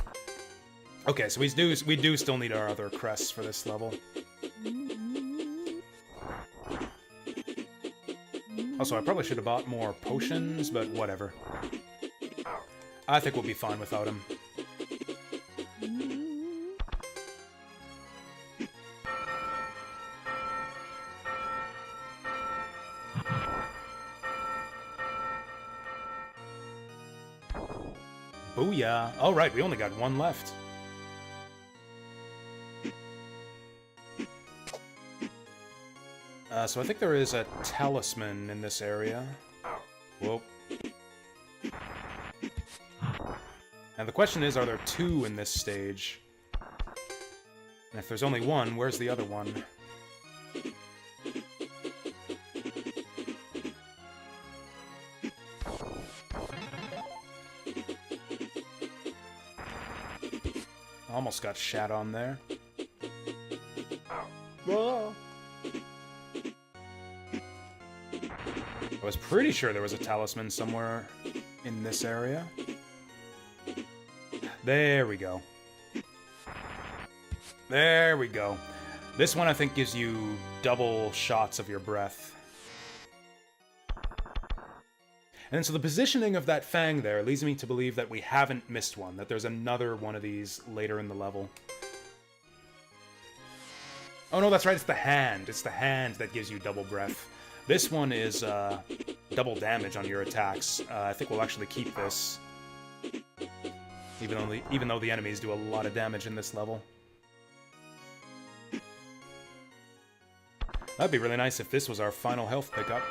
[SPEAKER 1] Okay, so we do still need our other crests for this level. Also, I probably should have bought more potions, but whatever. I think we'll be fine without him. Booyah! Oh, right, we only got one left. So I think there is a talisman in this area. Whoa. And the question is, are there two in this stage? And if there's only one, where's the other one? Almost got shat on there. Whoa. I was pretty sure there was a talisman somewhere in this area. There we go. There we go. This one, I think, gives you double shots of your breath. And so the positioning of that fang there leads me to believe that we haven't missed one, that there's another one of these later in the level. Oh no, that's right, it's the hand. It's the hand that gives you double breath. This one is double damage on your attacks. I think we'll actually keep this. Even though the enemies do a lot of damage in this level. That'd be really nice if this was our final health pickup.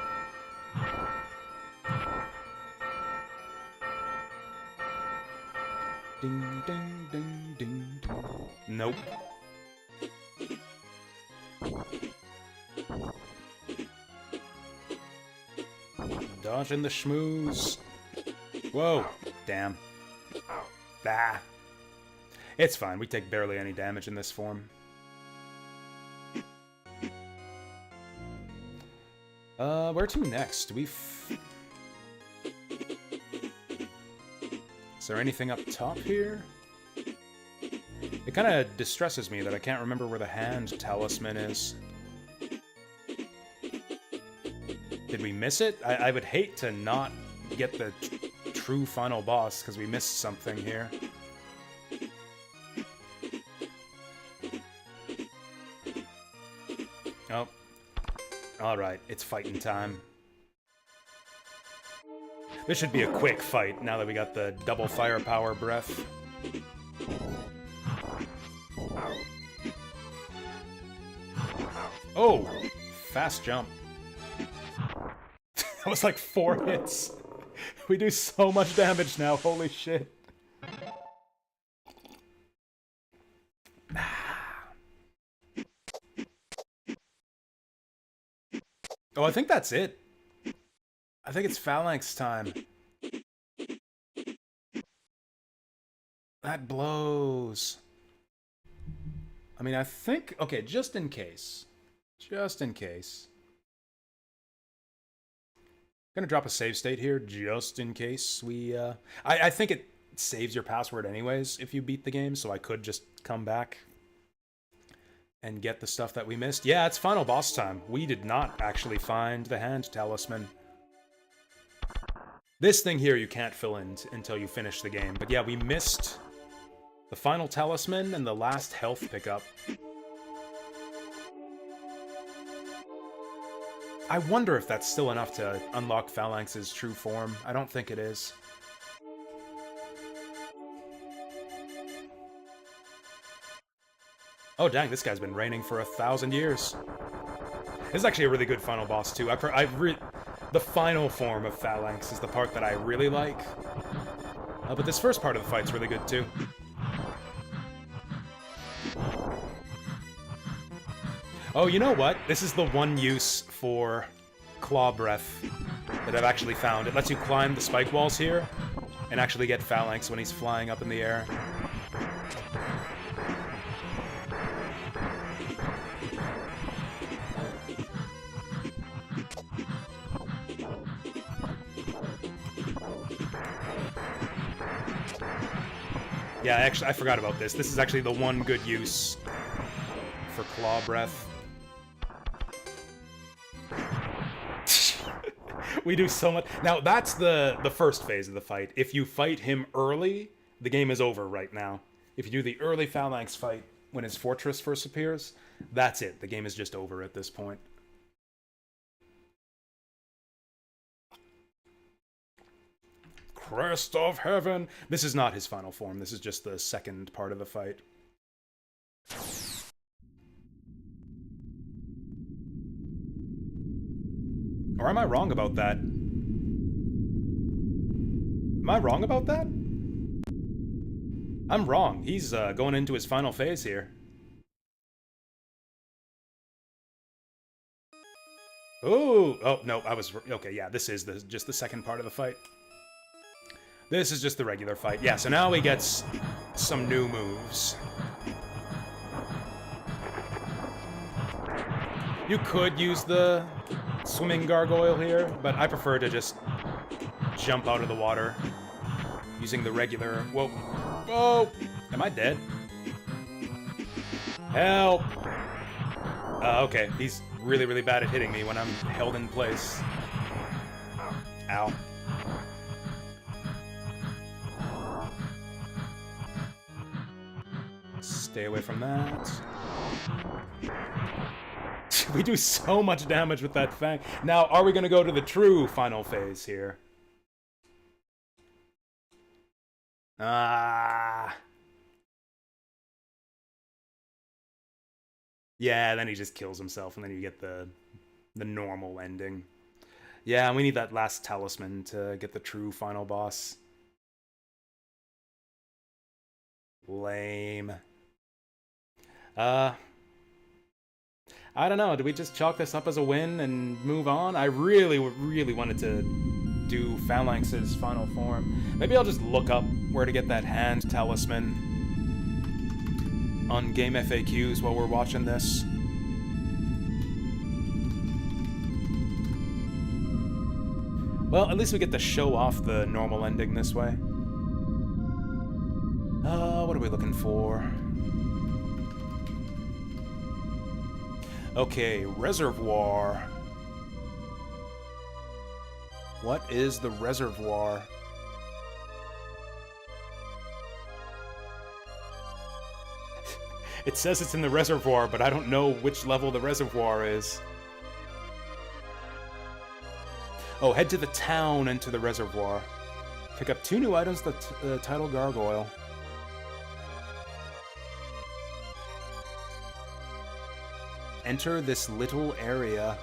[SPEAKER 1] Ding, ding, ding, ding, ding. Nope. Dodging the schmooze. Whoa. Damn. Ah. It's fine. We take barely any damage in this form. Where to next? Is there anything up top here? It kind of distresses me that I can't remember where the hand talisman is. Did we miss it? I would hate to not get the true final boss because we missed something here. Oh. Alright, it's fighting time. This should be a quick fight now that we got the double firepower breath. Oh! Fast jump. That was like 4 hits. We do so much damage now, holy shit. Oh, I think that's it. I think it's Phalanx time. That blows. I mean, I think... Okay, just in case. Just in case. Gonna drop a save state here, just in case we... I think it saves your password anyways if you beat the game, so I could just come back and get the stuff that we missed. Yeah, it's final boss time. We did not actually find the hand talisman. This thing here you can't fill in until you finish the game. But yeah, we missed the final talisman and the last health pickup. I wonder if that's still enough to unlock Phalanx's true form. I don't think it is. Oh dang, this guy's been reigning for 1,000 years. This is actually a really good final boss too. The final form of Phalanx is the part that I really like. But this first part of the fight's really good too. Oh, you know what? This is the one use for Claw Breath that I've actually found. It lets you climb the spike walls here and actually get Phalanx when he's flying up in the air. Yeah, actually, I forgot about this. This is actually the one good use for Claw Breath. We do so much. Now, that's the first phase of the fight. If you fight him early, the game is over right now. If you do the early Phalanx fight when his fortress first appears, that's it. The game is just over at this point. Crest of Heaven! This is not his final form. This is just the second part of the fight. Or am I wrong about that? Am I wrong about that? I'm wrong. He's going into his final phase here. Ooh! Oh, no, I was... Okay, yeah, this is just the second part of the fight. This is just the regular fight. Yeah, so now he gets some new moves. You could use the swimming gargoyle here, but I prefer to just jump out of the water using the regular... Whoa. Oh! Am I dead? Help! Okay, he's really, really bad at hitting me when I'm held in place. Ow. Stay away from that. We do so much damage with that fang. Now, are we going to go to the true final phase here? Ah. Yeah, then he just kills himself, and then you get the normal ending. Yeah, we need that last talisman to get the true final boss. Lame. I don't know, do we just chalk this up as a win and move on? I really, really wanted to do Phalanx's final form. Maybe I'll just look up where to get that hand talisman on game FAQs while we're watching this. Well, at least we get to show off the normal ending this way. What are we looking for? Okay, reservoir. What is the reservoir? It says it's in the reservoir, but I don't know which level the reservoir is. Oh, head to the town and to the reservoir. Pick up 2 new items, the title gargoyle. Enter this little area.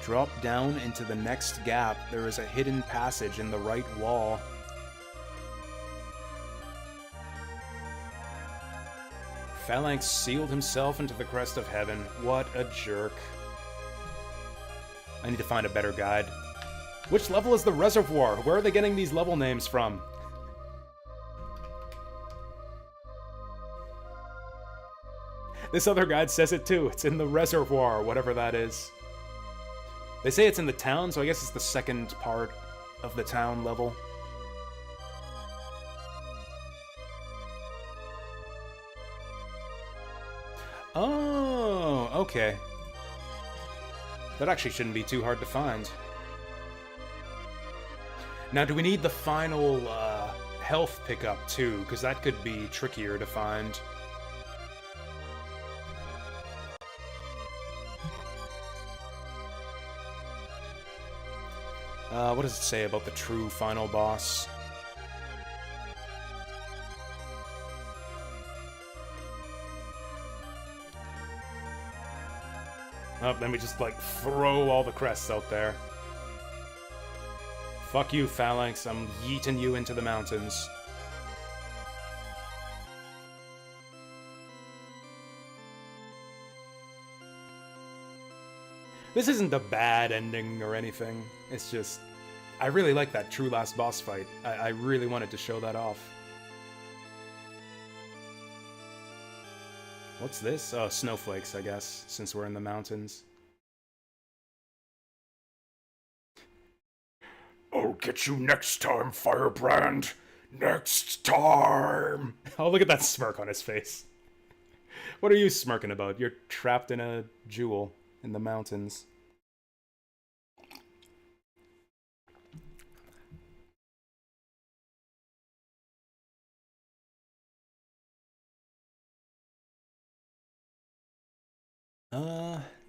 [SPEAKER 1] Drop down into the next gap. There is a hidden passage in the right wall. Phalanx sealed himself into the crest of heaven. What a jerk. I need to find a better guide. Which level is the reservoir? Where are they getting these level names from? This other guide says it too. It's in the reservoir, whatever that is. They say it's in the town, so I guess it's the second part of the town level. Oh, okay. That actually shouldn't be too hard to find. Now, do we need the final health pickup too? Because that could be trickier to find. What does it say about the true final boss? Oh, then we just, like, throw all the crests out there. Fuck you, Phalanx. I'm yeeting you into the mountains. This isn't a bad ending or anything. It's just... I really like that true last boss fight. I really wanted to show that off. What's this? Oh, snowflakes, I guess, since we're in the mountains. I'll get you next time, Firebrand. Next time. Oh, look at that smirk on his face. What are you smirking about? You're trapped in a jewel in the mountains.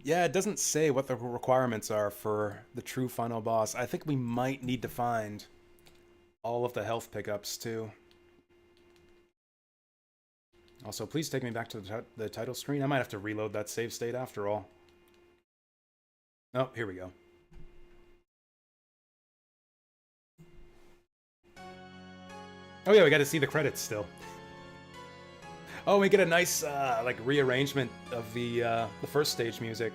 [SPEAKER 1] Yeah, it doesn't say what the requirements are for the true final boss. I think we might need to find all of the health pickups, too. Also, please take me back to the title screen. I might have to reload that save state after all. Oh, here we go. Oh yeah, we got to see the credits still. Oh, we get a nice like rearrangement of the first stage music.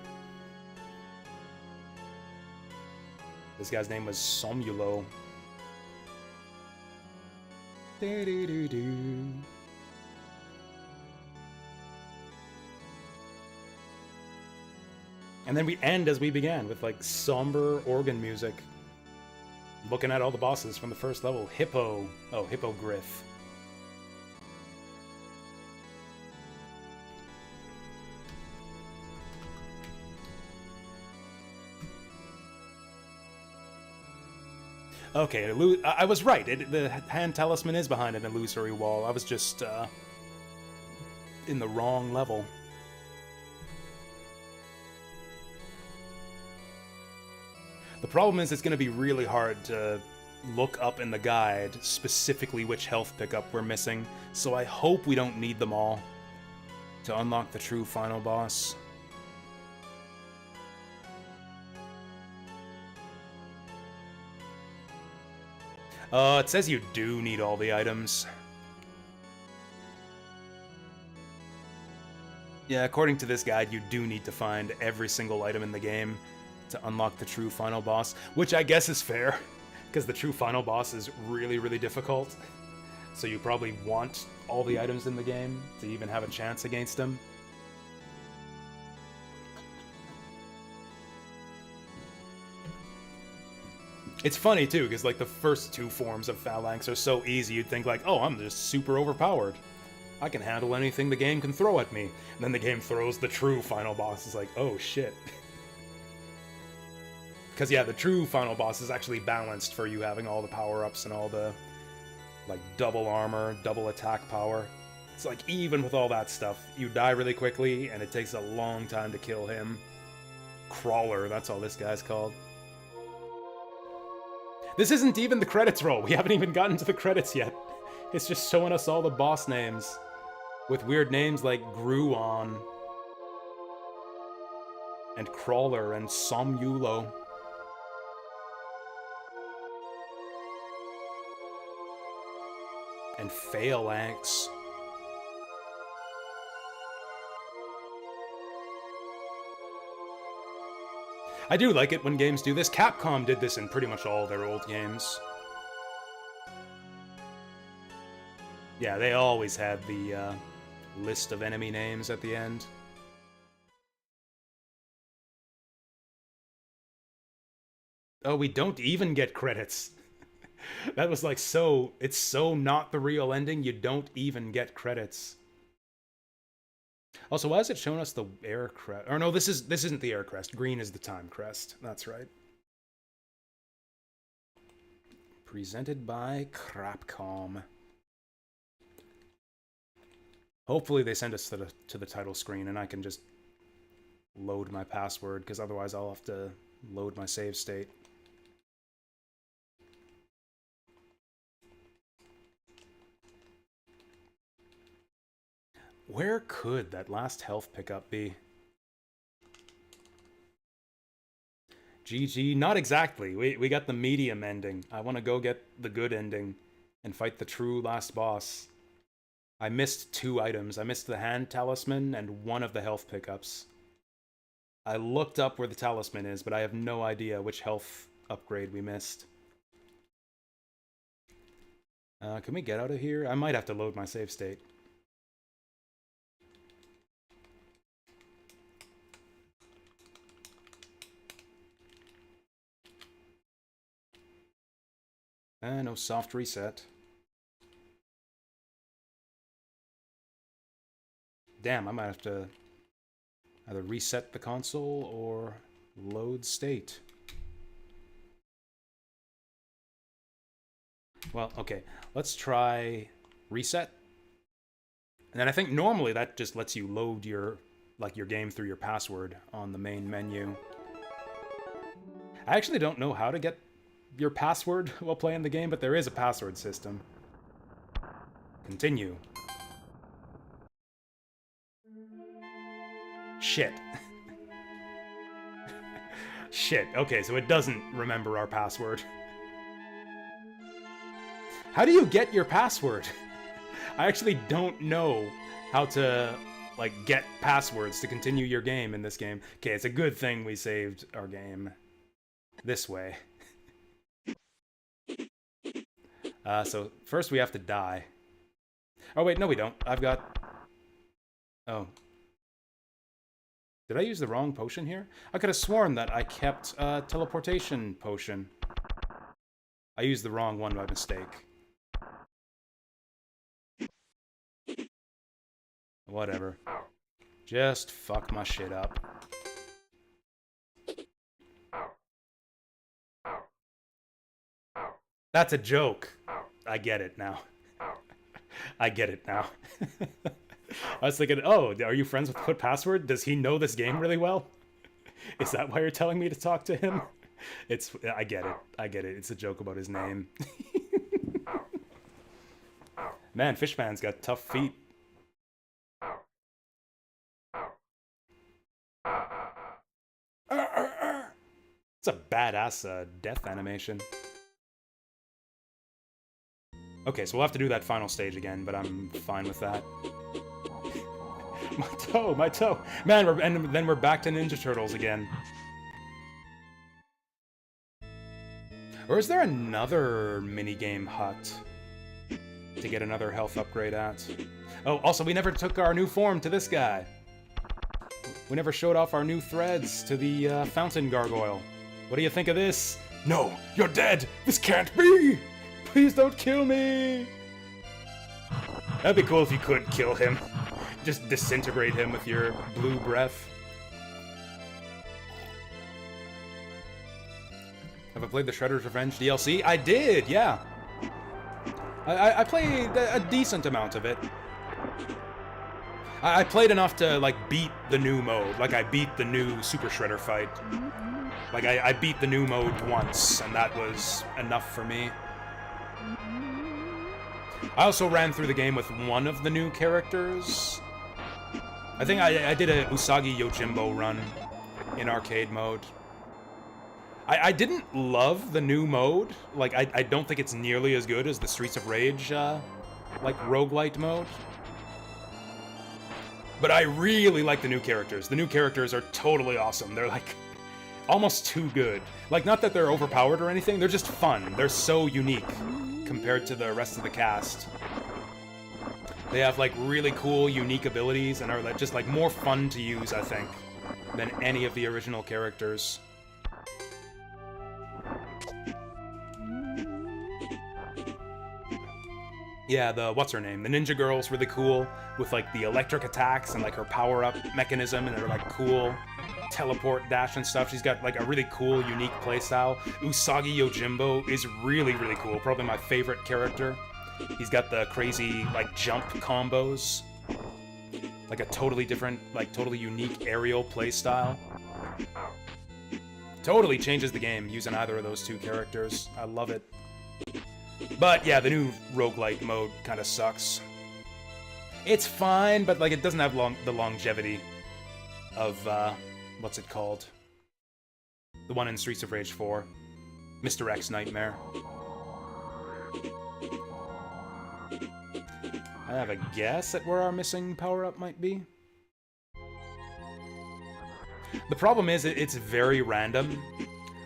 [SPEAKER 1] This guy's name was Somulo. And then we end as we began with like somber organ music. Looking at all the bosses from the first level. Hippo. Oh, Hippogriff. Okay, I was right. The hand talisman is behind an illusory wall. I was just in the wrong level. The problem is it's going to be really hard to look up in the guide specifically which health pickup we're missing, so I hope we don't need them all to unlock the true final boss. It says you do need all the items. Yeah, according to this guide, you do need to find every single item in the game to unlock the true final boss, which I guess is fair, because the true final boss is really, really difficult. So you probably want all the items in the game to even have a chance against him. It's funny, too, because, like, the first two forms of Phalanx are so easy, you'd think, like, oh, I'm just super overpowered. I can handle anything the game can throw at me. And then the game throws the true final boss. It's like, oh, shit. Because, yeah, the true final boss is actually balanced for you having all the power-ups and all the, like, double armor, double attack power. It's like, even with all that stuff, you die really quickly, and it takes a long time to kill him. Crawler, that's all this guy's called. This isn't even the credits roll. We haven't even gotten to the credits yet. It's just showing us all the boss names. With weird names like Gruon. And Crawler and Somulo. And Phalanx. I do like it when games do this. Capcom did this in pretty much all their old games. Yeah, they always had the list of enemy names at the end. Oh, we don't even get credits. That was like so... It's so not the real ending, you don't even get credits. Also, why is it showing us the air crest? Or no, this isn't the air crest. Green is the time crest. That's right. Presented by Capcom. Hopefully they send us to the title screen and I can just load my password, because otherwise I'll have to load my save state. Where could that last health pickup be? GG, not exactly. We got the medium ending. I want to go get the good ending and fight the true last boss. I missed 2 items. I missed the hand talisman and one of the health pickups. I looked up where the talisman is, but I have no idea which health upgrade we missed. Can we get out of here? I might have to load my save state. No soft reset. Damn, I might have to either reset the console or load state. Well, okay, let's try reset. And then I think normally that just lets you load your game through your password on the main menu. I actually don't know how to get your password while playing the game, but there is a password system. Continue. Shit. Shit, okay, so it doesn't remember our password. How do you get your password? I actually don't know how to, like, get passwords to continue your game in this game. Okay, it's a good thing we saved our game this way. So first we have to die. Oh wait, no we don't. I've got... Oh. Did I use the wrong potion here? I could have sworn that I kept a teleportation potion. I used the wrong one by mistake. Whatever. Just fuck my shit up. That's a joke. I get it now. I get it now. I was thinking, oh, are you friends with Put Password? Does he know this game really well? Is that why you're telling me to talk to him? I get it. I get it. It's a joke about his name. Man, Fishman's got tough feet. It's a badass death animation. Okay, so we'll have to do that final stage again, but I'm fine with that. My toe, my toe. Man, and then we're back to Ninja Turtles again. Or is there another minigame hut to get another health upgrade at? Oh, also, we never took our new form to this guy. We never showed off our new threads to the fountain gargoyle. What do you think of this? No, you're dead! This can't be! Please don't kill me! That'd be cool if you could kill him. Just disintegrate him with your blue breath. Have I played the Shredder's Revenge DLC? I did, yeah. I played a decent amount of it. I played enough to, like, beat the new mode. Like, I beat the new Super Shredder fight. Like, I beat the new mode once, and that was enough for me. I also ran through the game with one of the new characters. I think I did a Usagi Yojimbo run in arcade mode. I didn't love the new mode. Like, I don't think it's nearly as good as the Streets of Rage, like, roguelite mode. But I really like the new characters. The new characters are totally awesome. They're, like, almost too good. Like, not that they're overpowered or anything, they're just fun. They're so unique compared to the rest of the cast. They have, like, really cool, unique abilities and are, like, just, like, more fun to use, I think, than any of the original characters. Yeah, the what's-her-name? The Ninja Girl's really cool, with, like, the electric attacks and, like, her power-up mechanism and her, like, cool teleport dash and stuff. She's got, like, a really cool, unique playstyle. Usagi Yojimbo is really, really cool. Probably my favorite character. He's got the crazy, like, jump combos. Like a totally different, like, totally unique aerial playstyle. Totally changes the game using either of those two characters. I love it. But, yeah, the new roguelike mode kind of sucks. It's fine, but, like, it doesn't have the longevity of, what's it called? The one in Streets of Rage 4. Mr. X Nightmare. I have a guess at where our missing power-up might be. The problem is, it's very random.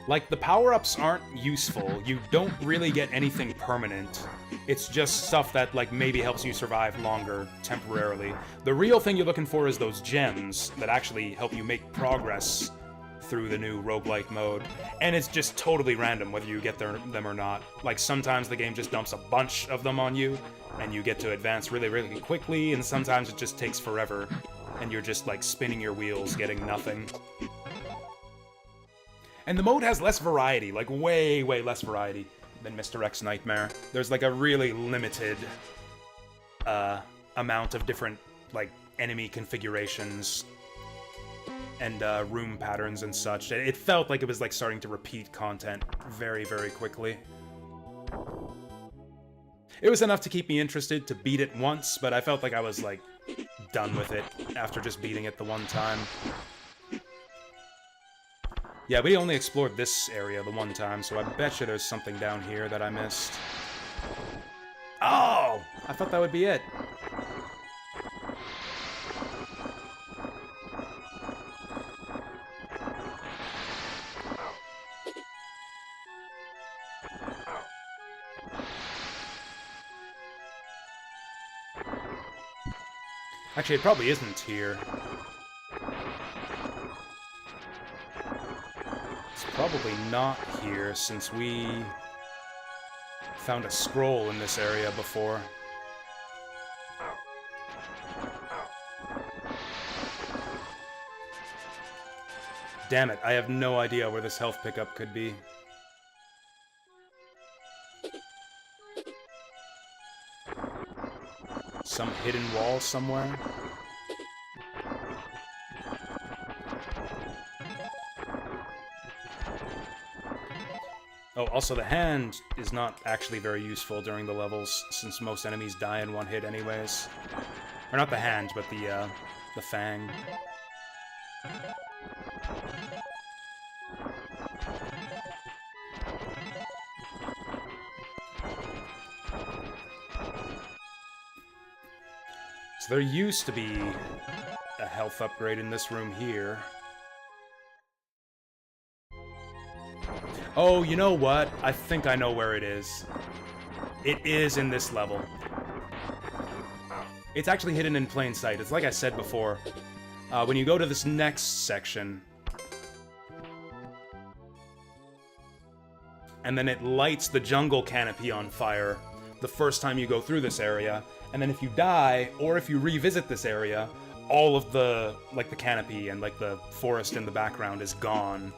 [SPEAKER 1] Like, the power-ups aren't useful. You don't really get anything permanent. It's just stuff that, like, maybe helps you survive longer, temporarily. The real thing you're looking for is those gems that actually help you make progress through the new roguelike mode. And it's just totally random whether you get them or not. Like, sometimes the game just dumps a bunch of them on you, and you get to advance really, really quickly, and sometimes it just takes forever, and you're just, like, spinning your wheels, getting nothing. And the mode has less variety, like, way, way less variety than Mr. X Nightmare. There's, like, a really limited amount of different, like, enemy configurations and room patterns and such. It felt like it was, like, starting to repeat content very, very quickly. It was enough to keep me interested to beat it once, but I felt like I was, like, done with it after just beating it the one time. Yeah, we only explored this area the one time, so I bet you there's something down here that I missed. Oh! I thought that would be it. Actually, it probably isn't here. It's probably not here, since we found a scroll in this area before. Damn it, I have no idea where this health pickup could be. Some hidden wall somewhere? Oh, also the hand is not actually very useful during the levels, since most enemies die in one hit anyways. Or not the hand, but the fang. So there used to be a health upgrade in this room here. Oh, you know what? I think I know where it is. It is in this level. It's actually hidden in plain sight. It's like I said before. When you go to this next section, and then it lights the jungle canopy on fire the first time you go through this area, and then if you die, or if you revisit this area, all of the, like, the canopy and, like, the forest in the background is gone.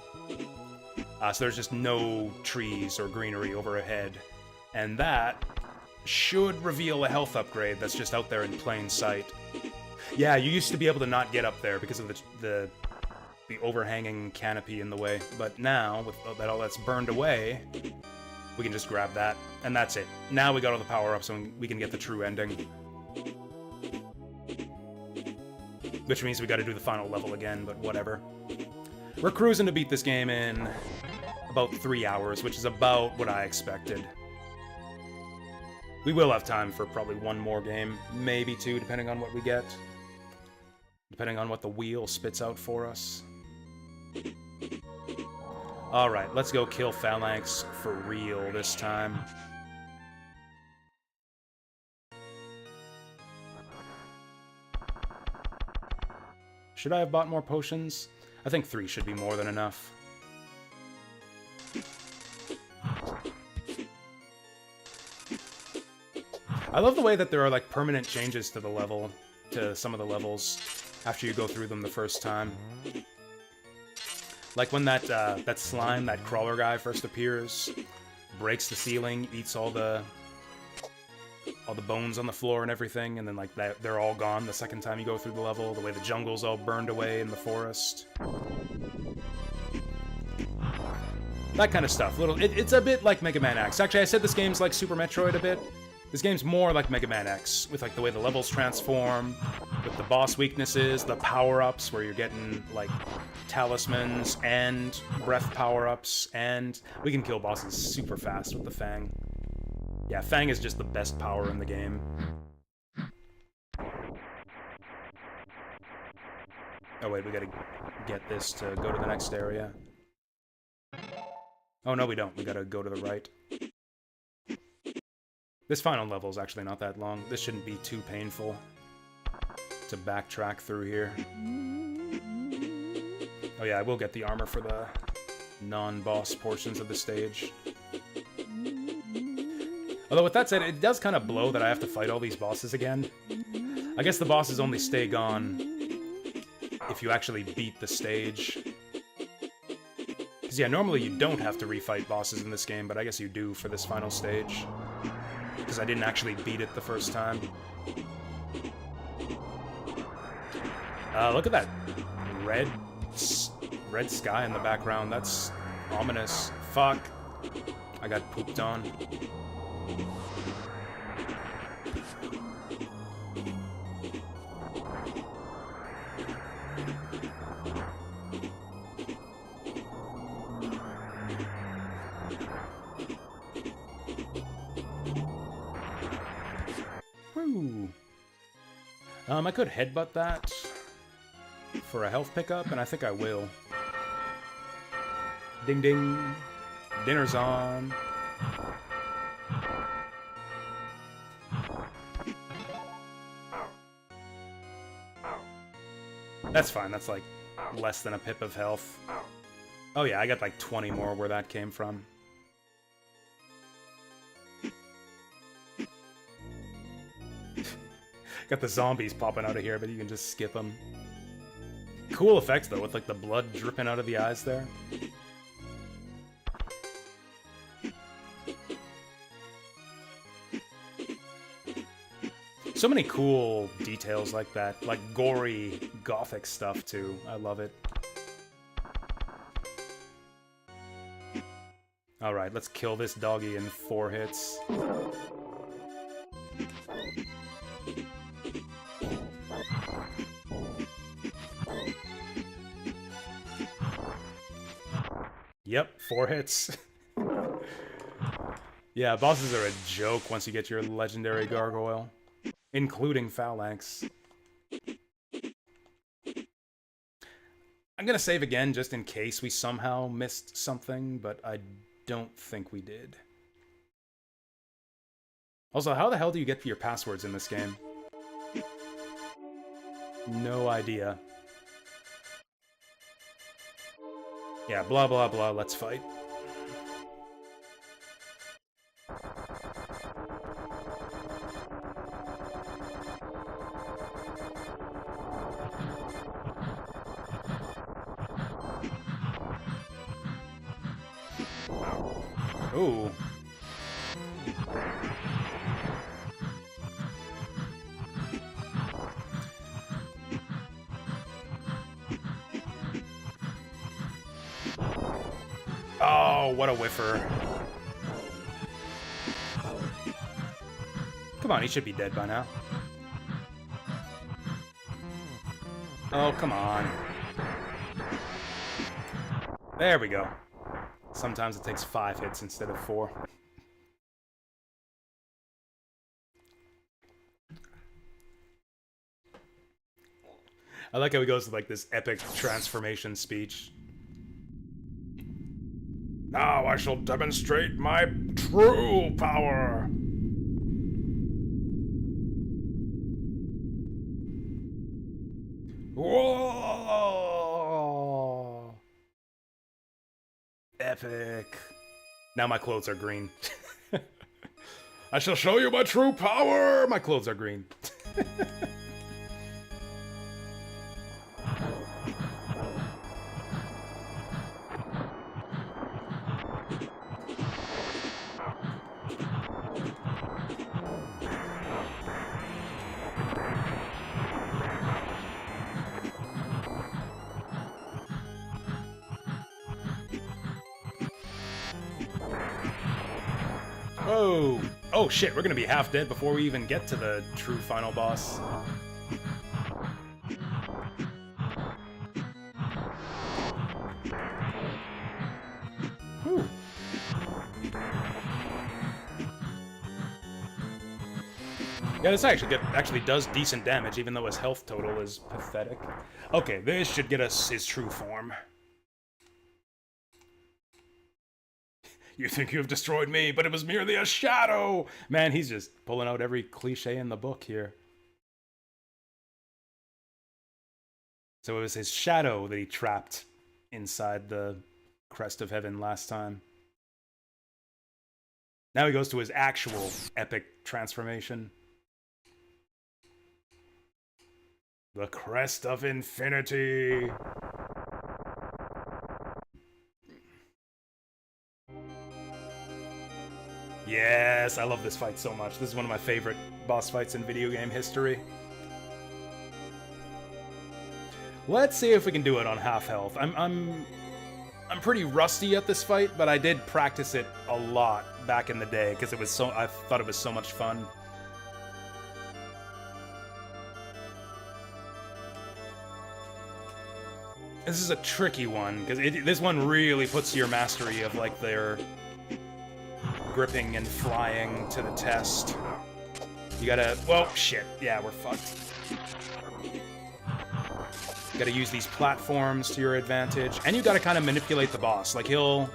[SPEAKER 1] So there's just no trees or greenery overhead. And that should reveal a health upgrade that's just out there in plain sight. Yeah, you used to be able to not get up there because of the overhanging canopy in the way. But now, with all that's burned away, we can just grab that. And that's it. Now we got all the power-ups and we can get the true ending. Which means we gotta do the final level again, but whatever. We're cruising to beat this game in about 3 hours, which is about what I expected. We will have time for probably one more game, maybe two, depending on what we get. Depending on what the wheel spits out for us. Alright, let's go kill Phalanx for real this time. Should I have bought more potions? I think 3 should be more than enough. I love the way that there are, like, permanent changes to the level, to some of the levels, after you go through them the first time. Like when that slime, that crawler guy first appears, breaks the ceiling, eats all the bones on the floor and everything, and then, like, they're all gone the second time you go through the level, the way the jungle's all burned away in the forest. That kind of stuff. It's a bit like Mega Man X. Actually, I said this game's like Super Metroid a bit. This game's more like Mega Man X, with, like, the way the levels transform, with the boss weaknesses, the power-ups, where you're getting, like, talismans and breath power-ups, and we can kill bosses super fast with the Fang. Yeah, Fang is just the best power in the game. Oh wait, we gotta get this to go to the next area. Oh no, we don't. We gotta go to the right. This final level is actually not that long. This shouldn't be too painful to backtrack through here. Oh yeah, I will get the armor for the non-boss portions of the stage. Although with that said, it does kind of blow that I have to fight all these bosses again. I guess the bosses only stay gone if you actually beat the stage. Because yeah, normally you don't have to refight bosses in this game, but I guess you do for this final stage. Because I didn't actually beat it the first time. Look at that red sky in the background. That's ominous. Fuck. I got pooped on. Ooh. I could headbutt that for a health pickup, and I think I will. Ding ding. Dinner's on. That's fine, that's like less than a pip of health. Oh yeah, I got like 20 more where that came from. Got the zombies popping out of here, but you can just skip them. Cool effects though, with like the blood dripping out of the eyes there. So many cool details like that, like gory, gothic stuff too. I love it. Alright, let's kill this doggy in 4 hits. Yep, 4 hits. Yeah, bosses are a joke once you get your legendary gargoyle. Including Phalanx. I'm gonna save again just in case we somehow missed something, but I don't think we did. Also, how the hell do you get your passwords in this game? No idea. Yeah, blah blah blah, let's fight. Ooh. Oh, what a whiffer. Come on, he should be dead by now. Oh, come on. There we go. Sometimes it takes 5 hits instead of 4. I like how he goes to like this epic transformation speech. Now I shall demonstrate my true power. Whoa! Epic. Now my clothes are green. I shall show you my true power! My clothes are green. Oh! Oh shit, we're gonna be half dead before we even get to the true final boss. Whew. Yeah, this actually does decent damage, even though his health total is pathetic. Okay, this should get us his true form. You think you have destroyed me, but it was merely a shadow! Man, he's just pulling out every cliche in the book here. So it was his shadow that he trapped inside the Crest of Heaven last time. Now he goes to his actual epic transformation. The Crest of Infinity! Yes, I love this fight so much. This is one of my favorite boss fights in video game history. Let's see if we can do it on half health. I'm pretty rusty at this fight, but I did practice it a lot back in the day because I thought it was so much fun. This is a tricky one because this one really puts your mastery of like their gripping and flying to the test. You gotta... Whoa, shit. Yeah, we're fucked. You gotta use these platforms to your advantage. And you gotta kind of manipulate the boss. Like, he'll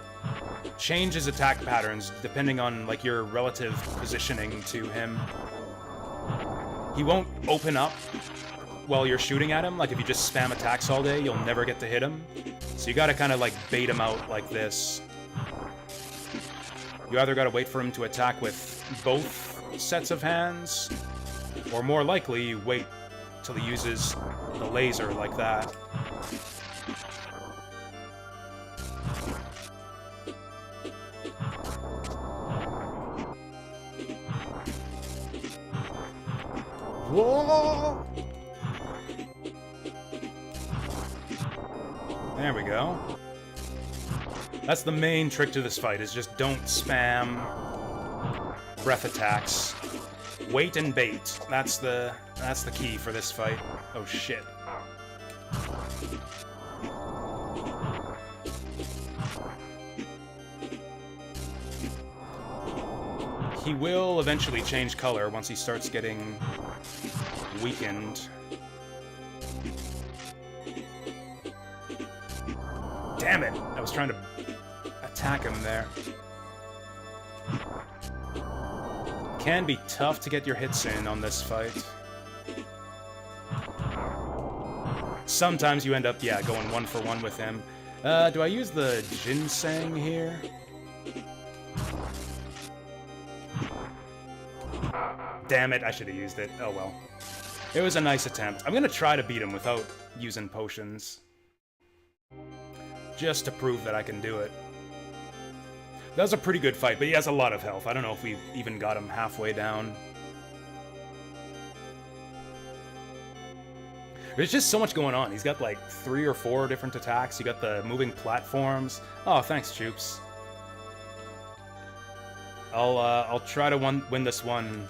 [SPEAKER 1] change his attack patterns depending on, like, your relative positioning to him. He won't open up while you're shooting at him. Like, if you just spam attacks all day, you'll never get to hit him. So you gotta kind of, like, bait him out like this. You either gotta wait for him to attack with both sets of hands, or more likely, you wait till he uses the laser like that. Whoa! There we go. That's the main trick to this fight, is just don't spam breath attacks. Wait and bait. That's the key for this fight. Oh shit. He will eventually change color once he starts getting weakened. Damn it! I was trying to attack him there. Can be tough to get your hits in on this fight. Sometimes you end up, yeah, going 1-for-1 with him. Do I use the ginseng here? Damn it, I should have used it. Oh well. It was a nice attempt. I'm gonna try to beat him without using potions. Just to prove that I can do it. That was a pretty good fight, but he has a lot of health. I don't know if we even got him halfway down. There's just so much going on. He's got like 3 or 4 different attacks. You got the moving platforms. Oh, thanks, Choops. I'll try to win this one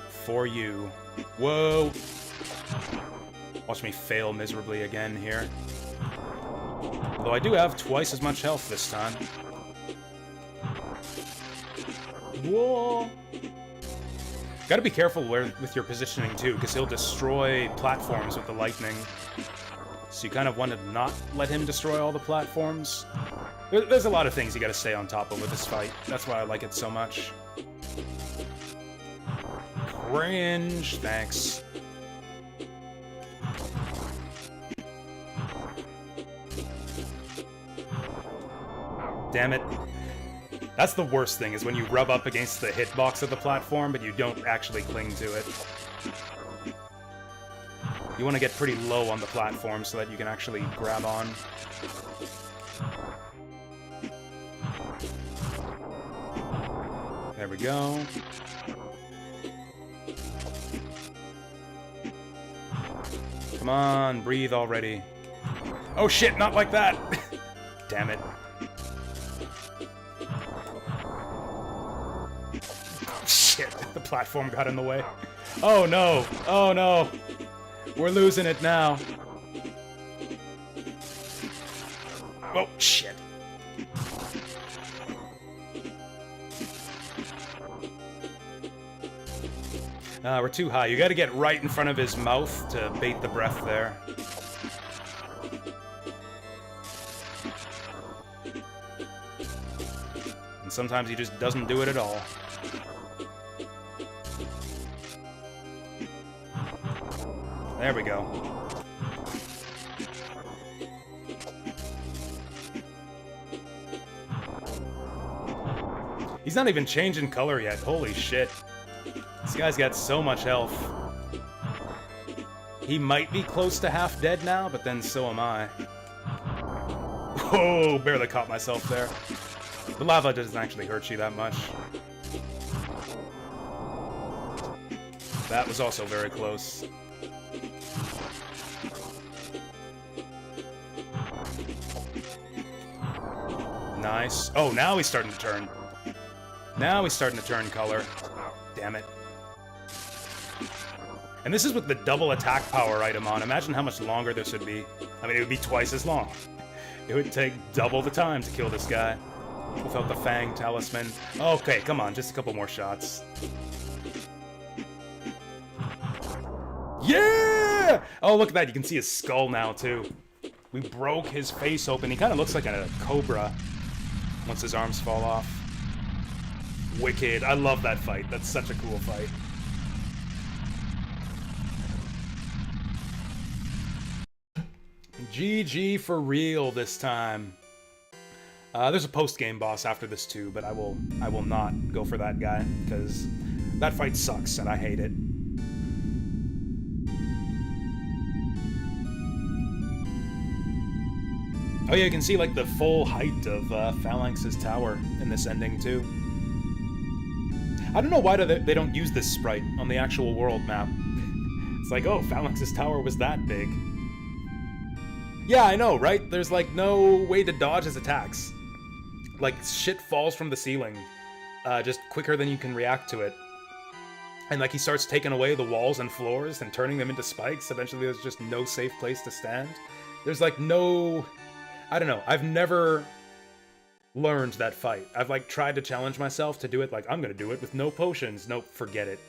[SPEAKER 1] for you. Whoa! Watch me fail miserably again here. Although I do have twice as much health this time. Whoa! Gotta be careful with your positioning too, because he'll destroy platforms with the lightning. So you kind of want to not let him destroy all the platforms. There's a lot of things you gotta stay on top of with this fight. That's why I like it so much. Cringe, thanks. Damn it. That's the worst thing, is when you rub up against the hitbox of the platform, but you don't actually cling to it. You want to get pretty low on the platform so that you can actually grab on. There we go. Come on, breathe already. Oh shit, not like that! Damn it. Shit, the platform got in the way. Oh no! Oh no! We're losing it now. Oh, shit. We're too high. You gotta get right in front of his mouth to bait the breath there. And sometimes he just doesn't do it at all. There we go. He's not even changing color yet. Holy shit. This guy's got so much health. He might be close to half dead now, but then so am I. Oh, barely caught myself there. The lava doesn't actually hurt you that much. That was also very close. Nice. Oh, now he's starting to turn. Now he's starting to turn color. Damn it. And this is with the double attack power item on. Imagine how much longer this would be. I mean, it would be twice as long. It would take double the time to kill this guy without the Fang Talisman. Okay, come on, just a couple more shots. Yeah! Oh, look at that. You can see his skull now, too. We broke his face open. He kind of looks like a cobra once his arms fall off. Wicked. I love that fight. That's such a cool fight. GG for real this time. There's a post-game boss after this too, but I will not go for that guy, because that fight sucks and I hate it. Oh yeah, you can see like the full height of Phalanx's tower in this ending too. I don't know why they don't use this sprite on the actual world map. It's like, oh, Phalanx's tower was that big. Yeah, I know, right? There's like no way to dodge his attacks. Like, shit falls from the ceiling just quicker than you can react to it. And like he starts taking away the walls and floors and turning them into spikes. Eventually there's just no safe place to stand. There's like no... I don't know. I've never learned that fight. I've like tried to challenge myself to do it like, I'm gonna do it with no potions. Nope, forget it.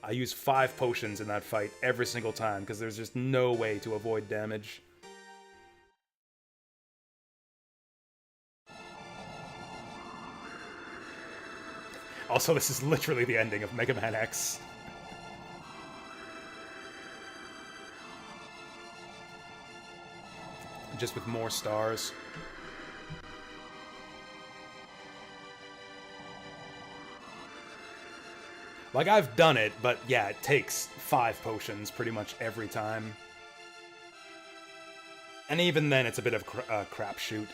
[SPEAKER 1] I use 5 potions in that fight every single time because there's just no way to avoid damage. Also, this is literally the ending of Mega Man X. Just with more stars. Like, I've done it, but yeah, it takes 5 potions pretty much every time. And even then, it's a bit of a crapshoot.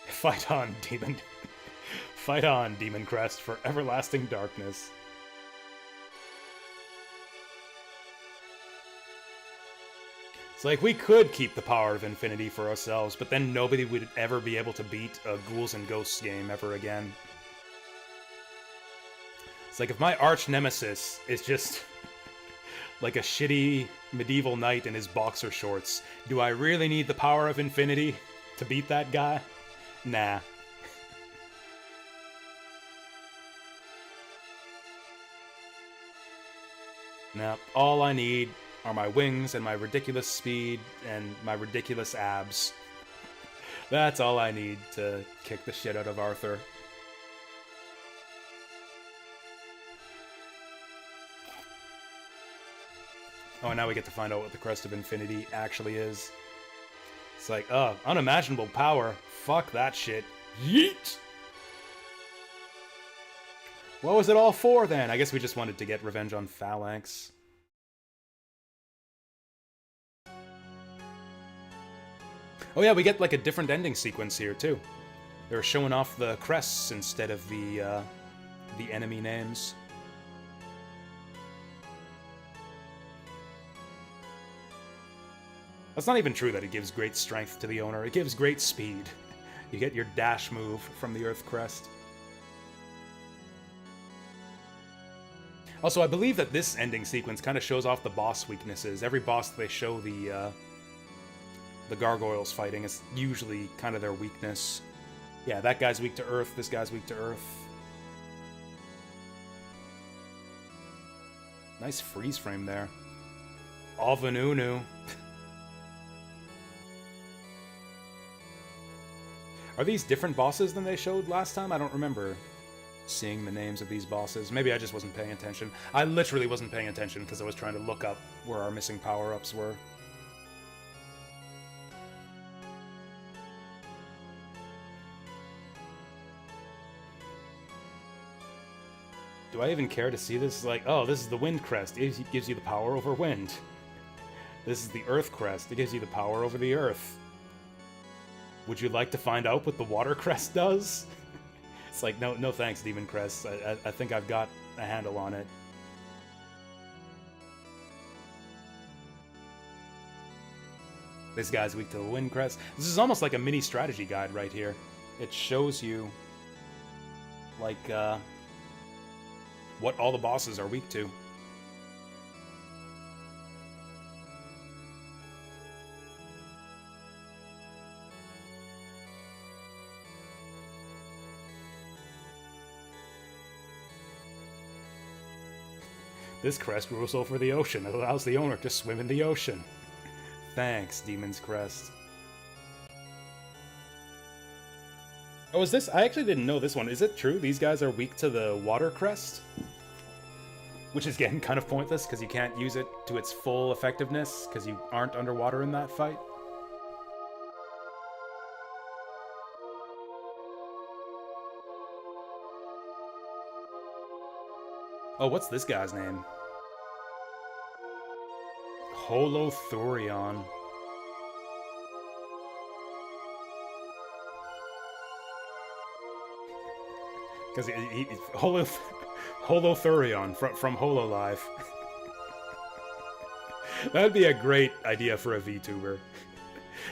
[SPEAKER 1] Fight on, Demon. Fight on, Demon Crest, for everlasting darkness. It's like, we could keep the power of infinity for ourselves, but then nobody would ever be able to beat a Ghouls and Ghosts game ever again. It's like, if my arch nemesis is just like a shitty medieval knight in his boxer shorts, do I really need the power of infinity to beat that guy? Nah. Nah, all I need are my wings and my ridiculous speed and my ridiculous abs. That's all I need to kick the shit out of Arthur. Oh, and now we get to find out what the Crest of Infinity actually is. It's like, unimaginable power. Fuck that shit. Yeet! What was it all for, then? I guess we just wanted to get revenge on Phalanx. Oh yeah, we get like a different ending sequence here, too. They're showing off the crests instead of the enemy names. That's not even true that it gives great strength to the owner. It gives great speed. You get your dash move from the Earth Crest. Also, I believe that this ending sequence kind of shows off the boss weaknesses. Every boss they show the gargoyles fighting is usually kind of their weakness. Yeah, that guy's weak to Earth, this guy's weak to Earth. Nice freeze frame there. Avanunu. Are these different bosses than they showed last time? I don't remember seeing the names of these bosses. Maybe I just wasn't paying attention. I literally wasn't paying attention because I was trying to look up where our missing power-ups were. Do I even care to see this? Like, oh, this is the Wind Crest. It gives you the power over wind. This is the Earth Crest. It gives you the power over the Earth. Would you like to find out what the Water Crest does? It's like, no thanks, Demon Crest. I think I've got a handle on it. This guy's weak to the Wind Crest. This is almost like a mini strategy guide right here. It shows you, like, what all the bosses are weak to. This crest rules over the ocean. It allows the owner to swim in the ocean. Thanks, Demon's Crest. Oh, is this? I actually didn't know this one. Is it true these guys are weak to the water crest? Which is, again, kind of pointless, because you can't use it to its full effectiveness, because you aren't underwater in that fight. Oh, what's this guy's name? Holothurion. Because Holothurion from Hololive. That'd be a great idea for a VTuber.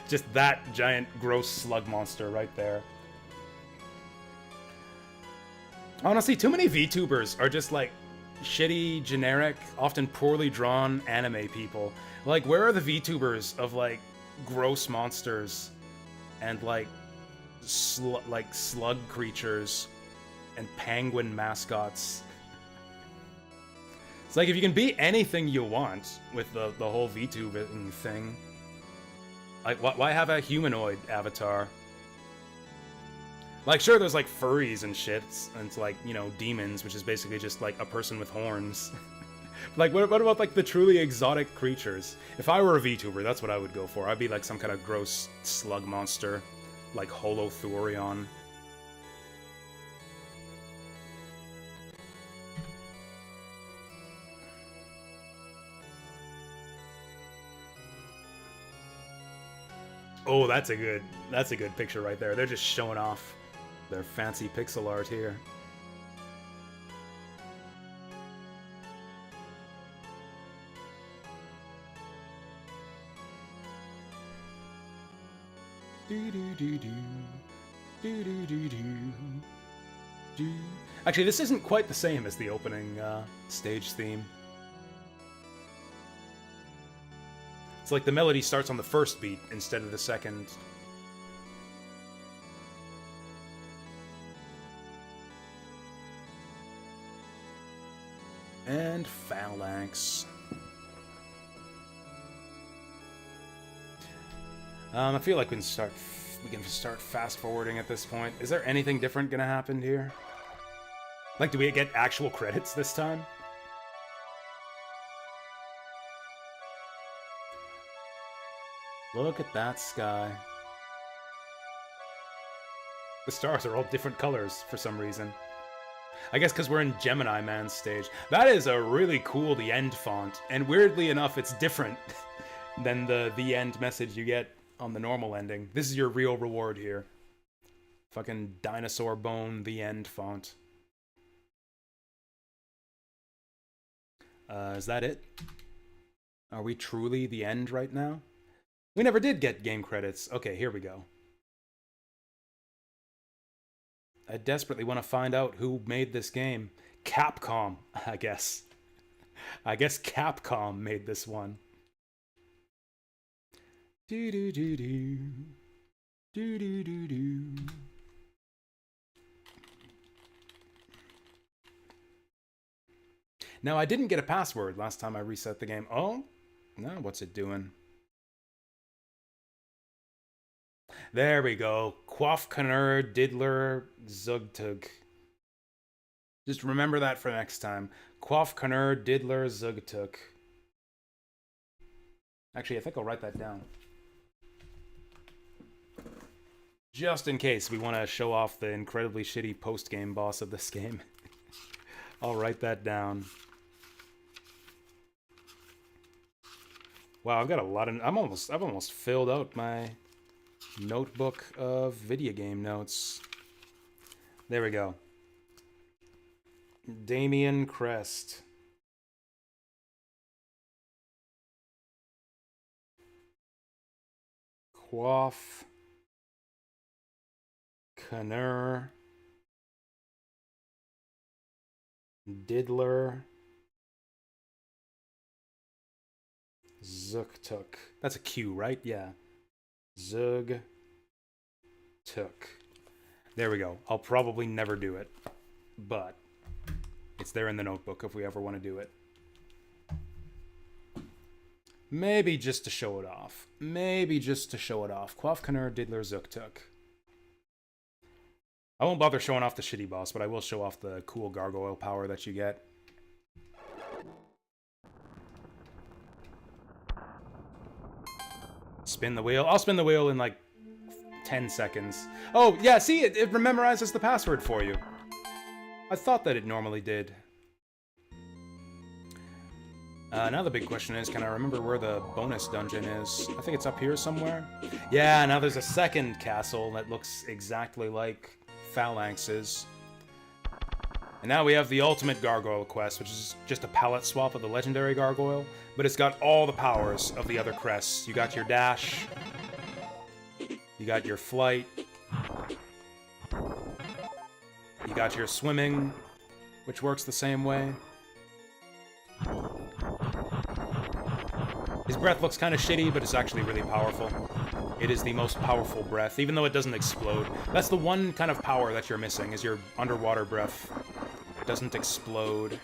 [SPEAKER 1] Just that giant, gross slug monster right there. Honestly, too many VTubers are just like shitty, generic, often poorly drawn anime people. Like, where are the VTubers of like gross monsters and like slug creatures and penguin mascots? It's like, if you can be anything you want with the whole VTubing thing, like, why have a humanoid avatar? Like, sure, there's like furries and shit, and it's like, you know, demons, which is basically just like a person with horns. Like, what about like the truly exotic creatures? If I were a VTuber, that's what I would go for. I'd be like some kind of gross slug monster, like Holothurion. Oh, that's a good picture right there. They're just showing off their fancy pixel art here. Actually, this isn't quite the same as the opening stage theme. It's like the melody starts on the first beat instead of the second. And Phalanx. I feel like we can start fast forwarding at this point. Is there anything different gonna happen here? Like, do we get actual credits this time? Look at that sky. The stars are all different colors for some reason. I guess because we're in Gemini Man's stage. That is a really cool The End font, and weirdly enough, it's different than the End message you get on the normal ending. This is your real reward here. Fucking dinosaur bone The End font. Is that it? Are we truly the end right now? We never did get game credits. Okay, here we go. I desperately want to find out who made this game. Capcom, I guess. I guess Capcom made this one. Do-do-do-do. Do-do-do-do. Now, I didn't get a password last time I reset the game. Oh? No, what's it doing? There we go. Quaffkaner Diddler Zugtug. Just remember that for next time. Quaffkaner Diddler Zugtug. Actually, I think I'll write that down. Just in case we want to show off the incredibly shitty post-game boss of this game. I'll write that down. Wow, I've got a lot of... I've almost filled out my notebook of video game notes. There we go. Damien Crest. Quaff. Canur. Diddler. Zugtuk. That's a Q, right? Yeah. Zugtuk. There we go. I'll probably never do it, but it's there in the notebook if we ever want to do it. Maybe just to show it off. Maybe just to show it off. Quafkaner Diddler Zuktuk. I won't bother showing off the shitty boss, but I will show off the cool gargoyle power that you get. Spin the wheel. I'll spin the wheel in like 10 seconds. Oh, yeah, see, it memorizes the password for you. I thought that it normally did. Now the big question is, can I remember where the bonus dungeon is? I think it's up here somewhere. Yeah, now there's a second castle that looks exactly like Phalanx's. And now we have the ultimate gargoyle quest, which is just a palette swap of the legendary gargoyle, but it's got all the powers of the other crests. You got your dash, you got your flight, you got your swimming, which works the same way. His breath looks kind of shitty, but it's actually really powerful. It is the most powerful breath, even though it doesn't explode. That's the one kind of power that you're missing, is your underwater breath. It doesn't explode.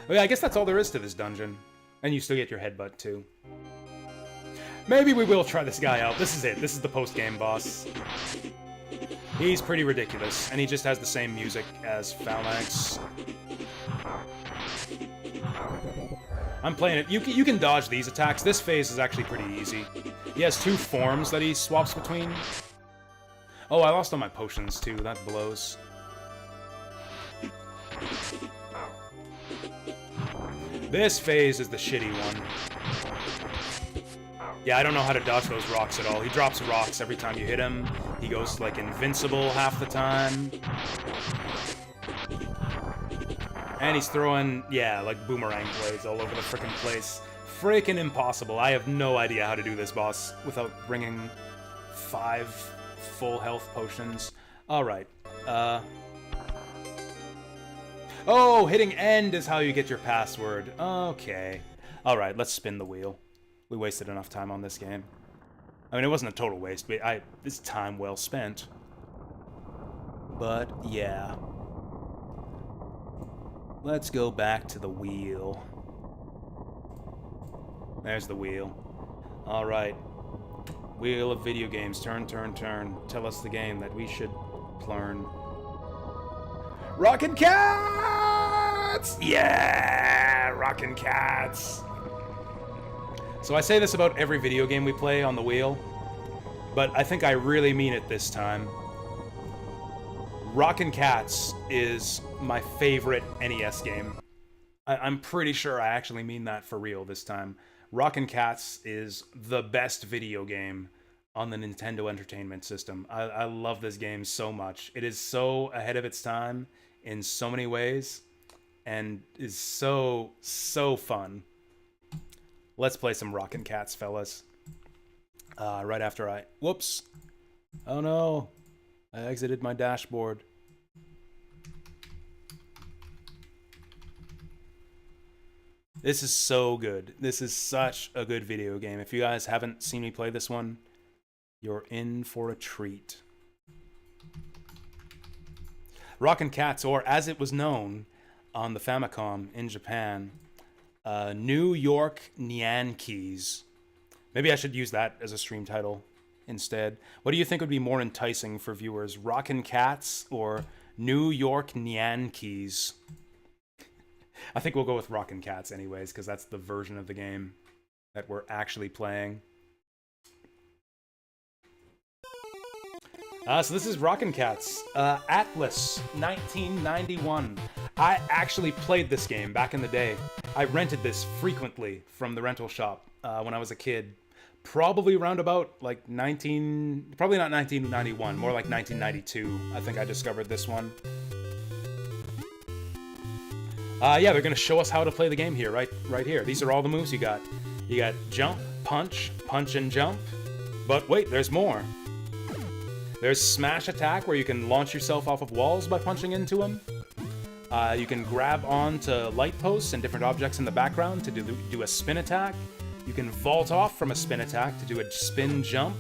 [SPEAKER 1] Oh yeah, I guess that's all there is to this dungeon. And you still get your headbutt, too. Maybe we will try this guy out. This is it. This is the post-game boss. He's pretty ridiculous, and he just has the same music as Phalanx. I'm playing it. You can dodge these attacks. This phase is actually pretty easy. He has 2 forms that he swaps between. Oh, I lost all my potions, too. That blows. This phase is the shitty one. Yeah, I don't know how to dodge those rocks at all. He drops rocks every time you hit him. He goes, like, invincible half the time. And he's throwing, yeah, like boomerang blades all over the frickin' place. Frickin' impossible. I have no idea how to do this boss without bringing 5 full health potions. Alright, oh, hitting end is how you get your password. Okay. Alright, let's spin the wheel. We wasted enough time on this game. I mean, it wasn't a total waste, but it's time well spent. But, yeah. Let's go back to the wheel. There's the wheel. Alright. Wheel of video games. Turn, turn, turn. Tell us the game that we should learn. Rockin' Cats! Yeah! Rockin' Cats! So I say this about every video game we play on the wheel, but I think I really mean it this time. Rockin' Cats is my favorite NES game. I'm pretty sure I actually mean that for real this time. Rockin' Cats is the best video game on the Nintendo Entertainment System. I love this game so much. It is so ahead of its time in so many ways, and is so, so fun. Let's play some Rockin' Cats, fellas. Right after I... Whoops. Oh no. I exited my dashboard. This is so good. This is such a good video game. If you guys haven't seen me play this one, you're in for a treat. Rockin' Cats, or as it was known on the Famicom in Japan, New York Nyankees. Maybe I should use that as a stream title instead. What do you think would be more enticing for viewers? Rockin' Cats or New York Nyankees? I think we'll go with Rockin' Cats anyways, because that's the version of the game that we're actually playing. So this is Rockin' Cats. Atlas, 1991. I actually played this game back in the day. I rented this frequently from the rental shop when I was a kid. Probably around about like probably not 1991, more like 1992. I think I discovered this one. Yeah, they're gonna show us how to play the game here, right here. These are all the moves you got. You got jump, punch, punch and jump. But wait, there's more. There's smash attack, where you can launch yourself off of walls by punching into them. You can grab onto light posts and different objects in the background to do a spin attack. You can vault off from a spin attack to do a spin jump.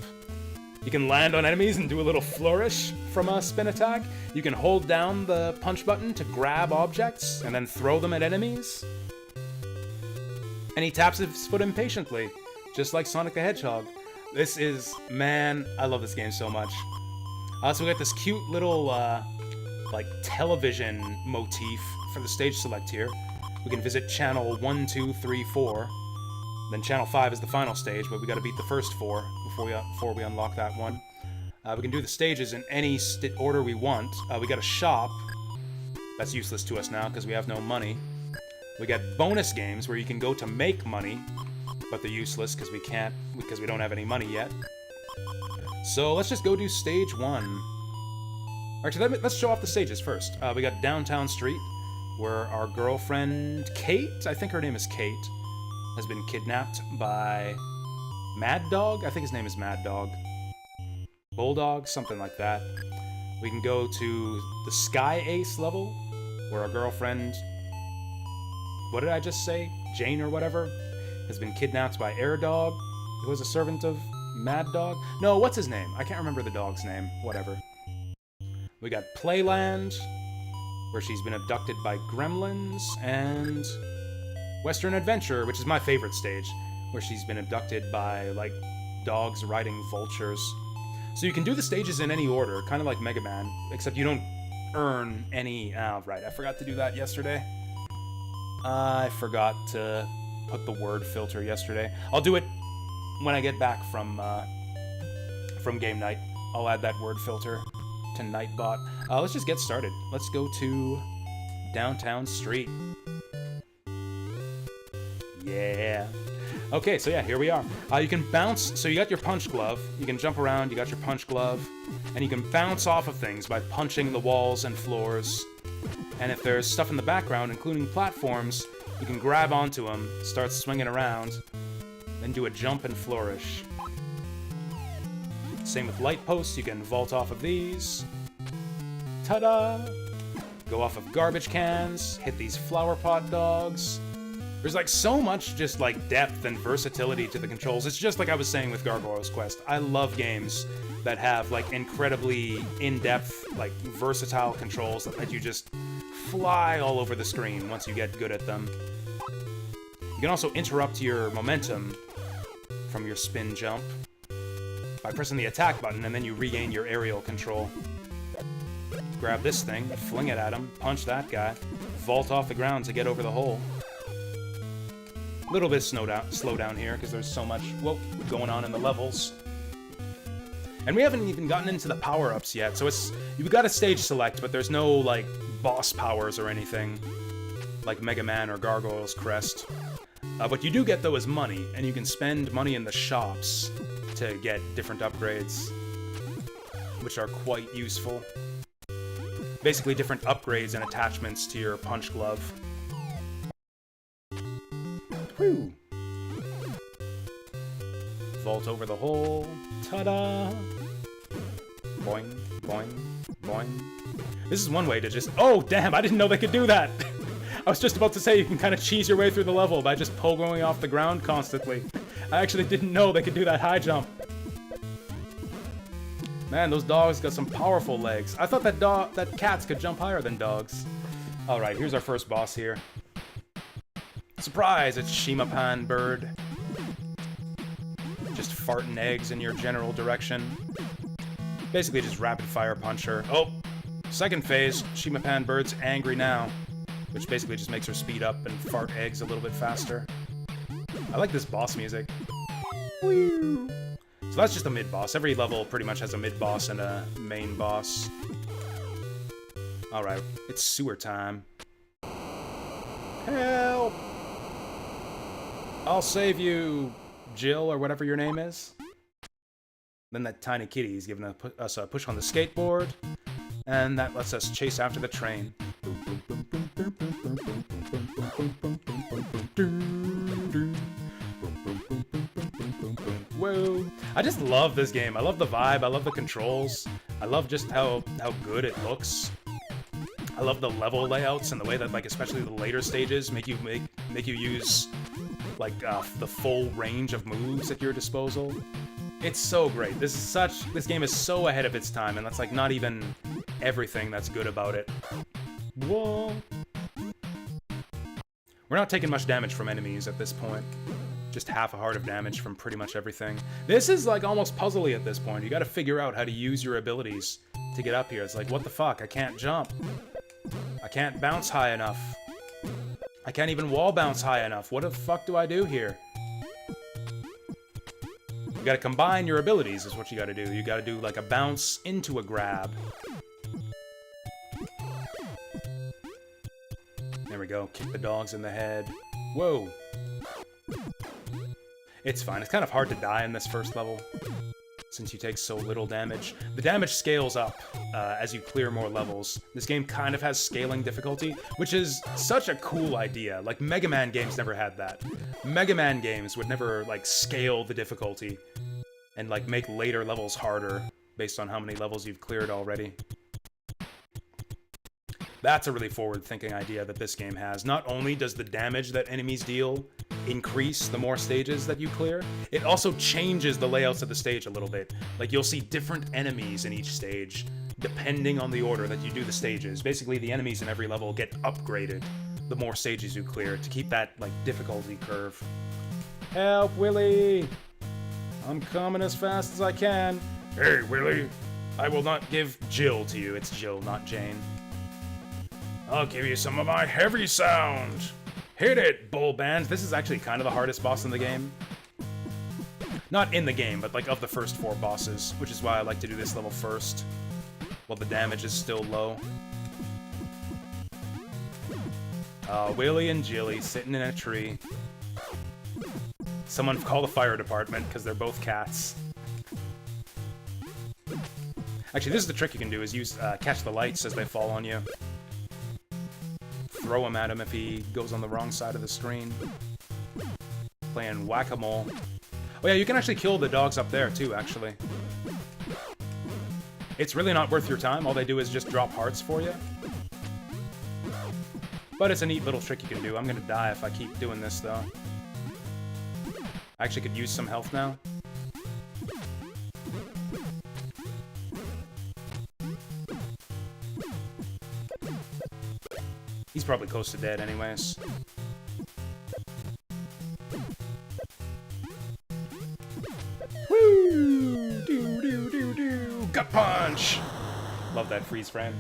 [SPEAKER 1] You can land on enemies and do a little flourish from a spin attack. You can hold down the punch button to grab objects and then throw them at enemies. And he taps his foot impatiently, just like Sonic the Hedgehog. This is, man, I love this game so much. So we got this cute little, like, television motif for the stage select here. We can visit channel 1, 2, 3, 4. Then channel 5 is the final stage, but we gotta beat the first 4 before we unlock that one. We can do the stages in any order we want. We got a shop. That's useless to us now, because we have no money. We got bonus games where you can go to make money, but they're useless because we don't have any money yet. So let's just go do stage 1. Actually, let's show off the stages first. We got Downtown Street, where our girlfriend Kate, I think her name is Kate, has been kidnapped by Mad Dog? I think his name is Mad Dog. Bulldog, something like that. We can go to the Sky Ace level, where our girlfriend, what did I just say? Jane or whatever, has been kidnapped by Air Dog, who was a servant of Mad Dog? No, what's his name? I can't remember the dog's name. Whatever. We got Playland, where she's been abducted by gremlins, and Western Adventure, which is my favorite stage, where she's been abducted by, like, dogs riding vultures. So you can do the stages in any order, kind of like Mega Man, except you don't earn any... Oh, right, I forgot to do that yesterday. I forgot to put the word filter yesterday. I'll do it when I get back from game night. I'll add that word filter to Nightbot. Let's just get started. Let's go to Downtown Street. Yeah. Okay, so yeah, here we are. You can bounce, so you got your punch glove, you can jump around, you got your punch glove, and you can bounce off of things by punching the walls and floors. And if there's stuff in the background, including platforms, you can grab onto them, start swinging around, then do a jump and flourish. Same with light posts, you can vault off of these. Ta-da! Go off of garbage cans, hit these flower pot dogs. There's like so much just like depth and versatility to the controls. It's just like I was saying with Gargoyle's Quest. I love games that have like incredibly in-depth, like versatile controls that let you just fly all over the screen once you get good at them. You can also interrupt your momentum from your spin jump by pressing the attack button, and then you regain your aerial control. Grab this thing, fling it at him, punch that guy, vault off the ground to get over the hole. A little bit slow down here, because there's so much going on in the levels. And we haven't even gotten into the power-ups yet, so you've got a stage select, but there's no, like, boss powers or anything, like Mega Man or Gargoyle's Crest. What you do get, though, is money, and you can spend money in the shops to get different upgrades, which are quite useful. Basically, different upgrades and attachments to your punch glove. Whew. Vault over the hole. Ta-da! Boing, boing, boing. This is one way to just... Oh, damn! I didn't know they could do that! I was just about to say you can kind of cheese your way through the level by just pogoing off the ground constantly. I actually didn't know they could do that high jump. Man, those dogs got some powerful legs. I thought that cats could jump higher than dogs. Alright, here's our first boss here. Surprise! It's Shimapan Bird. Just farting eggs in your general direction. Basically just rapid fire puncher. Oh! Second phase, Shimapan Bird's angry now. Which basically just makes her speed up and fart eggs a little bit faster. I like this boss music. Woo! So that's just a mid-boss. Every level pretty much has a mid-boss and a main boss. Alright, it's sewer time. Help! I'll save you, Jill, or whatever your name is. Then that tiny kitty is giving us a push on the skateboard. And that lets us chase after the train. Whoa! I just love this game. I love the vibe. I love the controls. I love just how good it looks. I love the level layouts and the way that, like, especially the later stages make you use like the full range of moves at your disposal. It's so great. This game is so ahead of its time, and that's like not even everything that's good about it. Whoa! We're not taking much damage from enemies at this point. Just half a heart of damage from pretty much everything. This is like almost puzzly at this point. You gotta figure out how to use your abilities to get up here. It's like, what the fuck? I can't jump. I can't bounce high enough. I can't even wall bounce high enough. What the fuck do I do here? You gotta combine your abilities is what you gotta do. You gotta do like a bounce into a grab. There we go. Kick the dogs in the head. Whoa. It's fine. It's kind of hard to die in this first level, since you take so little damage. The damage scales up as you clear more levels. This game kind of has scaling difficulty, which is such a cool idea. Like, Mega Man games never had that. Mega Man games would never, like, scale the difficulty and, like, make later levels harder based on how many levels you've cleared already. That's a really forward-thinking idea that this game has. Not only does the damage that enemies deal increase the more stages that you clear, it also changes the layouts of the stage a little bit. Like, you'll see different enemies in each stage, depending on the order that you do the stages. Basically, the enemies in every level get upgraded the more stages you clear to keep that, like, difficulty curve. Help, Willy! I'm coming as fast as I can. Hey, Willy! I will not give Jill to you. It's Jill, not Jane. I'll give you some of my heavy sound. Hit it, bull band. This is actually kind of the hardest boss in the game. Not in the game, but like of the first 4 bosses, which is why I like to do this level first, while the damage is still low. Willy and Jilly sitting in a tree. Someone call the fire department, because they're both cats. Actually, this is the trick you can do, is use catch the lights as they fall on you. Throw him at him if he goes on the wrong side of the screen. Playing whack-a-mole. Oh yeah, you can actually kill the dogs up there too, actually. It's really not worth your time. All they do is just drop hearts for you. But it's a neat little trick you can do. I'm gonna die if I keep doing this, though. I actually could use some health now. He's probably close to dead anyways. Woo! Do. Gut punch! Love that freeze frame.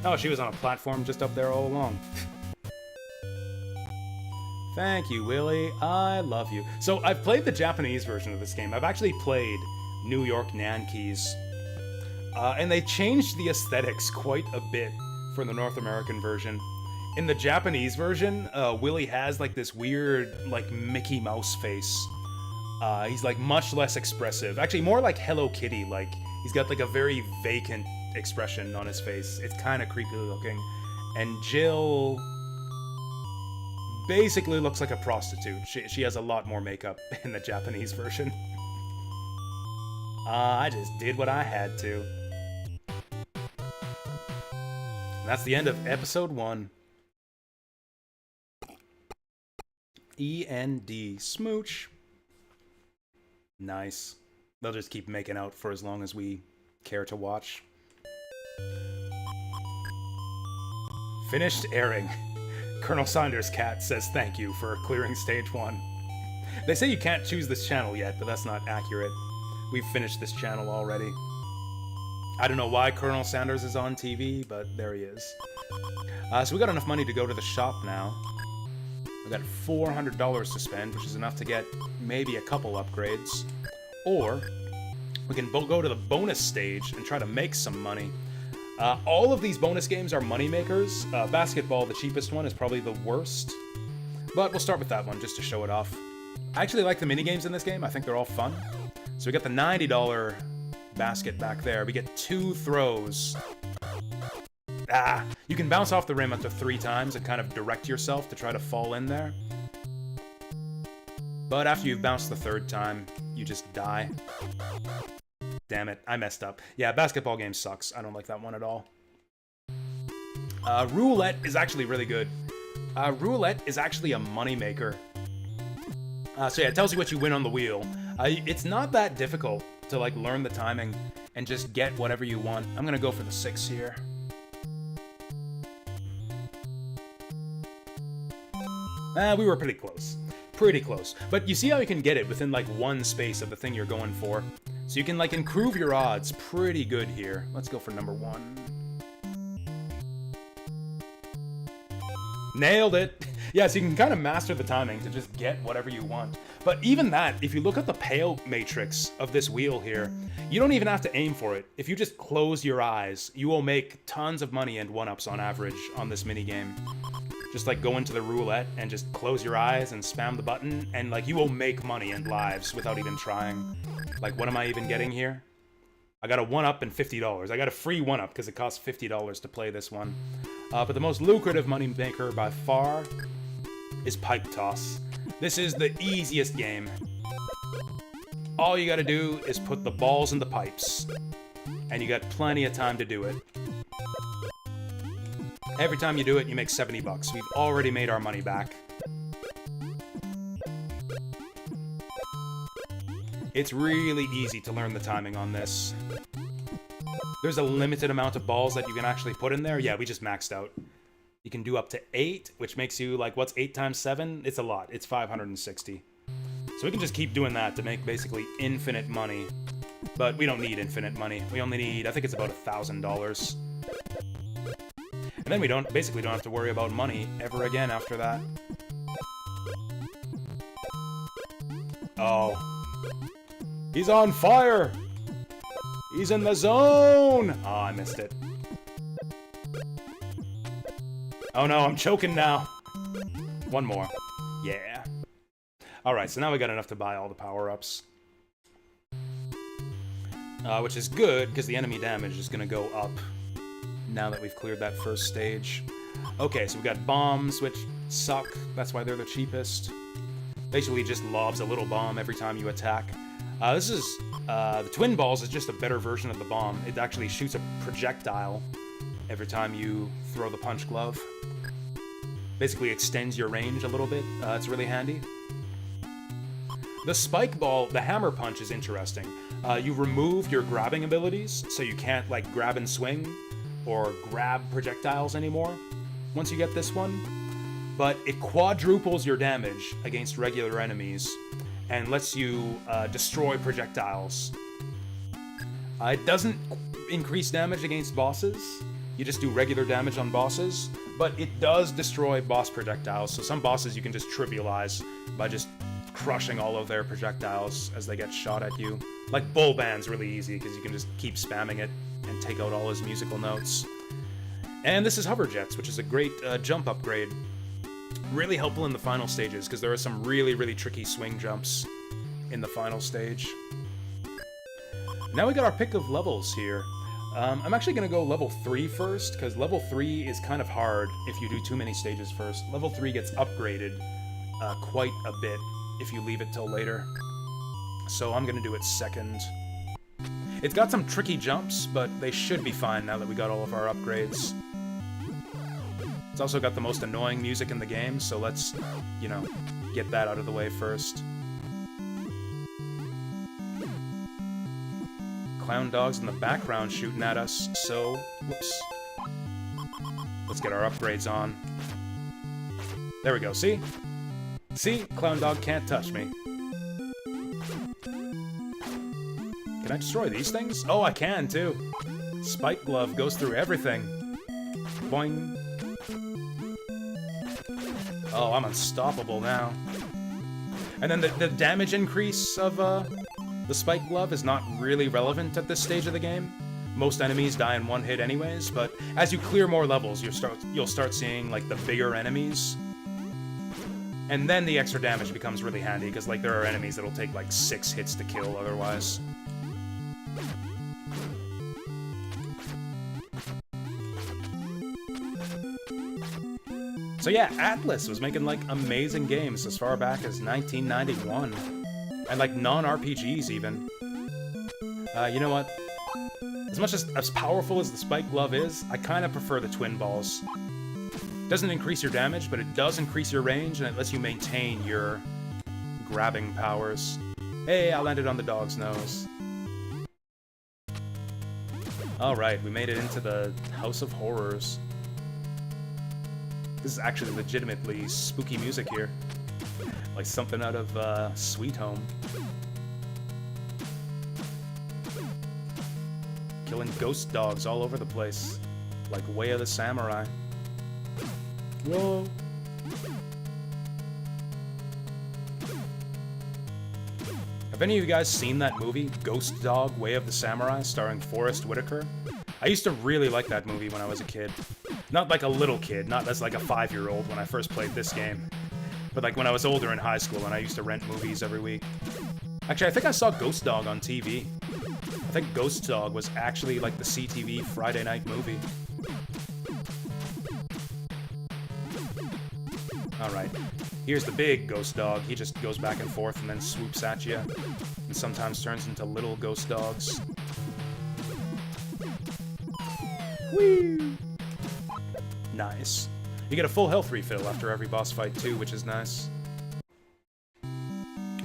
[SPEAKER 1] Oh, she was on a platform just up there all along. Thank you, Willy. I love you. So, I've played the Japanese version of this game. I've actually played New York Nankees. And they changed the aesthetics quite a bit for the North American version. In the Japanese version, Willy has like this weird, like, Mickey Mouse face. He's like much less expressive. Actually, more like Hello Kitty. Like, he's got like a very vacant expression on his face. It's kind of creepy looking. And Jill basically looks like a prostitute. She has a lot more makeup in the Japanese version. I just did what I had to. And that's the end of episode 1. E-N-D. Smooch. Nice. They'll just keep making out for as long as we care to watch. Finished airing. Colonel Saunders' cat says thank you for clearing stage 1. They say you can't choose this channel yet, but that's not accurate. We've finished this channel already. I don't know why Colonel Sanders is on TV, but there he is. So we got enough money to go to the shop now. We got $400 to spend, which is enough to get maybe a couple upgrades. Or we can go to the bonus stage and try to make some money. All of these bonus games are money makers. Basketball, the cheapest one, is probably the worst. But we'll start with that one just to show it off. I actually like the minigames in this game. I think they're all fun. So we got the $90 basket back there. We get 2 throws. You can bounce off the rim up to 3 times and kind of direct yourself to try to fall in there. But after you've bounced the 3rd time, you just die. Damn it, I messed up. Yeah, basketball game sucks. I don't like that one at all. Roulette is actually really good. Roulette is actually a moneymaker. So yeah, it tells you what you win on the wheel. It's not that difficult to like learn the timing and just get whatever you want. I'm gonna go for the 6 here. We were pretty close. Pretty close. But you see how you can get it within like one space of the thing you're going for. So you can like improve your odds pretty good here. Let's go for number 1. Nailed it! Yeah, so you can kind of master the timing to just get whatever you want. But even that, if you look at the payout matrix of this wheel here, you don't even have to aim for it. If you just close your eyes, you will make tons of money and 1-ups on average on this minigame. Just like go into the roulette and just close your eyes and spam the button, and like you will make money and lives without even trying. Like, what am I even getting here? I got a 1-up and $50. I got a free 1-up because it costs $50 to play this one. But the most lucrative money maker by far is Pipe Toss. This is the easiest game. All you gotta do is put the balls in the pipes, and you got plenty of time to do it. Every time you do it, you make 70 bucks. We've already made our money back. It's really easy to learn the timing on this. There's a limited amount of balls that you can actually put in there. Yeah, we just maxed out. You can do up to 8, which makes you, like, what's 8 times 7? It's a lot. It's 560. So we can just keep doing that to make basically infinite money. But we don't need infinite money. We only need, I think it's about $1,000. And then we basically don't have to worry about money ever again after that. Oh. He's on fire! He's in the zone! Oh, I missed it. Oh no, I'm choking now. One more. Yeah. Alright, so now we got enough to buy all the power-ups. Which is good, because the enemy damage is gonna go up now that we've cleared that first stage. Okay, so we got bombs, which suck. That's why they're the cheapest. Basically just lobs a little bomb every time you attack. The twin balls is just a better version of the bomb. It actually shoots a projectile every time you throw the punch glove. Basically extends your range a little bit. It's really handy. The spike ball, the hammer punch is interesting. You remove your grabbing abilities, so you can't like grab and swing or grab projectiles anymore once you get this one. But it quadruples your damage against regular enemies and lets you destroy projectiles. It doesn't increase damage against bosses. You just do regular damage on bosses, but it does destroy boss projectiles. So some bosses you can just trivialize by just crushing all of their projectiles as they get shot at you. Like Bull Band's really easy because you can just keep spamming it and take out all his musical notes. And this is Hover Jets, which is a great jump upgrade. Really helpful in the final stages because there are some really, really tricky swing jumps in the final stage. Now we got our pick of levels here. I'm actually going to go level 3 first, because level 3 is kind of hard if you do too many stages first. Level 3 gets upgraded quite a bit if you leave it till later. So I'm going to do it second. It's got some tricky jumps, but they should be fine now that we got all of our upgrades. It's also got the most annoying music in the game, so let's, you know, get that out of the way first. Clown dogs in the background shooting at us, so, whoops. Let's get our upgrades on. There we go, see? See? Clown dog can't touch me. Can I destroy these things? Oh, I can, too. Spike glove goes through everything. Boing. Oh, I'm unstoppable now. And then the damage increase of, the spike glove is not really relevant at this stage of the game. Most enemies die in one hit anyways, but as you clear more levels, you'll start seeing, like, the bigger enemies. And then the extra damage becomes really handy, because, like, there are enemies that'll take, like, 6 hits to kill otherwise. So yeah, Atlas was making, like, amazing games as far back as 1991. And, like, non-RPGs, even. You know what? As much as powerful as the spike glove is, I kind of prefer the twin balls. It doesn't increase your damage, but it does increase your range, and it lets you maintain your grabbing powers. Hey, I landed on the dog's nose. Alright, we made it into the House of Horrors. This is actually legitimately spooky music here. Like something out of Sweet Home. Killing ghost dogs all over the place. Like Way of the Samurai. Whoa. Have any of you guys seen that movie, Ghost Dog, Way of the Samurai, starring Forrest Whitaker? I used to really like that movie when I was a kid. Not like a little kid, not as like a 5-year-old when I first played this game. But like when I was older in high school and I used to rent movies every week. Actually, I think I saw Ghost Dog on TV. I think Ghost Dog was actually like the CTV Friday night movie. Alright, here's the big ghost dog. He just goes back and forth and then swoops at you. And sometimes turns into little ghost dogs. Whee! Nice. You get a full health refill after every boss fight too, which is nice.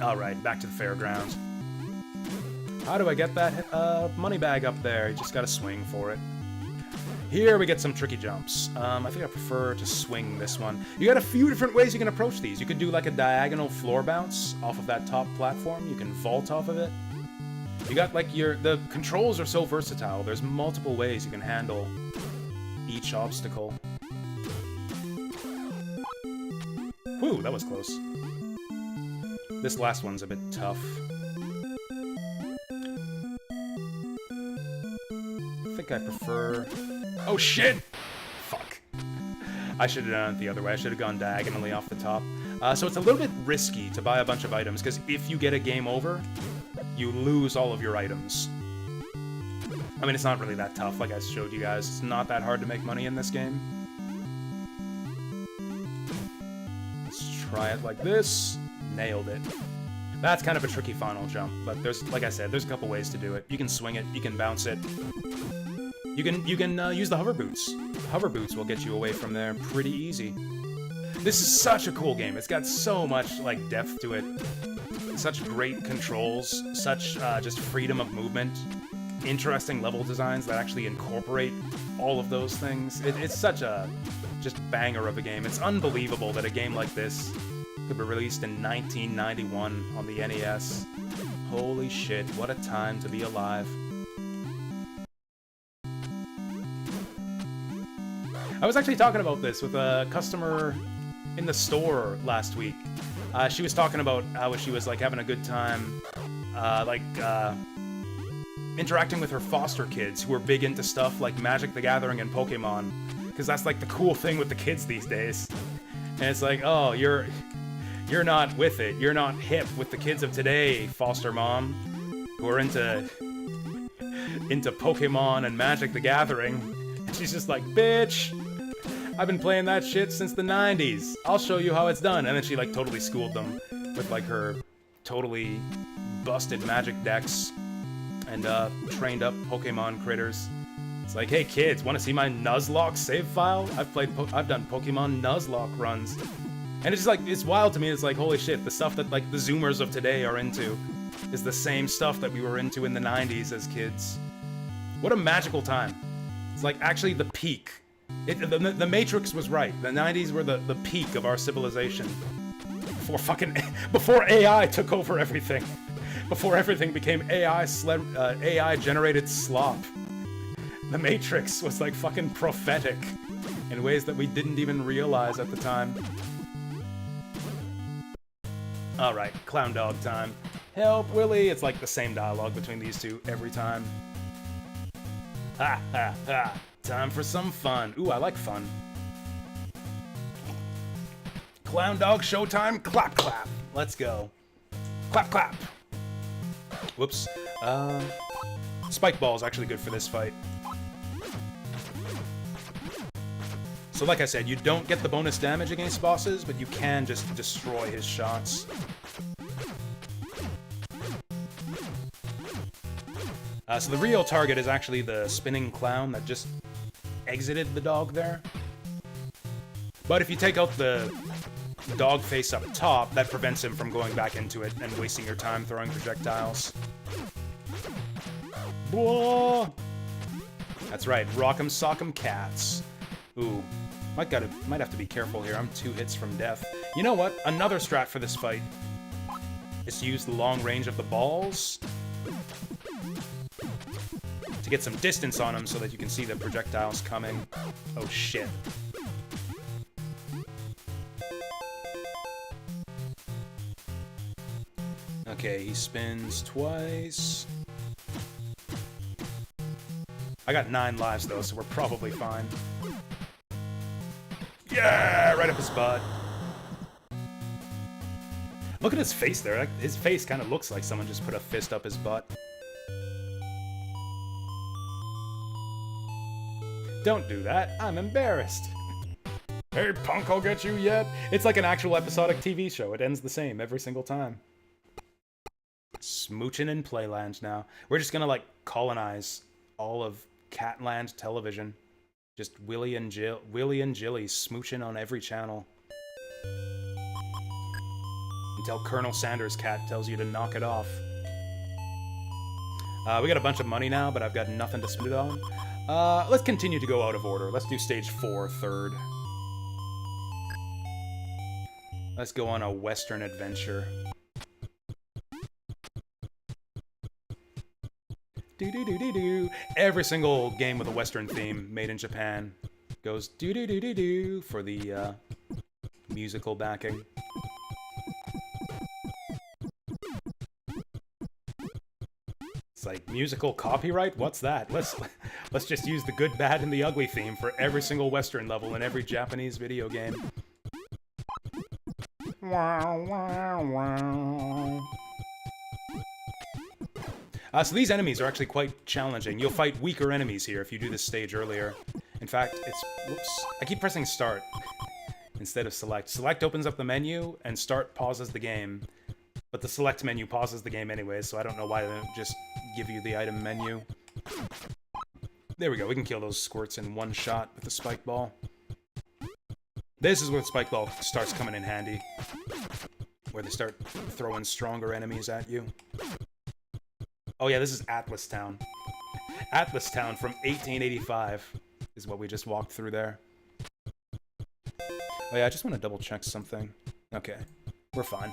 [SPEAKER 1] Alright, back to the fairground. How do I get that money bag up there? You just gotta swing for it. Here we get some tricky jumps. I think I prefer to swing this one. You got a few different ways you can approach these. You can do like a diagonal floor bounce off of that top platform. You can vault off of it. You got like the controls are so versatile. There's multiple ways you can handle each obstacle. Whew, that was close. This last one's a bit tough. I think I prefer... Oh shit! Fuck. I should have done it the other way. I should have gone diagonally off the top. So it's a little bit risky to buy a bunch of items, because if you get a game over, you lose all of your items. I mean, it's not really that tough, like I showed you guys. It's not that hard to make money in this game. Let's try it like this. Nailed it. That's kind of a tricky final jump, but there's, like I said, there's a couple ways to do it. You can swing it, you can bounce it. You can use the hover boots. Hover boots will get you away from there pretty easy. This is such a cool game. It's got so much like depth to it. Such great controls, such just freedom of movement. Interesting level designs that actually incorporate all of those things. It's such a just banger of a game. It's unbelievable that a game like this could be released in 1991 on the NES. Holy shit, what a time to be alive. I was actually talking about this with a customer in the store last week. She was talking about how she was like having a good time, interacting with her foster kids who are big into stuff like Magic the Gathering and Pokemon, because that's like the cool thing with the kids these days. And it's like, oh, you're not with it. You're not hip with the kids of today, foster mom, who are into Pokemon and Magic the Gathering. And she's just like, bitch, I've been playing that shit since the 90s. I'll show you how it's done. And then she like totally schooled them with like her totally busted Magic decks and trained up Pokemon critters. It's like, hey kids, want to see my Nuzlocke save file? I've done Pokemon Nuzlocke runs. And it's just like, it's wild to me. It's like, holy shit, the stuff that like the Zoomers of today are into is the same stuff that we were into in the 90s as kids. What a magical time. It's like actually the peak. The Matrix was right. The 90s were the peak of our civilization. Before AI took over everything. Before everything became AI generated slop. The Matrix was like fucking prophetic in ways that we didn't even realize at the time. Alright, clown dog time. Help, Willie! It's like the same dialogue between these two every time. Ha ha ha! Time for some fun. Ooh, I like fun. Clown dog showtime, clap clap. Let's go. Clap clap. Whoops. Spike ball is actually good for this fight. So like I said, you don't get the bonus damage against bosses, but you can just destroy his shots. So the real target is actually the spinning clown that just exited the dog there. But if you take out the dog face up top, that prevents him from going back into it and wasting your time throwing projectiles. Whoa! That's right, rock'em sock'em cats. Ooh, might have to be careful here. I'm 2 hits from death. You know what? Another strat for this fight is to use the long range of the balls to get some distance on them so that you can see the projectiles coming. Oh shit. Okay, he spins twice. I got 9 lives though, so we're probably fine. Yeah, right up his butt. Look at his face there. His face kind of looks like someone just put a fist up his butt. Don't do that. I'm embarrassed. Hey, punk, I'll get you yet? It's like an actual episodic TV show. It ends the same every single time. Smooching in Playland now. We're just gonna, like, colonize all of Catland television. Just Willie and Jilly smooching on every channel. Until Colonel Sanders' cat tells you to knock it off. We got a bunch of money now, but I've got nothing to spend it on. Let's continue to go out of order. Let's do stage 4, third. Let's go on a Western adventure. Do-do-do-do-do. Every single game with a Western theme made in Japan goes do-do-do-do-do for the musical backing. It's like musical copyright? What's that? Let's just use the good, bad, and the ugly theme for every single Western level in every Japanese video game. Wow, wow, wow. So these enemies are actually quite challenging. You'll fight weaker enemies here if you do this stage earlier. In fact, it's... Whoops. I keep pressing start instead of select. Select opens up the menu, and start pauses the game. But the select menu pauses the game anyway, so I don't know why they don't just give you the item menu. There we go. We can kill those squirts in one shot with the spike ball. This is where the spike ball starts coming in handy. Where they start throwing stronger enemies at you. Oh yeah, this is Atlas Town. Atlas Town from 1885 is what we just walked through there. Oh yeah, I just want to double check something. Okay, we're fine.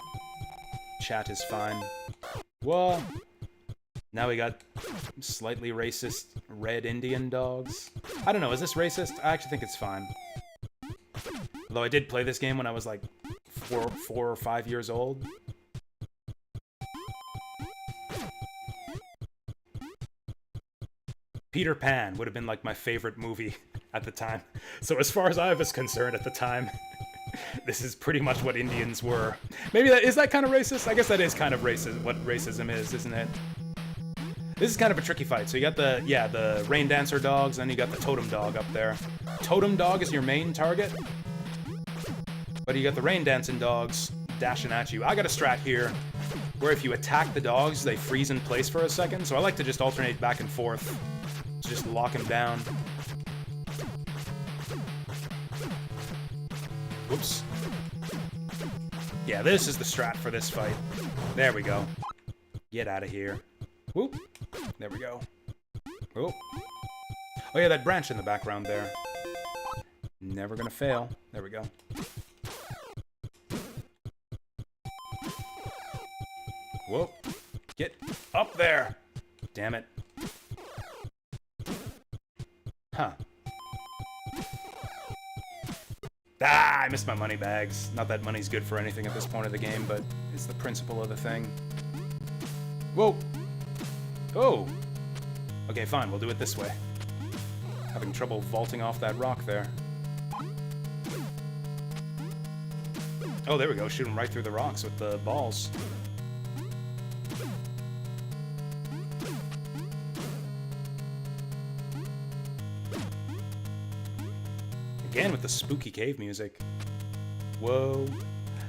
[SPEAKER 1] Chat is fine. Whoa! Now we got slightly racist red Indian dogs. I don't know, is this racist? I actually think it's fine. Although I did play this game when I was like 4 or 5 years old. Peter Pan would have been like my favorite movie at the time. So as far as I was concerned at the time, this is pretty much what Indians were. Maybe is that kind of racist? I guess that is kind of racist, what racism is, isn't it? This is kind of a tricky fight. So you got the rain dancer dogs, and you got the totem dog up there. Totem dog is your main target, but you got the rain dancing dogs dashing at you. I got a strat here where if you attack the dogs, they freeze in place for a second. So I like to just alternate back and forth to just lock him down. Whoops. Yeah, this is the strat for this fight. There we go. Get out of here. Whoop. There we go. Whoop. Oh yeah, that branch in the background there. Never gonna fail. There we go. Whoop. Get up there. Damn it. Huh. Ah, I missed my money bags. Not that money's good for anything at this point of the game, but it's the principle of the thing. Whoa! Oh! Okay, fine, we'll do it this way. Having trouble vaulting off that rock there. Oh, there we go. Shoot him right through the rocks with the balls. Again with the spooky cave music. Whoa.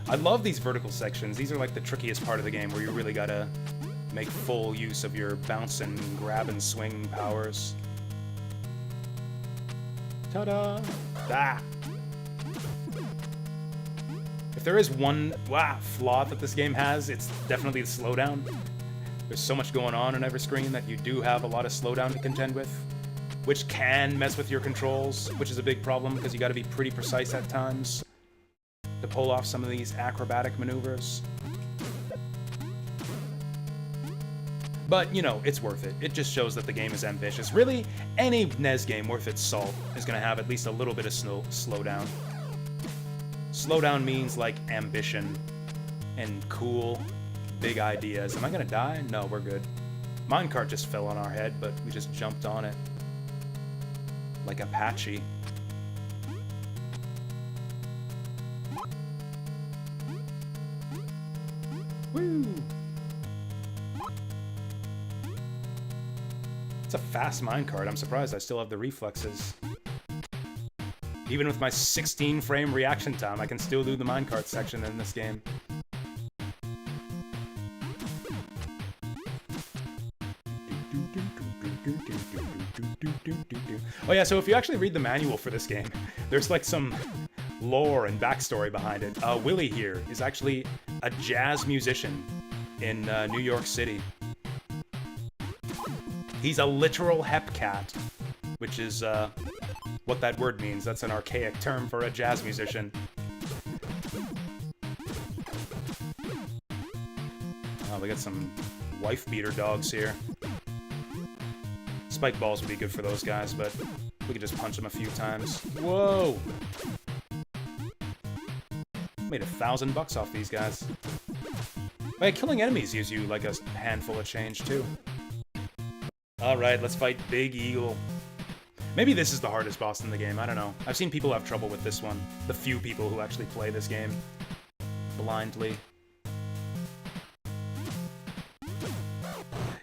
[SPEAKER 1] I love these vertical sections. These are like the trickiest part of the game where you really gotta make full use of your bounce and grab and swing powers. Ta-da! Ah! If there is one flaw that this game has, it's definitely the slowdown. There's so much going on every screen that you do have a lot of slowdown to contend with. which can mess with your controls, which is a big problem because you got to be pretty precise at times to pull off some of these acrobatic maneuvers. But, you know, it's worth it. It just shows that the game is ambitious. Really, any NES game worth its salt is going to have at least a little bit of slowdown. Slowdown means, like, ambition and cool, big ideas. Am I going to die? No, we're good. Minecart just fell on our head, but we just jumped on it. Like Apache. Woo! It's a fast minecart. I'm surprised I still have the reflexes. Even with my 16 frame reaction time, I can still do the minecart section in this game. Oh yeah, so if you actually read the manual for this game, there's like some lore and backstory behind it. Willie here is actually a jazz musician in New York City. He's a literal hepcat, which is what that word means. That's an archaic term for a jazz musician. Oh, we got some wife-beater dogs here. Spike balls would be good for those guys, but we could just punch them a few times. Whoa! Made $1,000 off these guys. But killing enemies gives you like a handful of change too. Alright, let's fight Big Eagle. Maybe this is the hardest boss in the game, I don't know. I've seen people have trouble with this one. The few people who actually play this game blindly.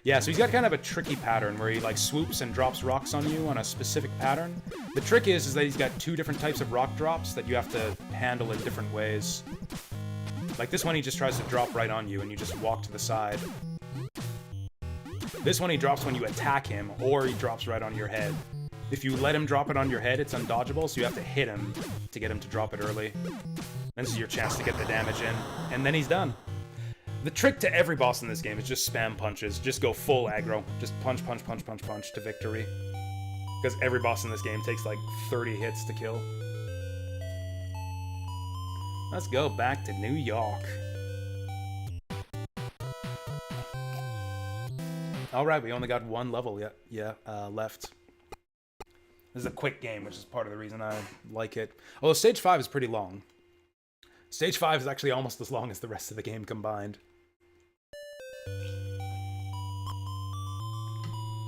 [SPEAKER 1] Yeah, so he's got kind of a tricky pattern where he like swoops and drops rocks on you on a specific pattern. The trick is that he's got two different types of rock drops that you have to handle in different ways. Like this one he just tries to drop right on you and you just walk to the side. This one he drops when you attack him, or he drops right on your head. If you let him drop it on your head, it's undodgeable, so you have to hit him to get him to drop it early. This is your chance to get the damage in, and then he's done. The trick to every boss in this game is just spam punches. Just go full aggro. Just punch, punch, punch, punch, punch to victory. Because every boss in this game takes like 30 hits to kill. Let's go back to New York. Alright, we only got one level left. This is a quick game, which is part of the reason I like it. Although Stage 5 is pretty long. Stage 5 is actually almost as long as the rest of the game combined.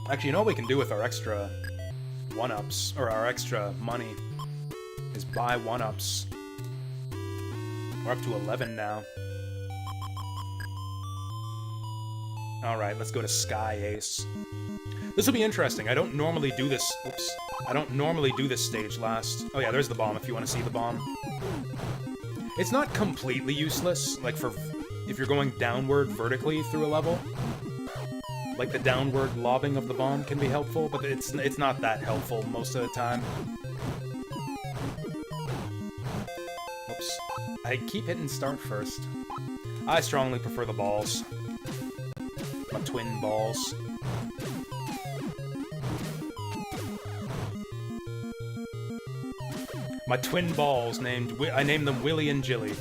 [SPEAKER 1] Actually, you know what we can do with our extra 1-ups, or our extra money, is buy 1-ups. We're up to 11 now. Alright, let's go to Sky Ace. This will be interesting. I don't normally do this. Oops. I don't normally do this stage last. Oh yeah, there's the bomb if you want to see the bomb. It's not completely useless, like for if you're going downward vertically through a level. Like the downward lobbing of the bomb can be helpful, but it's not that helpful most of the time. Oops. I keep hitting start first. I strongly prefer the balls. My twin balls. My twin balls I named them Willie and Jilly.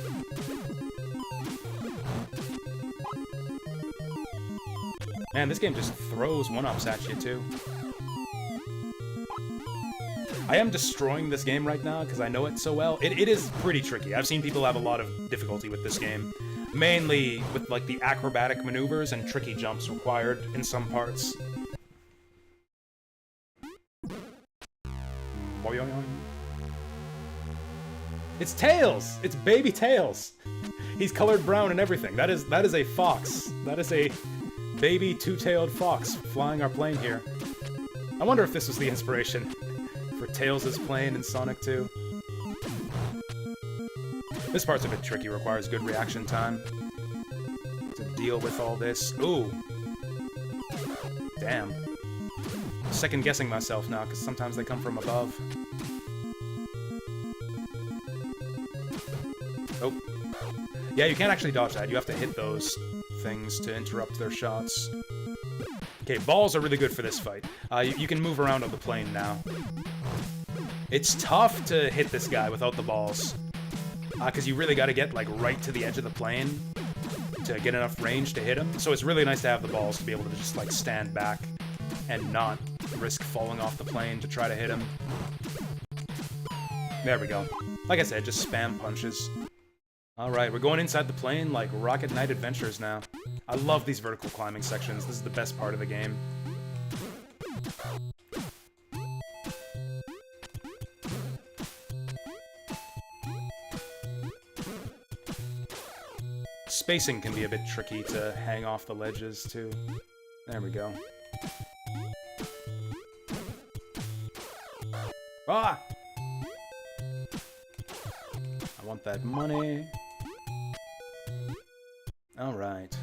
[SPEAKER 1] Man, this game just throws 1-ups at you too. I am destroying this game right now because I know it so well. It is pretty tricky. I've seen people have a lot of difficulty with this game. Mainly with like the acrobatic maneuvers and tricky jumps required in some parts. It's Tails! It's baby Tails! He's colored brown and everything. That is a fox. That is a baby two-tailed fox flying our plane here. I wonder if this was the inspiration for Tails' plane in Sonic 2. This part's a bit tricky, requires good reaction time to deal with all this. Ooh. Damn. Second guessing myself now, because sometimes they come from above. Oh. Yeah, you can't actually dodge that. You have to hit those things to interrupt their shots. Okay, balls are really good for this fight. You can move around on the plane now. It's tough to hit this guy without the balls. Because you really got to get, like, right to the edge of the plane to get enough range to hit him. So it's really nice to have the balls to be able to just, like, stand back and not risk falling off the plane to try to hit him. There we go. Like I said, just spam punches. Alright, we're going inside the plane like Rocket Knight Adventures now. I love these vertical climbing sections. This is the best part of the game. Spacing can be a bit tricky to hang off the ledges, too. There we go. Ah! I want that money. Alright.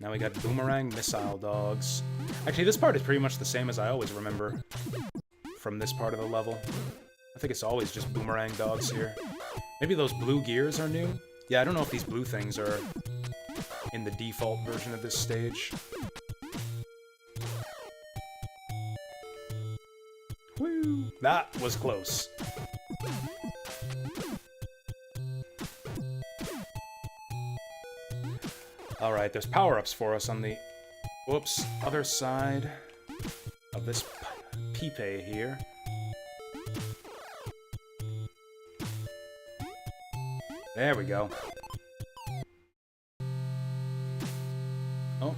[SPEAKER 1] Now we got boomerang missile dogs. Actually, this part is pretty much the same as I always remember from this part of the level. I think it's always just boomerang dogs here. Maybe those blue gears are new? Yeah, I don't know if these blue things are in the default version of this stage. Woo! That was close. Alright, there's power-ups for us on the, whoops, other side of this pipe here. There we go. Oh.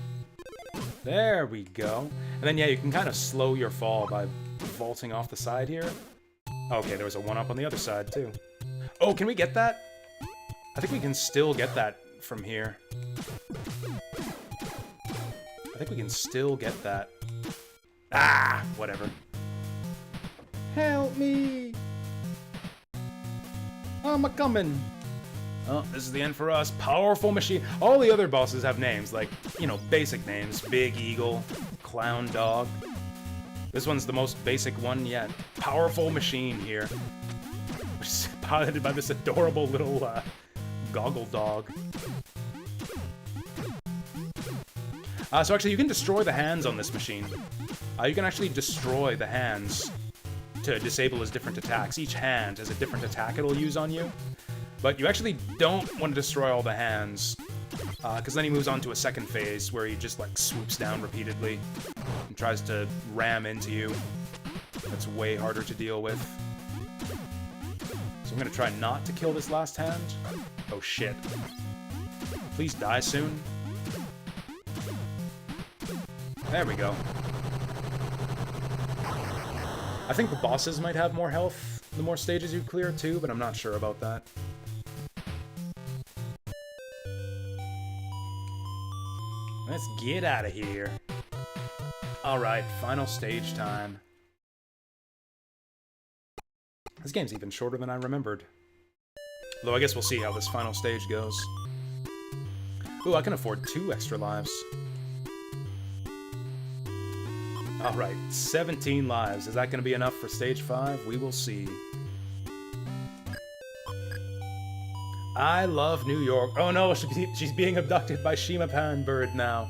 [SPEAKER 1] There we go. And then, yeah, you can kind of slow your fall by vaulting off the side here. Okay, there was a one-up on the other side, too. Oh, can we get that? I think we can still get that from here. I think we can still get that. Ah, whatever. Help me! I'm a-coming! Oh, this is the end for us. Powerful machine. All the other bosses have names, like, you know, basic names. Big Eagle, Clown Dog. This one's the most basic one yet. Powerful machine here. Which is piloted by this adorable little, goggle dog. So actually, you can destroy the hands on this machine. You can actually destroy the hands to disable his different attacks. Each hand has a different attack it'll use on you. But you actually don't want to destroy all the hands, because then he moves on to a second phase where he just, like, swoops down repeatedly and tries to ram into you. That's way harder to deal with. So I'm gonna try not to kill this last hand. Oh, shit. Please die soon. There we go. I think the bosses might have more health the more stages you clear, too, but I'm not sure about that. Let's get out of here. Alright, final stage time. This game's even shorter than I remembered. Though I guess we'll see how this final stage goes. Ooh, I can afford 2 extra lives. Alright, 17 lives. Is that going to be enough for stage 5? We will see. I love New York. Oh no, she's being abducted by Shima Pan Bird now.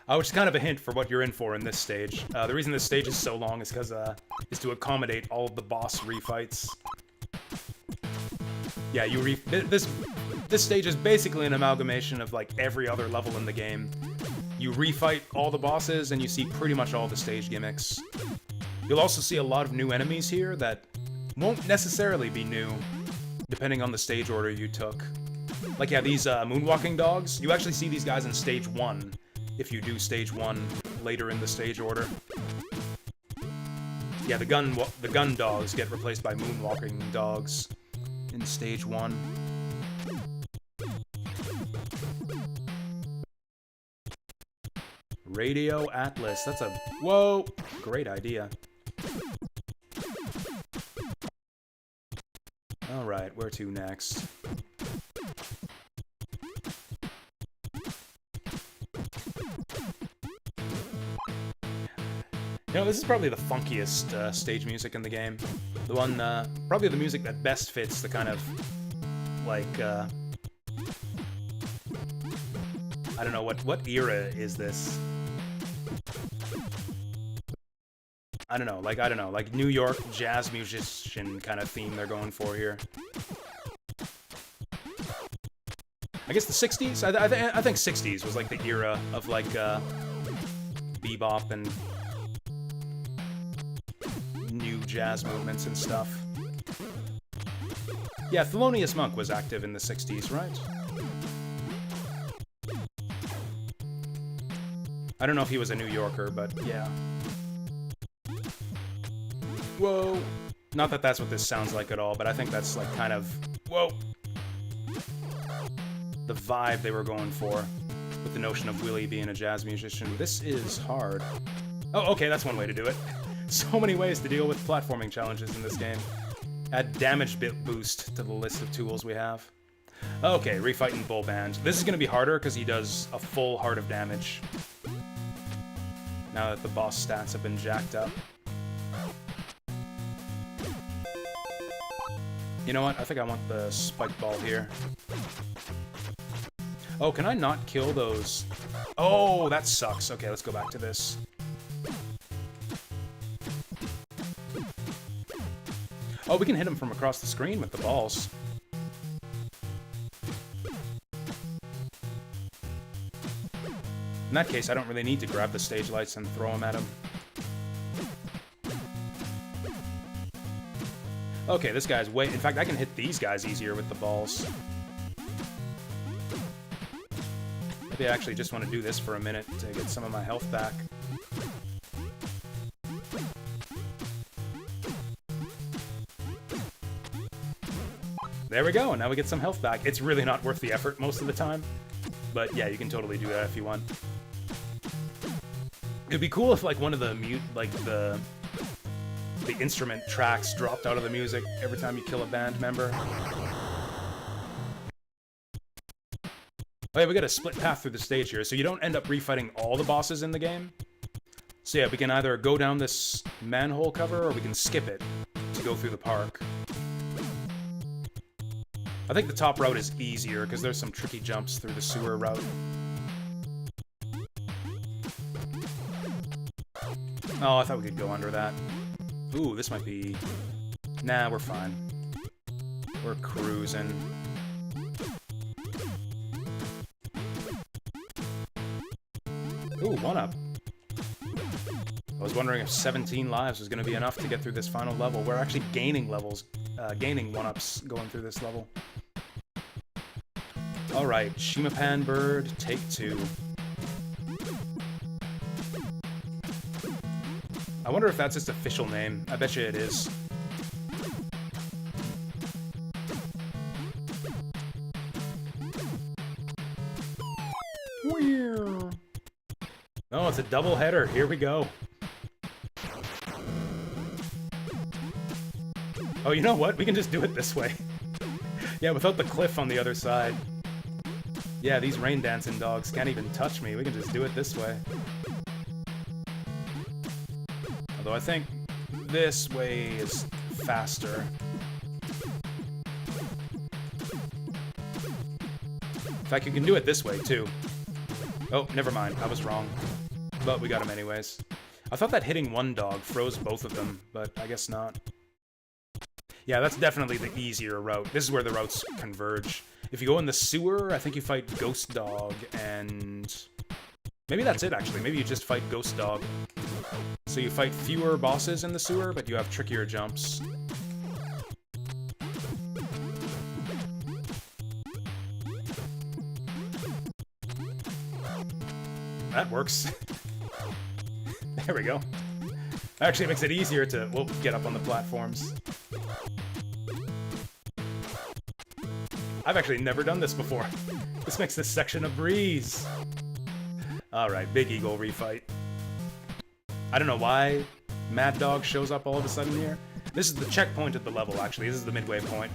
[SPEAKER 1] Which is kind of a hint for what you're in for in this stage. The reason this stage is so long is because is to accommodate all of the boss refights. Yeah, this stage is basically an amalgamation of like every other level in the game. You refight all the bosses and you see pretty much all the stage gimmicks. You'll also see a lot of new enemies here that won't necessarily be new, depending on the stage order you took. Like, yeah, these moonwalking dogs, you actually see these guys in stage 1, if you do stage 1 later in the stage order. Yeah, the gun dogs get replaced by moonwalking dogs in stage 1. Radio Atlas, that's a... Whoa! Great idea. Alright, where to next? You know, this is probably the funkiest stage music in the game. The one, probably the music that best fits the kind of, like, I don't know, what era is this? I don't know, like New York jazz musician kind of theme they're going for here. I guess the 60s? I think 60s was like the era of like bebop and new jazz movements and stuff. Yeah, Thelonious Monk was active in the 60s, right? I don't know if he was a New Yorker, but yeah. Whoa. Not that that's what this sounds like at all, but I think that's like kind of... Whoa! The vibe they were going for with the notion of Willie being a jazz musician. This is hard. Oh, okay, that's one way to do it. So many ways to deal with platforming challenges in this game. Add damage bit boost to the list of tools we have. Okay, refighting Bull Band. This is going to be harder because he does a full heart of damage. Now that the boss stats have been jacked up. You know what? I think I want the spike ball here. Oh, can I not kill those? Oh, that sucks. Okay, let's go back to this. Oh, we can hit him from across the screen with the balls. In that case, I don't really need to grab the stage lights and throw them at him. Okay, this guy's way... In fact, I can hit these guys easier with the balls. Maybe I actually just want to do this for a minute to get some of my health back. There we go, and now we get some health back. It's really not worth the effort most of the time. But yeah, you can totally do that if you want. It'd be cool if like one of the the instrument tracks dropped out of the music every time you kill a band member. Oh yeah, we got a split path through the stage here, so you don't end up refighting all the bosses in the game. So yeah, we can either go down this manhole cover, or we can skip it to go through the park. I think the top route is easier, because there's some tricky jumps through the sewer route. Oh, I thought we could go under that. Ooh, this might be... Nah, we're fine. We're cruising. Ooh, 1-up. I was wondering if 17 lives was going to be enough to get through this final level. We're actually gaining levels, gaining 1-ups going through this level. Alright, Shimapan Bird, take 2. I wonder if that's its official name. I bet you it is. Oh, it's a double header. Here we go. Oh, you know what? We can just do it this way. Yeah, without the cliff on the other side. Yeah, these rain dancing dogs can't even touch me. We can just do it this way. Although I think this way is faster. In fact, you can do it this way, too. Oh, never mind. I was wrong. But we got him anyways. I thought that hitting one dog froze both of them, but I guess not. Yeah, that's definitely the easier route. This is where the routes converge. If you go in the sewer, I think you fight Ghost Dog, and... Maybe that's it, actually. Maybe you just fight Ghost Dog. So you fight fewer bosses in the sewer, but you have trickier jumps. That works. There we go. Actually, it makes it easier to, well, get up on the platforms. I've actually never done this before. This makes this section a breeze. Alright, Big Eagle refight. I don't know why Mad Dog shows up all of a sudden here. This is the checkpoint of the level, actually. This is the midway point.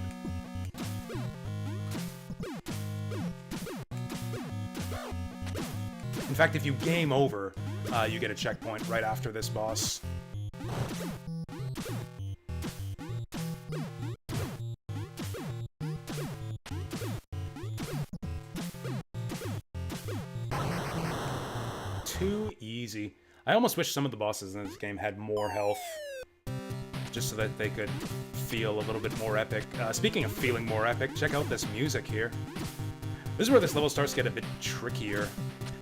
[SPEAKER 1] In fact, if you game over, you get a checkpoint right after this boss. too easy. I almost wish some of the bosses in this game had more health, just so that they could feel a little bit more epic. Speaking of feeling more epic, check out this music here. This is where this level starts to get a bit trickier.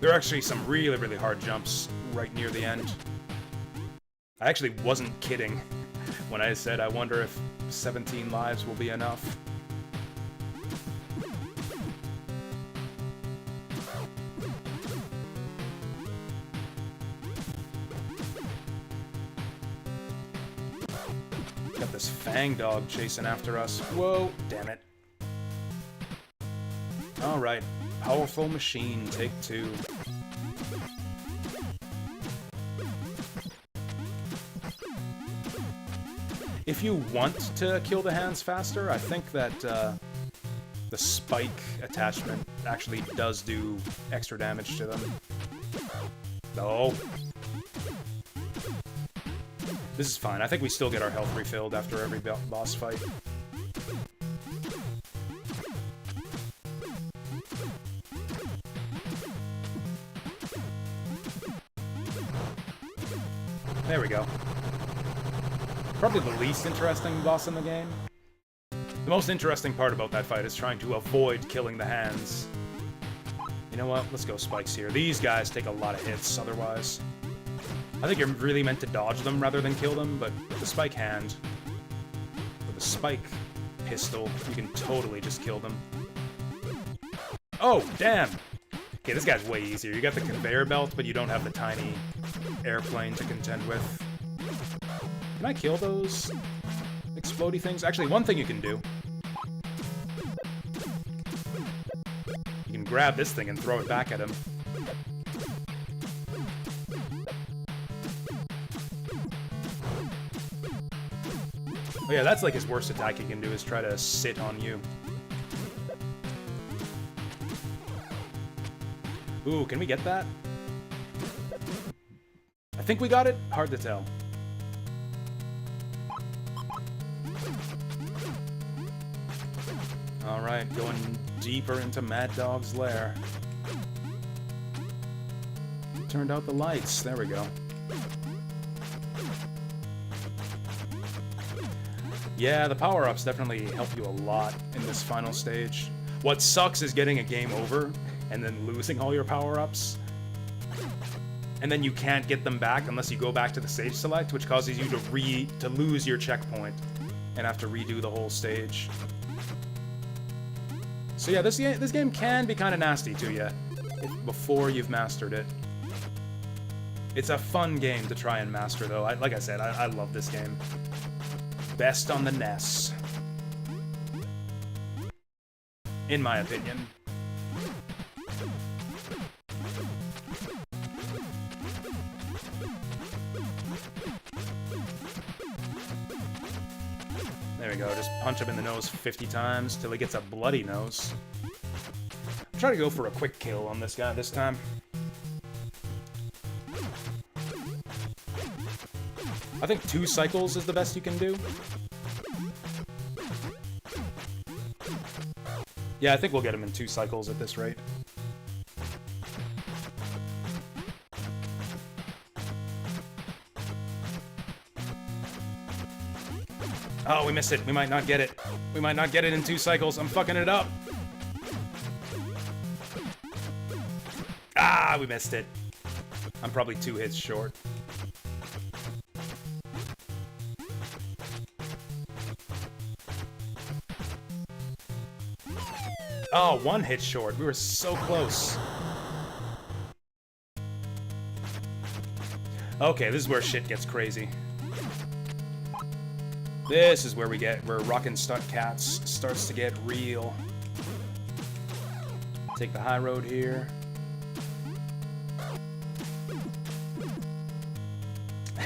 [SPEAKER 1] There are actually some really, really hard jumps right near the end. I actually wasn't kidding when I said I wonder if 17 lives will be enough. Got this fang dog chasing after us. Whoa, damn it. Alright, powerful machine, take 2. If you want to kill the hands faster, I think that the spike attachment actually does do extra damage to them. No. This is fine. I think we still get our health refilled after every boss fight. There we go. Probably the least interesting boss in the game. The most interesting part about that fight is trying to avoid killing the hands. You know what? Let's go spikes here. These guys take a lot of hits otherwise. I think you're really meant to dodge them rather than kill them, but with the spike hand, with the spike pistol, you can totally just kill them. Oh, damn! Okay, this guy's way easier. You got the conveyor belt, but you don't have the tiny airplane to contend with. Can I kill those explodey things? Actually, one thing you can do. You can grab this thing and throw it back at him. Oh yeah, that's like his worst attack he can do, is try to sit on you. Ooh, can we get that? I think we got it? Hard to tell. Alright, going deeper into Mad Dog's lair. Turned out the lights. There we go. Yeah, the power-ups definitely help you a lot in this final stage. What sucks is getting a game over and then losing all your power-ups. And then you can't get them back unless you go back to the stage select, which causes you to lose your checkpoint and have to redo the whole stage. So yeah, this game can be kind of nasty to you before you've mastered it. It's a fun game to try and master, though. Like I said, I love this game. Best on the NES. In my opinion. There we go, just punch him in the nose 50 times till he gets a bloody nose. I'm trying to go for a quick kill on this guy this time. I think 2 cycles is the best you can do. Yeah, I think we'll get him in 2 cycles at this rate. Oh, we missed it. We might not get it. We might not get it in 2 cycles. I'm fucking it up. Ah, we missed it. I'm probably 2 hits short. Oh, 1 hit short. We were so close. Okay, this is where shit gets crazy. This is where Rockin' Stunt Cats starts to get real. Take the high road here.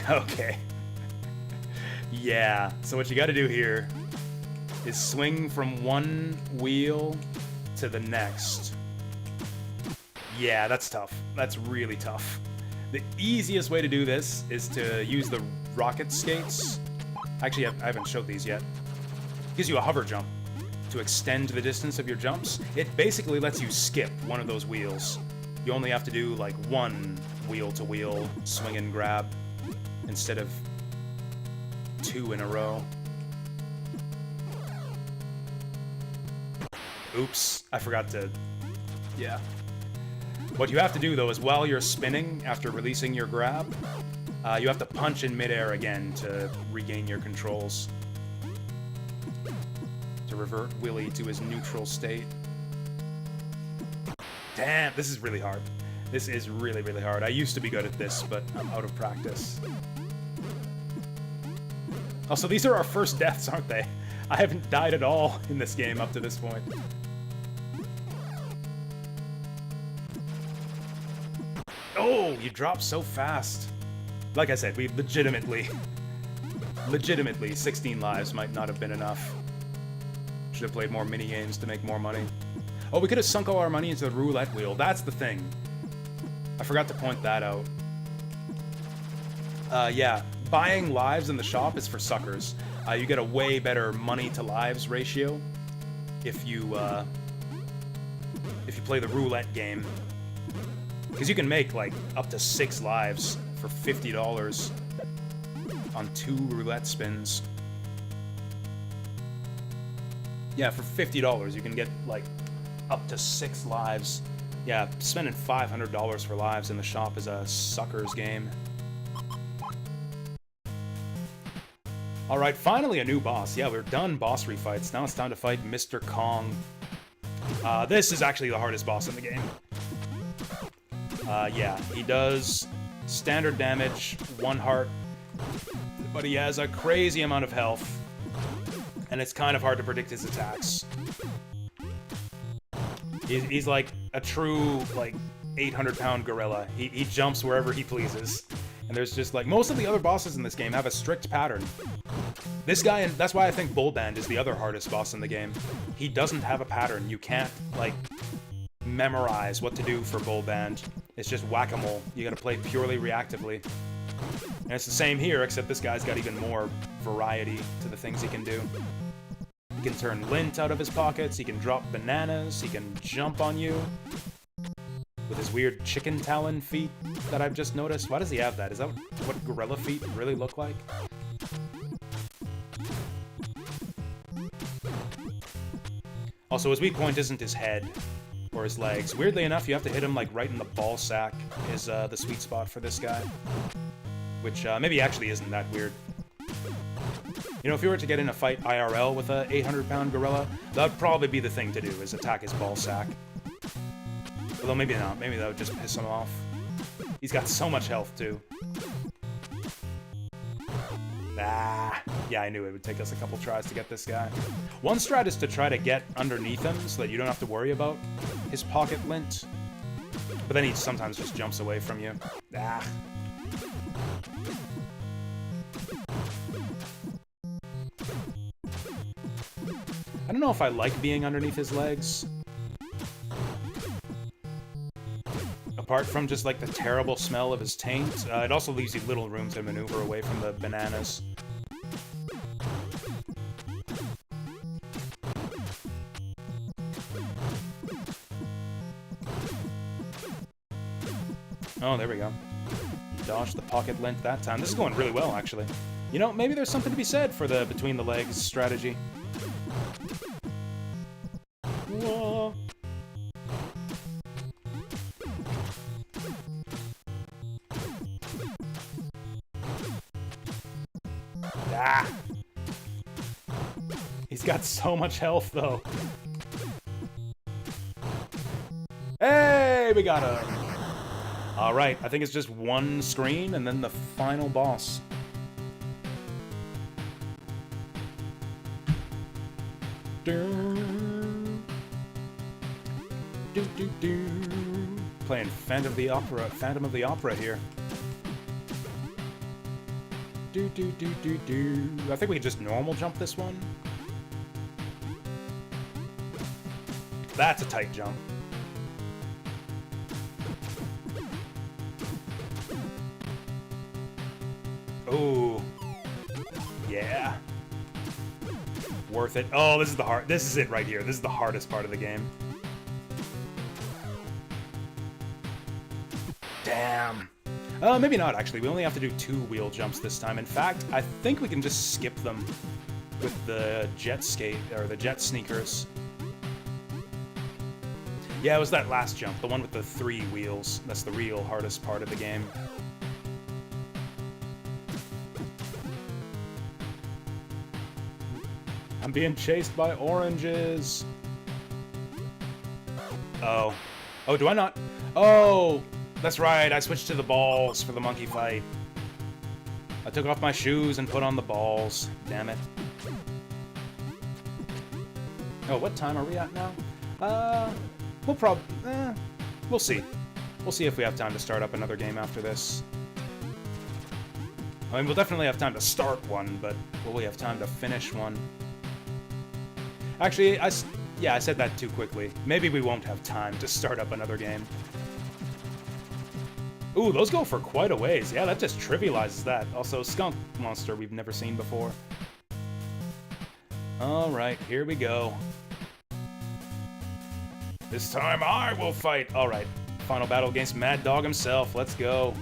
[SPEAKER 1] Okay. Yeah, so what you gotta do here is swing from one wheel to the next. Yeah, that's tough. That's really tough. The easiest way to do this is to use the rocket skates. Actually, I haven't showed these yet. It gives you a hover jump to extend the distance of your jumps. It basically lets you skip one of those wheels. You only have to do like one wheel-to-wheel swing and grab instead of 2 in a row. Oops, I forgot to... Yeah. What you have to do, though, is while you're spinning, after releasing your grab, you have to punch in midair again to regain your controls. To revert Willy to his neutral state. Damn, this is really hard. This is really, really hard. I used to be good at this, but I'm out of practice. Also, these are our first deaths, aren't they? I haven't died at all in this game up to this point. Oh, you drop so fast. Like I said, we legitimately, 16 lives might not have been enough. Should have played more minigames to make more money. Oh, we could have sunk all our money into the roulette wheel. That's the thing. I forgot to point that out. Yeah, buying lives in the shop is for suckers. You get a way better money to lives ratio if you play the roulette game. Because you can make, like, up to 6 lives for $50 on 2 roulette spins. Yeah, for $50 you can get, like, up to 6 lives. Yeah, spending $500 for lives in the shop is a sucker's game. Alright, finally a new boss. Yeah, we're done boss refights. Now it's time to fight Mr. Kong. This is actually the hardest boss in the game. Yeah, he does standard damage, 1 heart, but he has a crazy amount of health, and it's kind of hard to predict his attacks. He's like a true, like, 800-pound gorilla. He jumps wherever he pleases. And there's just, like, most of the other bosses in this game have a strict pattern. This guy, and that's why I think Bullband is the other hardest boss in the game. He doesn't have a pattern. You can't, like, memorize what to do for Bullband. It's just whack-a-mole. You gotta play purely reactively. And it's the same here, except this guy's got even more variety to the things he can do. He can turn lint out of his pockets, he can drop bananas, he can jump on you. With his weird chicken talon feet that I've just noticed. Why does he have that? Is that what gorilla feet really look like? Also, his weak point isn't his head or his legs. Weirdly enough, you have to hit him, like, right in the ball sack is the sweet spot for this guy. Which maybe actually isn't that weird. You know, if you were to get in a fight IRL with a 800-pound gorilla, that'd probably be the thing to do, is attack his ball sack. Although maybe not. Maybe that would just piss him off. He's got so much health, too. Ah, yeah, I knew it would take us a couple tries to get this guy. One strat is to try to get underneath him so that you don't have to worry about his pocket lint. But then he sometimes just jumps away from you. Ah. I don't know if I like being underneath his legs. Apart from just, like, the terrible smell of his taint, it also leaves you little room to maneuver away from the bananas. Oh, there we go. Dodged the pocket lint that time. This is going really well, actually. You know, maybe there's something to be said for the between-the-legs strategy. Whoa. Ah! He's got so much health, though. Hey, we got him! Alright, I think it's just one screen, and then the final boss. Playing Phantom of the Opera here. I think we can just normal jump this one. That's a tight jump. Oh, yeah. Worth it. Oh, this is it right here. This is the hardest part of the game. Damn. Maybe not, actually. We only have to do 2 wheel jumps this time. In fact, I think we can just skip them with the jet skate, or the jet sneakers. Yeah, it was that last jump, the one with the 3 wheels. That's the real hardest part of the game. I'm being chased by oranges. Oh. Oh, do I not? Oh, that's right. I switched to the balls for the monkey fight. I took off my shoes and put on the balls. Damn it. Oh, what time are we at now? We'll see. We'll see if we have time to start up another game after this. I mean, we'll definitely have time to start one, but will we have time to finish one? Actually, I said that too quickly. Maybe we won't have time to start up another game. Ooh, those go for quite a ways. Yeah, that just trivializes that. Also, skunk monster we've never seen before. Alright, here we go. This time I will fight! Alright, final battle against Mad Dog himself. Let's go.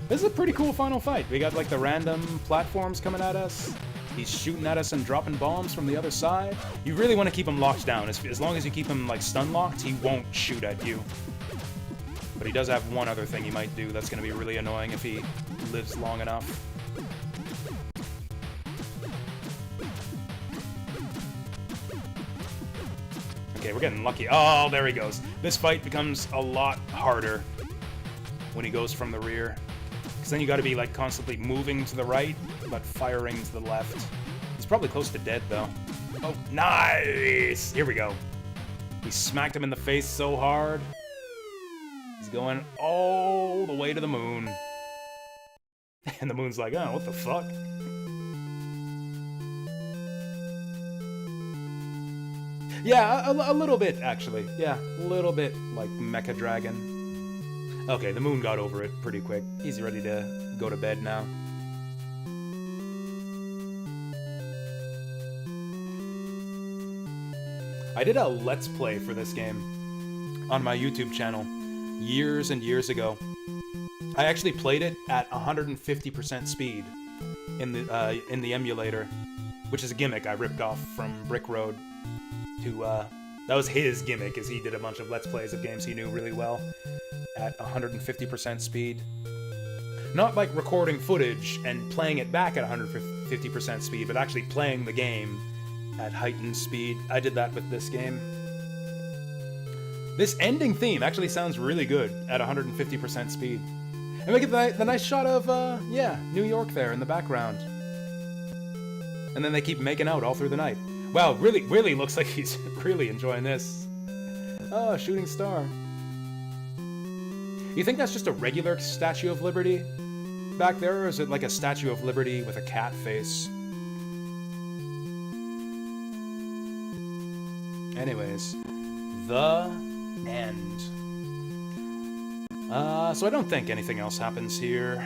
[SPEAKER 1] This is a pretty cool final fight. We got like the random platforms coming at us. He's shooting at us and dropping bombs from the other side. You really want to keep him locked down. As long as you keep him like stun locked, he won't shoot at you. But he does have one other thing he might do that's going to be really annoying if he lives long enough. Okay, we're getting lucky. Oh, there he goes. This fight becomes a lot harder when he goes from the rear. Because then you got to be like constantly moving to the right, but firing to the left. He's probably close to dead, though. Oh, nice! Here we go. We smacked him in the face so hard. He's going all the way to the moon. And the moon's like, oh, what the fuck? Yeah, a little bit, actually. Yeah, a little bit like Mecha Dragon. Okay, the moon got over it pretty quick. He's ready to go to bed now. I did a Let's Play for this game on my YouTube channel years and years ago. I actually played it at 150% speed in the emulator, which is a gimmick I ripped off from Brick Road. That was his gimmick, is he did a bunch of Let's Plays of games he knew really well at 150% speed. Not like recording footage and playing it back at 150% speed, but actually playing the game at heightened speed. I did that with this game. This ending theme actually sounds really good at 150% speed. And we get the nice shot of, New York there in the background. And then they keep making out all through the night. Wow, really looks like he's really enjoying this. Oh, shooting star. You think that's just a regular Statue of Liberty back there, or is it like a Statue of Liberty with a cat face? Anyways, the end. So I don't think anything else happens here.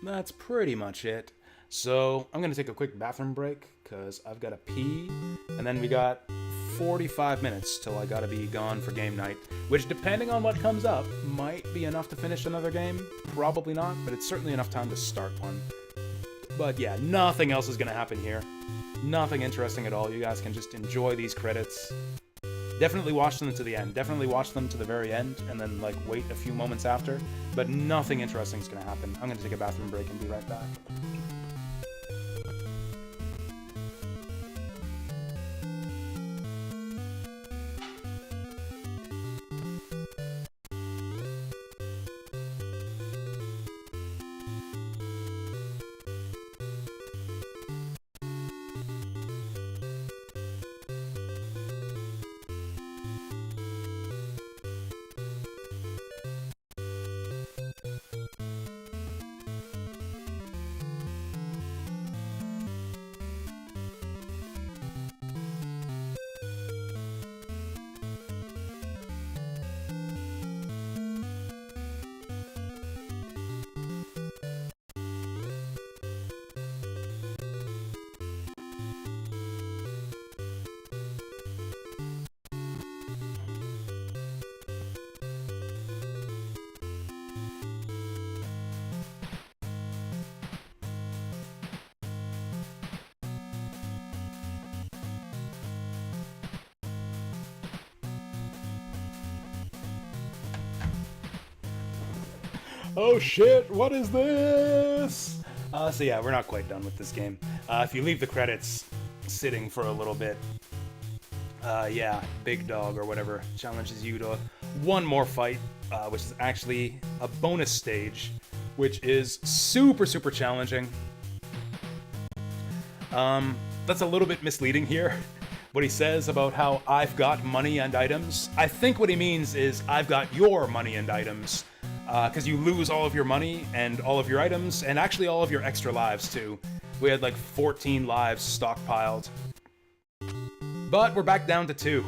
[SPEAKER 1] That's pretty much it. So I'm gonna take a quick bathroom break, because I've got to pee, and then we got 45 minutes till I gotta be gone for game night, which, depending on what comes up, might be enough to finish another game. Probably not, but it's certainly enough time to start one. But yeah, nothing else is gonna happen here. Nothing interesting at all. You guys can just enjoy these credits. Definitely watch them to the end. Definitely watch them to the very end, and then like wait a few moments after. But nothing interesting is gonna happen. I'm gonna take a bathroom break and be right back. Oh shit, what is this? So yeah, we're not quite done with this game. If you leave the credits sitting for a little bit, yeah, Big Dog or whatever challenges you to one more fight, which is actually a bonus stage, which is super, super challenging. That's a little bit misleading here. What he says about how I've got money and items. I think what he means is I've got your money and items. Because you lose all of your money and all of your items, and actually all of your extra lives too. We had like 14 lives stockpiled. But we're back down to 2.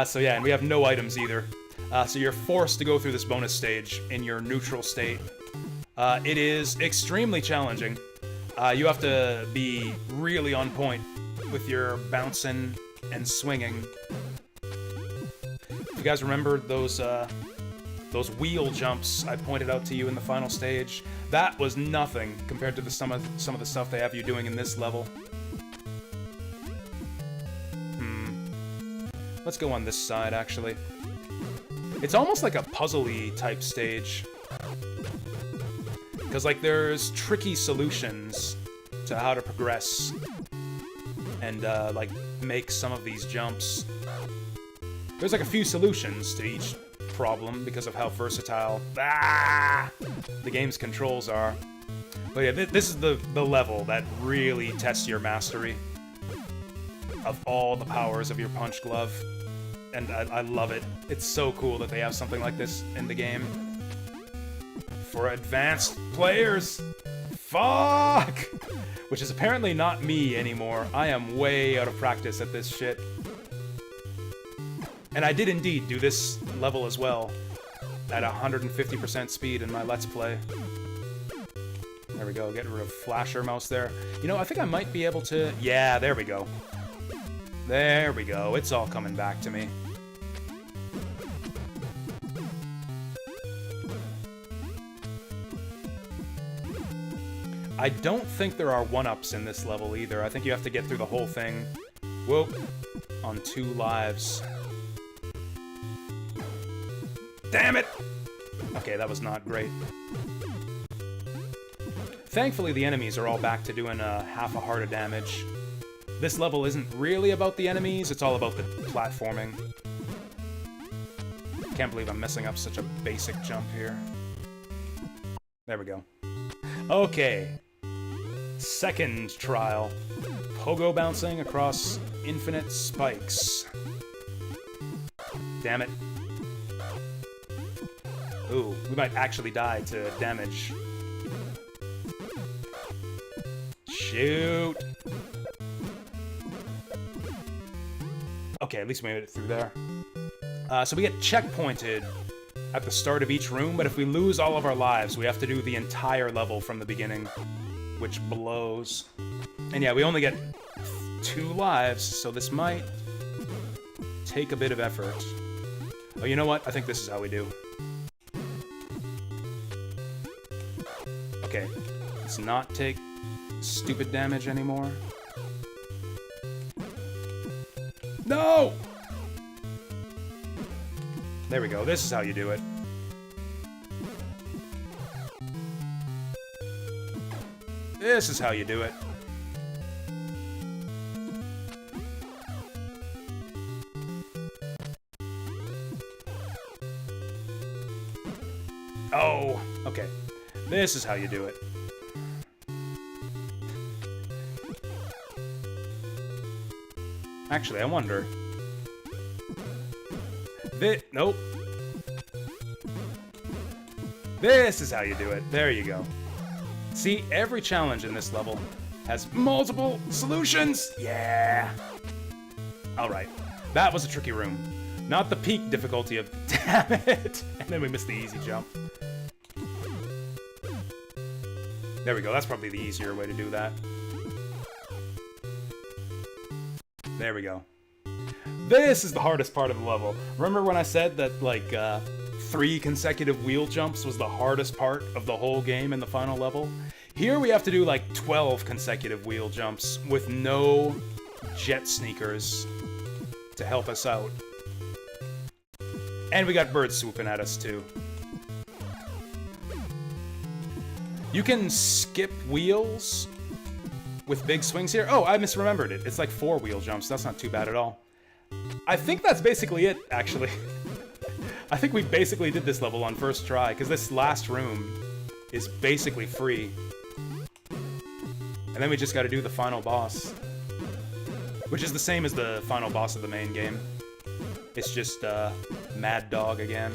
[SPEAKER 1] So yeah, and we have no items either. So you're forced to go through this bonus stage in your neutral state. It is extremely challenging. You have to be really on point with your bouncing and swinging. If you guys remember those wheel jumps I pointed out to you in the final stage, that was nothing compared to some of the stuff they have you doing in this level. Let's go on this side, actually. It's almost like a puzzly type stage. Because, like, there's tricky solutions to how to progress and, like, make some of these jumps. There's, like, a few solutions to each problem because of how versatile the game's controls are. But yeah, this is the level that really tests your mastery of all the powers of your punch glove. And I love it. It's so cool that they have something like this in the game. For advanced players! Fuck! Which is apparently not me anymore. I am way out of practice at this shit. And I did indeed do this level as well, at 150% speed in my Let's Play. There we go, get rid of flasher mouse there. You know, I think I might be able to... Yeah, there we go. There we go, it's all coming back to me. I don't think there are 1-ups in this level either. I think you have to get through the whole thing. Whoa. On 2 lives. Damn it! Okay, that was not great. Thankfully, the enemies are all back to doing half a heart of damage. This level isn't really about the enemies, it's all about the platforming. Can't believe I'm messing up such a basic jump here. There we go. Okay. Second trial. Pogo bouncing across infinite spikes. Damn it. Ooh, we might actually die to damage. Shoot! Okay, at least we made it through there. So we get checkpointed at the start of each room, but if we lose all of our lives, we have to do the entire level from the beginning, which blows. And yeah, we only get 2 lives, so this might take a bit of effort. Oh, you know what? I think this is how we do. Okay, let's not take stupid damage anymore. No! There we go, this is how you do it. This is how you do it. Oh, okay. This is how you do it. Actually, I wonder. Nope. This is how you do it. There you go. See, every challenge in this level has multiple solutions. Yeah. Alright. That was a tricky room. Not the peak difficulty of... Damn it! And then we missed the easy jump. There we go. That's probably the easier way to do that. There we go. This is the hardest part of the level. Remember when I said that, like, 3 consecutive wheel jumps was the hardest part of the whole game in the final level? Here we have to do, like, 12 consecutive wheel jumps with no jet sneakers to help us out. And we got birds swooping at us, too. You can skip wheels with big swings here. Oh, I misremembered it. It's like 4 wheel jumps. That's not too bad at all. I think that's basically it, actually. I think we basically did this level on first try, because this last room is basically free. And then we just gotta do the final boss. Which is the same as the final boss of the main game. It's just, Mad Dog again.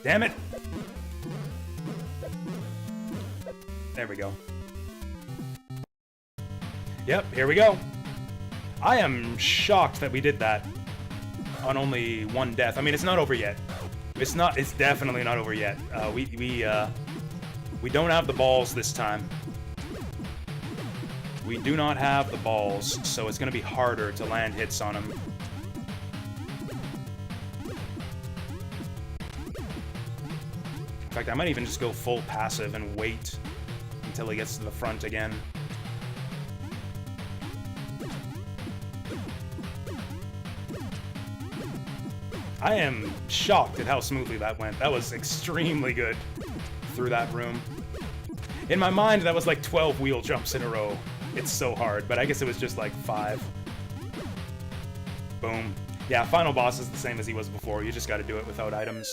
[SPEAKER 1] Damn it! There we go. Yep, here we go. I am shocked that we did that on only 1 death. I mean, it's not over yet. It's definitely not over yet. We don't have the balls this time. We do not have the balls, so it's gonna be harder to land hits on him. In fact, I might even just go full passive and wait until he gets to the front again. I am shocked at how smoothly that went. That was extremely good through that room. In my mind, that was like 12 wheel jumps in a row. It's so hard, but I guess it was just like 5. Boom. Yeah, final boss is the same as he was before. You just gotta do it without items.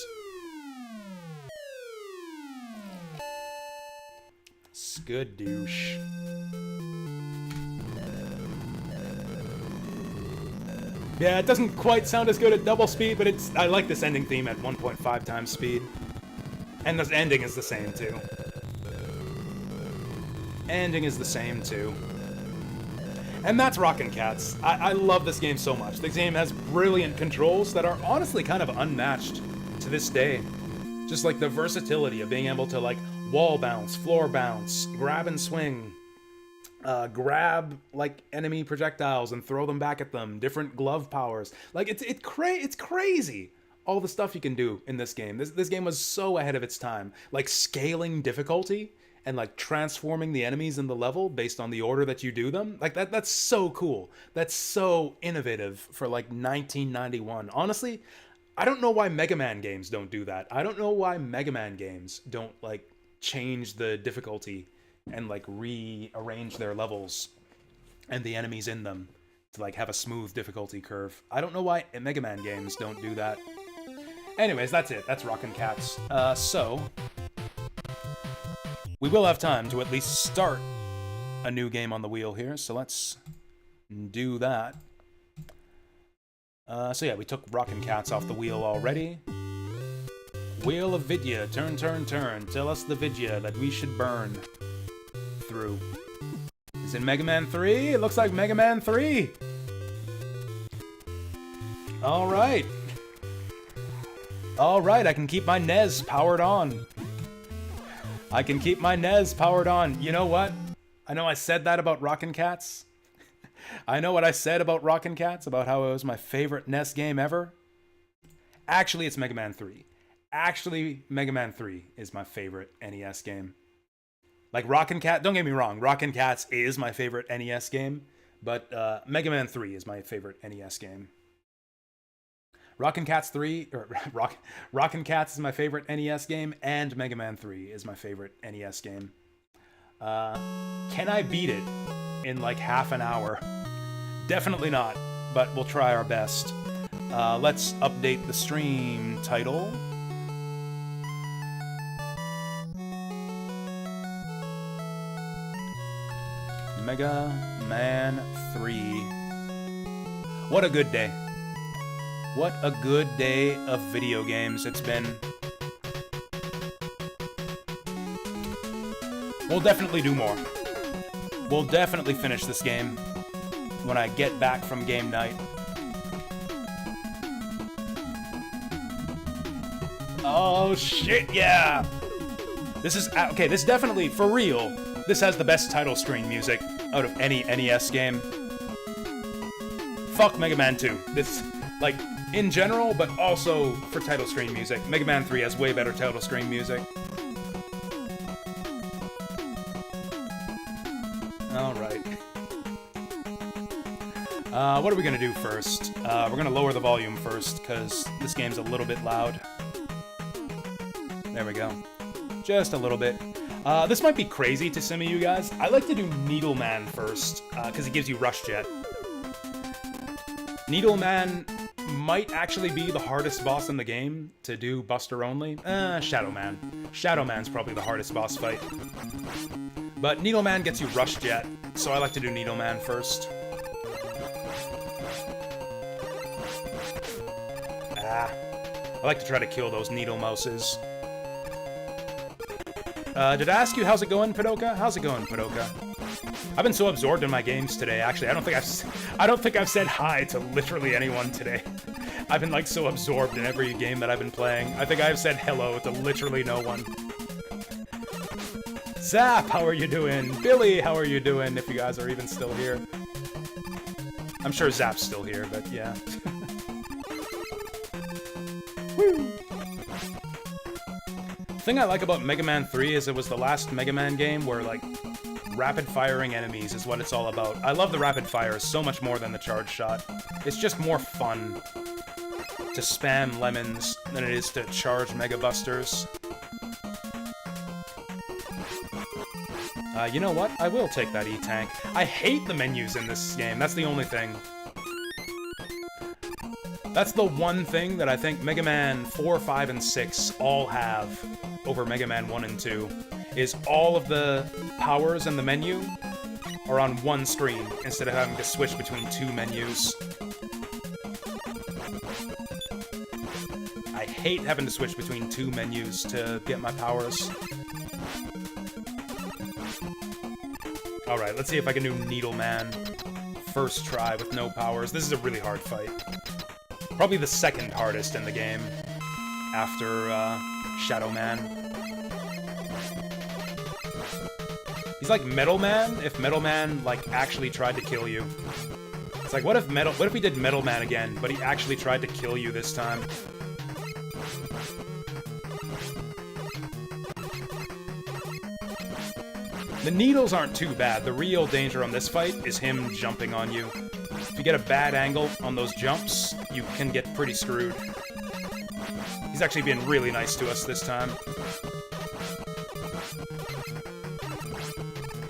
[SPEAKER 1] Skadoosh. Yeah, it doesn't quite sound as good at double speed, but I like this ending theme at 1.5 times speed. And the ending is the same, too. Ending is the same, too. And that's Rockin' Cats. I love this game so much. This game has brilliant controls that are honestly kind of unmatched to this day. Just like the versatility of being able to, like, wall bounce, floor bounce, grab and swing. Grab, like, enemy projectiles and throw them back at them. Different glove powers. Like, it's crazy, all the stuff you can do in this game. This game was so ahead of its time. Like, scaling difficulty and, like, transforming the enemies in the level based on the order that you do them. Like, that's so cool. That's so innovative for, like, 1991. Honestly, I don't know why Mega Man games don't do that. I don't know why Mega Man games don't, like, change the difficulty and, like, rearrange their levels and the enemies in them to, like, have a smooth difficulty curve. I don't know why Mega Man games don't do that. Anyways, that's it. That's Rockin' Cats. So we will have time to at least start a new game on the wheel here, so let's do that. So yeah, we took Rockin' Cats off the wheel already. Wheel of Vidya, turn, turn, turn. Tell us the Vidya that we should burn through. Is it Mega Man 3? It looks like Mega Man 3! Alright. Alright, I can keep my NES powered on. I can keep my NES powered on. You know what? I know I said that about Rockin' Cats. I know what I said about Rockin' Cats, about how it was my favorite NES game ever. Actually, it's Mega Man 3. Actually, Mega Man 3 is my favorite NES game. Like, Rockin' Cat, don't get me wrong, Rockin' Cats is my favorite NES game, but Mega Man 3 is my favorite NES game. Rockin' Cats 3, or Rockin' Cats is my favorite NES game, and Mega Man 3 is my favorite NES game. Can I beat it in like half an hour? Definitely not, but we'll try our best. Let's update the stream title. Mega Man 3. What a good day. What a good day of video games it's been. We'll definitely do more. We'll definitely finish this game when I get back from game night. Oh shit, yeah! This is, okay, this definitely, for real, this has the best title screen music out of any NES game. Fuck Mega Man 2. This, like, in general, but also for title screen music. Mega Man 3 has way better title screen music. Alright. What are we gonna do first? We're gonna lower the volume first, because this game's a little bit loud. There we go. Just a little bit. This might be crazy to some of you guys. I like to do Needleman first, because it gives you Rush Jet. Needleman might actually be the hardest boss in the game to do Buster only. Shadowman. Shadowman's probably the hardest boss fight. But Needleman gets you Rush Jet, so I like to do Needleman first. I like to try to kill those needle mouses. Did I ask you how's it going, Padoka? How's it going, Padoka? I've been so absorbed in my games today. Actually, I don't think I've said hi to literally anyone today. I've been like so absorbed in every game that I've been playing. I think I've said hello to literally no one. Zap, how are you doing? Billy, how are you doing? If you guys are even still here. I'm sure Zap's still here, but yeah. Woo! The thing I like about Mega Man 3 is it was the last Mega Man game where, like, rapid-firing enemies is what it's all about. I love the rapid fire so much more than the charge shot. It's just more fun to spam lemons than it is to charge Mega Busters. You know what? I will take that E-Tank. I hate the menus in this game. That's the only thing. That's the one thing that I think Mega Man 4, 5, and 6 all have over Mega Man 1 and 2, is all of the powers in the menu are on one screen instead of having to switch between two menus. I hate having to switch between two menus to get my powers. Alright, let's see if I can do Needleman first try with no powers. This is a really hard fight. Probably the second hardest in the game, after Shadow Man. He's like Metal Man, if Metal Man, like, actually tried to kill you. It's like, what if we did Metal Man again, but he actually tried to kill you this time? The needles aren't too bad. The real danger on this fight is him jumping on you. If you get a bad angle on those jumps, you can get pretty screwed. He's actually been really nice to us this time.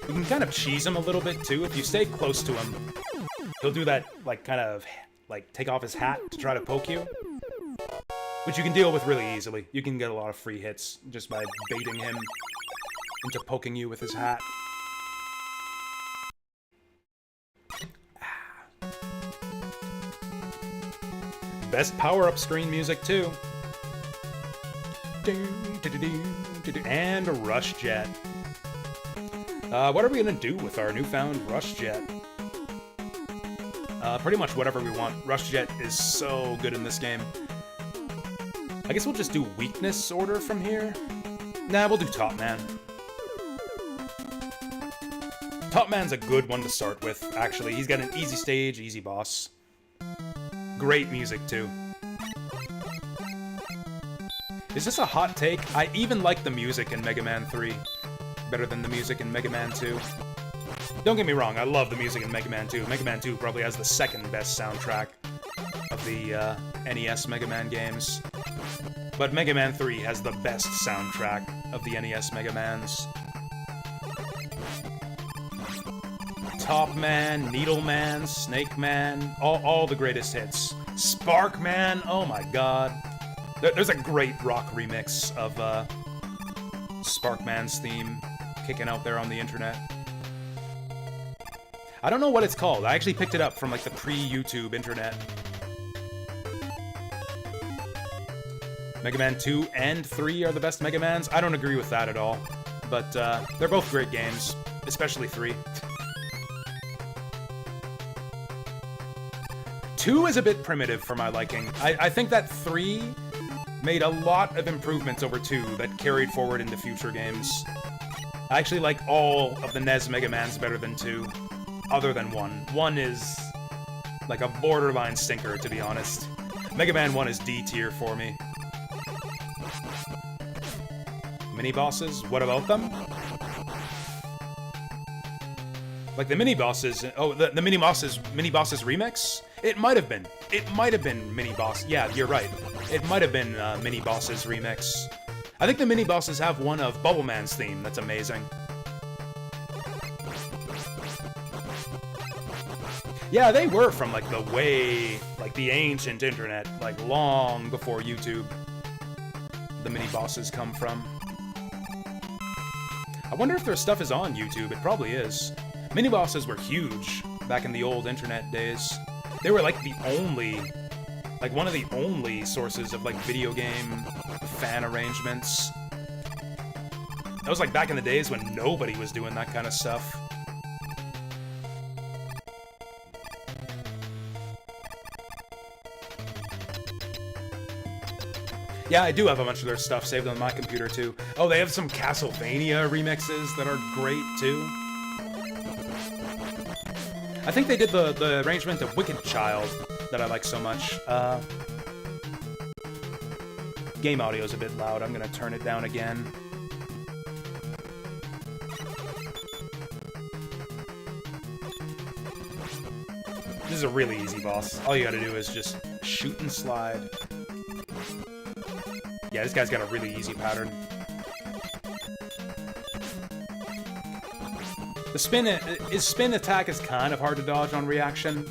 [SPEAKER 1] You can kind of cheese him a little bit, too. If you stay close to him, he'll do that, like, kind of, like, take off his hat to try to poke you. Which you can deal with really easily. You can get a lot of free hits just by baiting him into poking you with his hat. Best power-up screen music, too. And a Rush Jet. What are we gonna do with our newfound Rush Jet? Pretty much whatever we want. Rush Jet is so good in this game. I guess we'll just do weakness order from here. Nah, we'll do Top Man. Top Man's a good one to start with, actually. He's got an easy stage, easy boss. Great music, too. Is this a hot take? I even like the music in Mega Man 3 better than the music in Mega Man 2. Don't get me wrong, I love the music in Mega Man 2. Mega Man 2 probably has the second best soundtrack of the NES Mega Man games. But Mega Man 3 has the best soundtrack of the NES Mega Mans. Top Man, Needle Man, Snake Man, all the greatest hits. Spark Man, oh my god. There's a great rock remix of Spark Man's theme kicking out there on the internet. I don't know what it's called. I actually picked it up from like the pre-YouTube internet. Mega Man 2 and 3 are the best Mega Mans. I don't agree with that at all. But they're both great games, especially 3. 2 is a bit primitive for my liking. I think that 3 made a lot of improvements over 2 that carried forward into future games. I actually like all of the NES Mega Mans better than 2, other than 1. 1 is like a borderline stinker, to be honest. Mega Man 1 is D tier for me. Mini-bosses? What about them? Like the mini-bosses... Oh, the mini-bosses remix? It might have been. It might have been mini-boss. Yeah, you're right. It might have been mini-bosses remix. I think the mini-bosses have one of Bubble Man's theme that's amazing. Yeah, they were from, like, the ancient internet, like, long before YouTube. The mini-bosses come from. I wonder if their stuff is on YouTube. It probably is. Mini-bosses were huge back in the old internet days. They were, like, one of the only sources of, like, video game fan arrangements. That was, like, back in the days when nobody was doing that kind of stuff. Yeah, I do have a bunch of their stuff saved on my computer, too. Oh, they have some Castlevania remixes that are great, too. I think they did the arrangement of Wicked Child that I like so much. Game audio's a bit loud. I'm gonna turn it down again. This is a really easy boss. All you gotta do is just shoot and slide. Yeah, this guy's got a really easy pattern. His spin attack is kind of hard to dodge on reaction.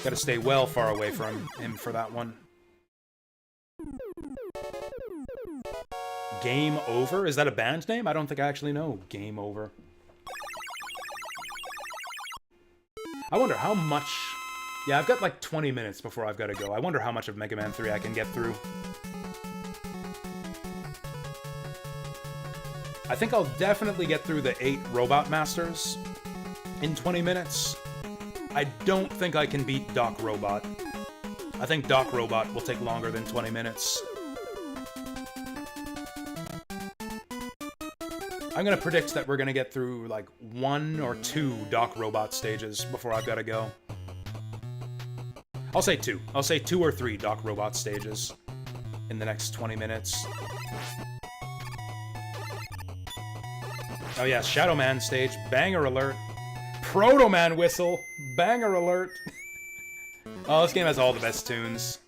[SPEAKER 1] Gotta stay well far away from him for that one. Game Over? Is that a band name? I don't think I actually know. Game Over. I wonder how much... Yeah, I've got like 20 minutes before I've got to go. I wonder how much of Mega Man 3 I can get through. I think I'll definitely get through the 8 Robot Masters in 20 minutes. I don't think I can beat Doc Robot. I think Doc Robot will take longer than 20 minutes. I'm gonna predict that we're gonna get through like 1 or 2 Doc Robot stages before I've gotta go. I'll say 2. I'll say 2 or 3 Doc Robot stages in the next 20 minutes. Oh yeah, Shadow Man stage, banger alert. Proto Man whistle, banger alert. Oh, this game has all the best tunes.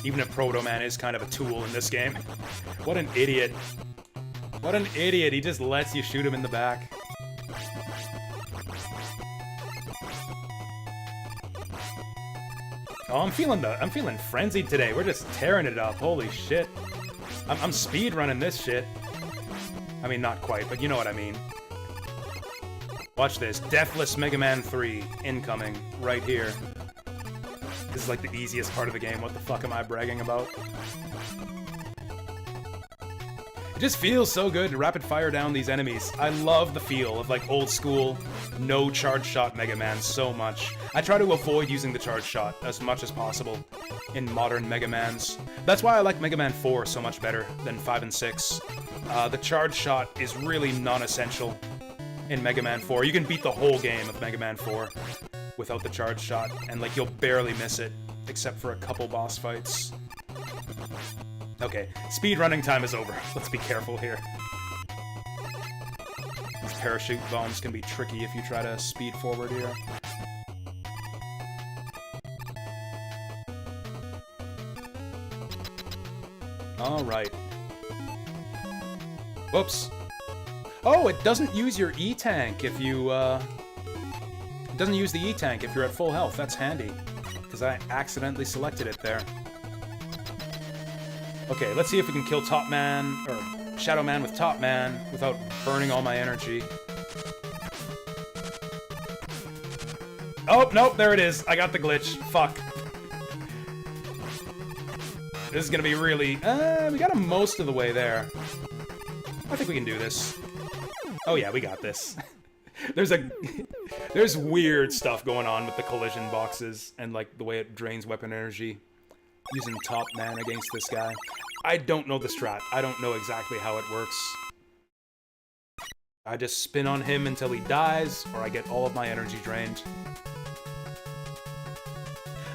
[SPEAKER 1] Even if Proto Man is kind of a tool in this game. What an idiot. What an idiot, he just lets you shoot him in the back. Oh, I'm feeling frenzied today. We're just tearing it up. Holy shit. I'm speed running this shit. I mean, not quite, but you know what I mean. Watch this. Deathless Mega Man 3 incoming right here. This is like the easiest part of the game. What the fuck am I bragging about? It just feels so good to rapid fire down these enemies. I love the feel of like old school, no charge shot Mega Man so much. I try to avoid using the charge shot as much as possible in modern Mega Mans. That's why I like Mega Man 4 so much better than 5 and 6. The charge shot is really non-essential in Mega Man 4. You can beat the whole game of Mega Man 4 without the charge shot, and like you'll barely miss it, except for a couple boss fights. Okay, speed running time is over. Let's be careful here. These parachute bombs can be tricky if you try to speed forward here. Alright. Whoops. Oh, it doesn't use your E-Tank if you, It doesn't use the E-Tank if you're at full health. That's handy. Because I accidentally selected it there. Okay, let's see if we can kill Top Man, or Shadow Man with Top Man, without burning all my energy. Oh, nope, there it is. I got the glitch. Fuck. This is gonna be really... we got him most of the way there. I think we can do this. Oh yeah, we got this. There's weird stuff going on with the collision boxes and like the way it drains weapon energy using Top Man against this guy. I don't know the strat. I don't know exactly how it works. I just spin on him until he dies, or I get all of my energy drained.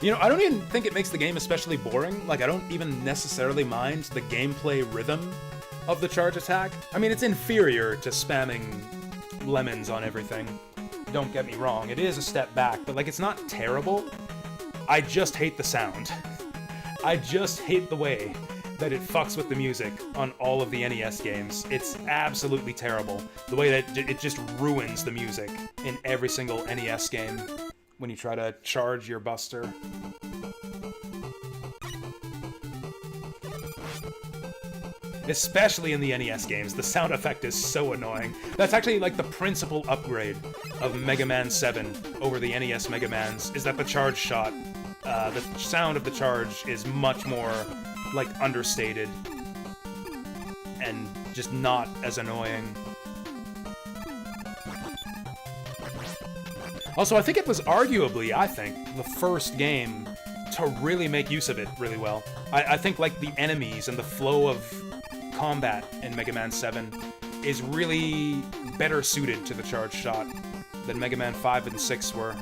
[SPEAKER 1] You know, I don't even think it makes the game especially boring. Like, I don't even necessarily mind the gameplay rhythm of the charge attack. I mean, it's inferior to spamming lemons on everything. Don't get me wrong, it is a step back, but like, it's not terrible. I just hate the sound. I just hate the way that it fucks with the music on all of the NES games. It's absolutely terrible. The way that it just ruins the music in every single NES game when you try to charge your Buster. Especially in the NES games, the sound effect is so annoying. That's actually like the principal upgrade of Mega Man 7 over the NES Mega Mans, is that the charge shot, the sound of the charge is much more, like, understated and just not as annoying. Also, I think it was arguably, the first game to really make use of it really well. I think, like, the enemies and the flow of combat in Mega Man 7 is really better suited to the charge shot than Mega Man 5 and 6 were.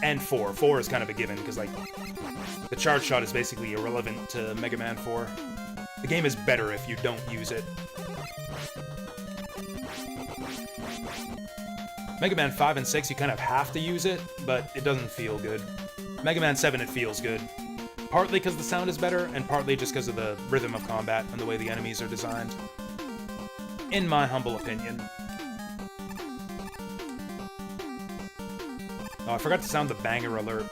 [SPEAKER 1] And 4. 4 is kind of a given, because, like, the charge shot is basically irrelevant to Mega Man 4. The game is better if you don't use it. Mega Man 5 and 6, you kind of have to use it, but it doesn't feel good. Mega Man 7, it feels good. Partly because the sound is better, and partly just because of the rhythm of combat and the way the enemies are designed. In my humble opinion. Oh, I forgot to sound the banger alert.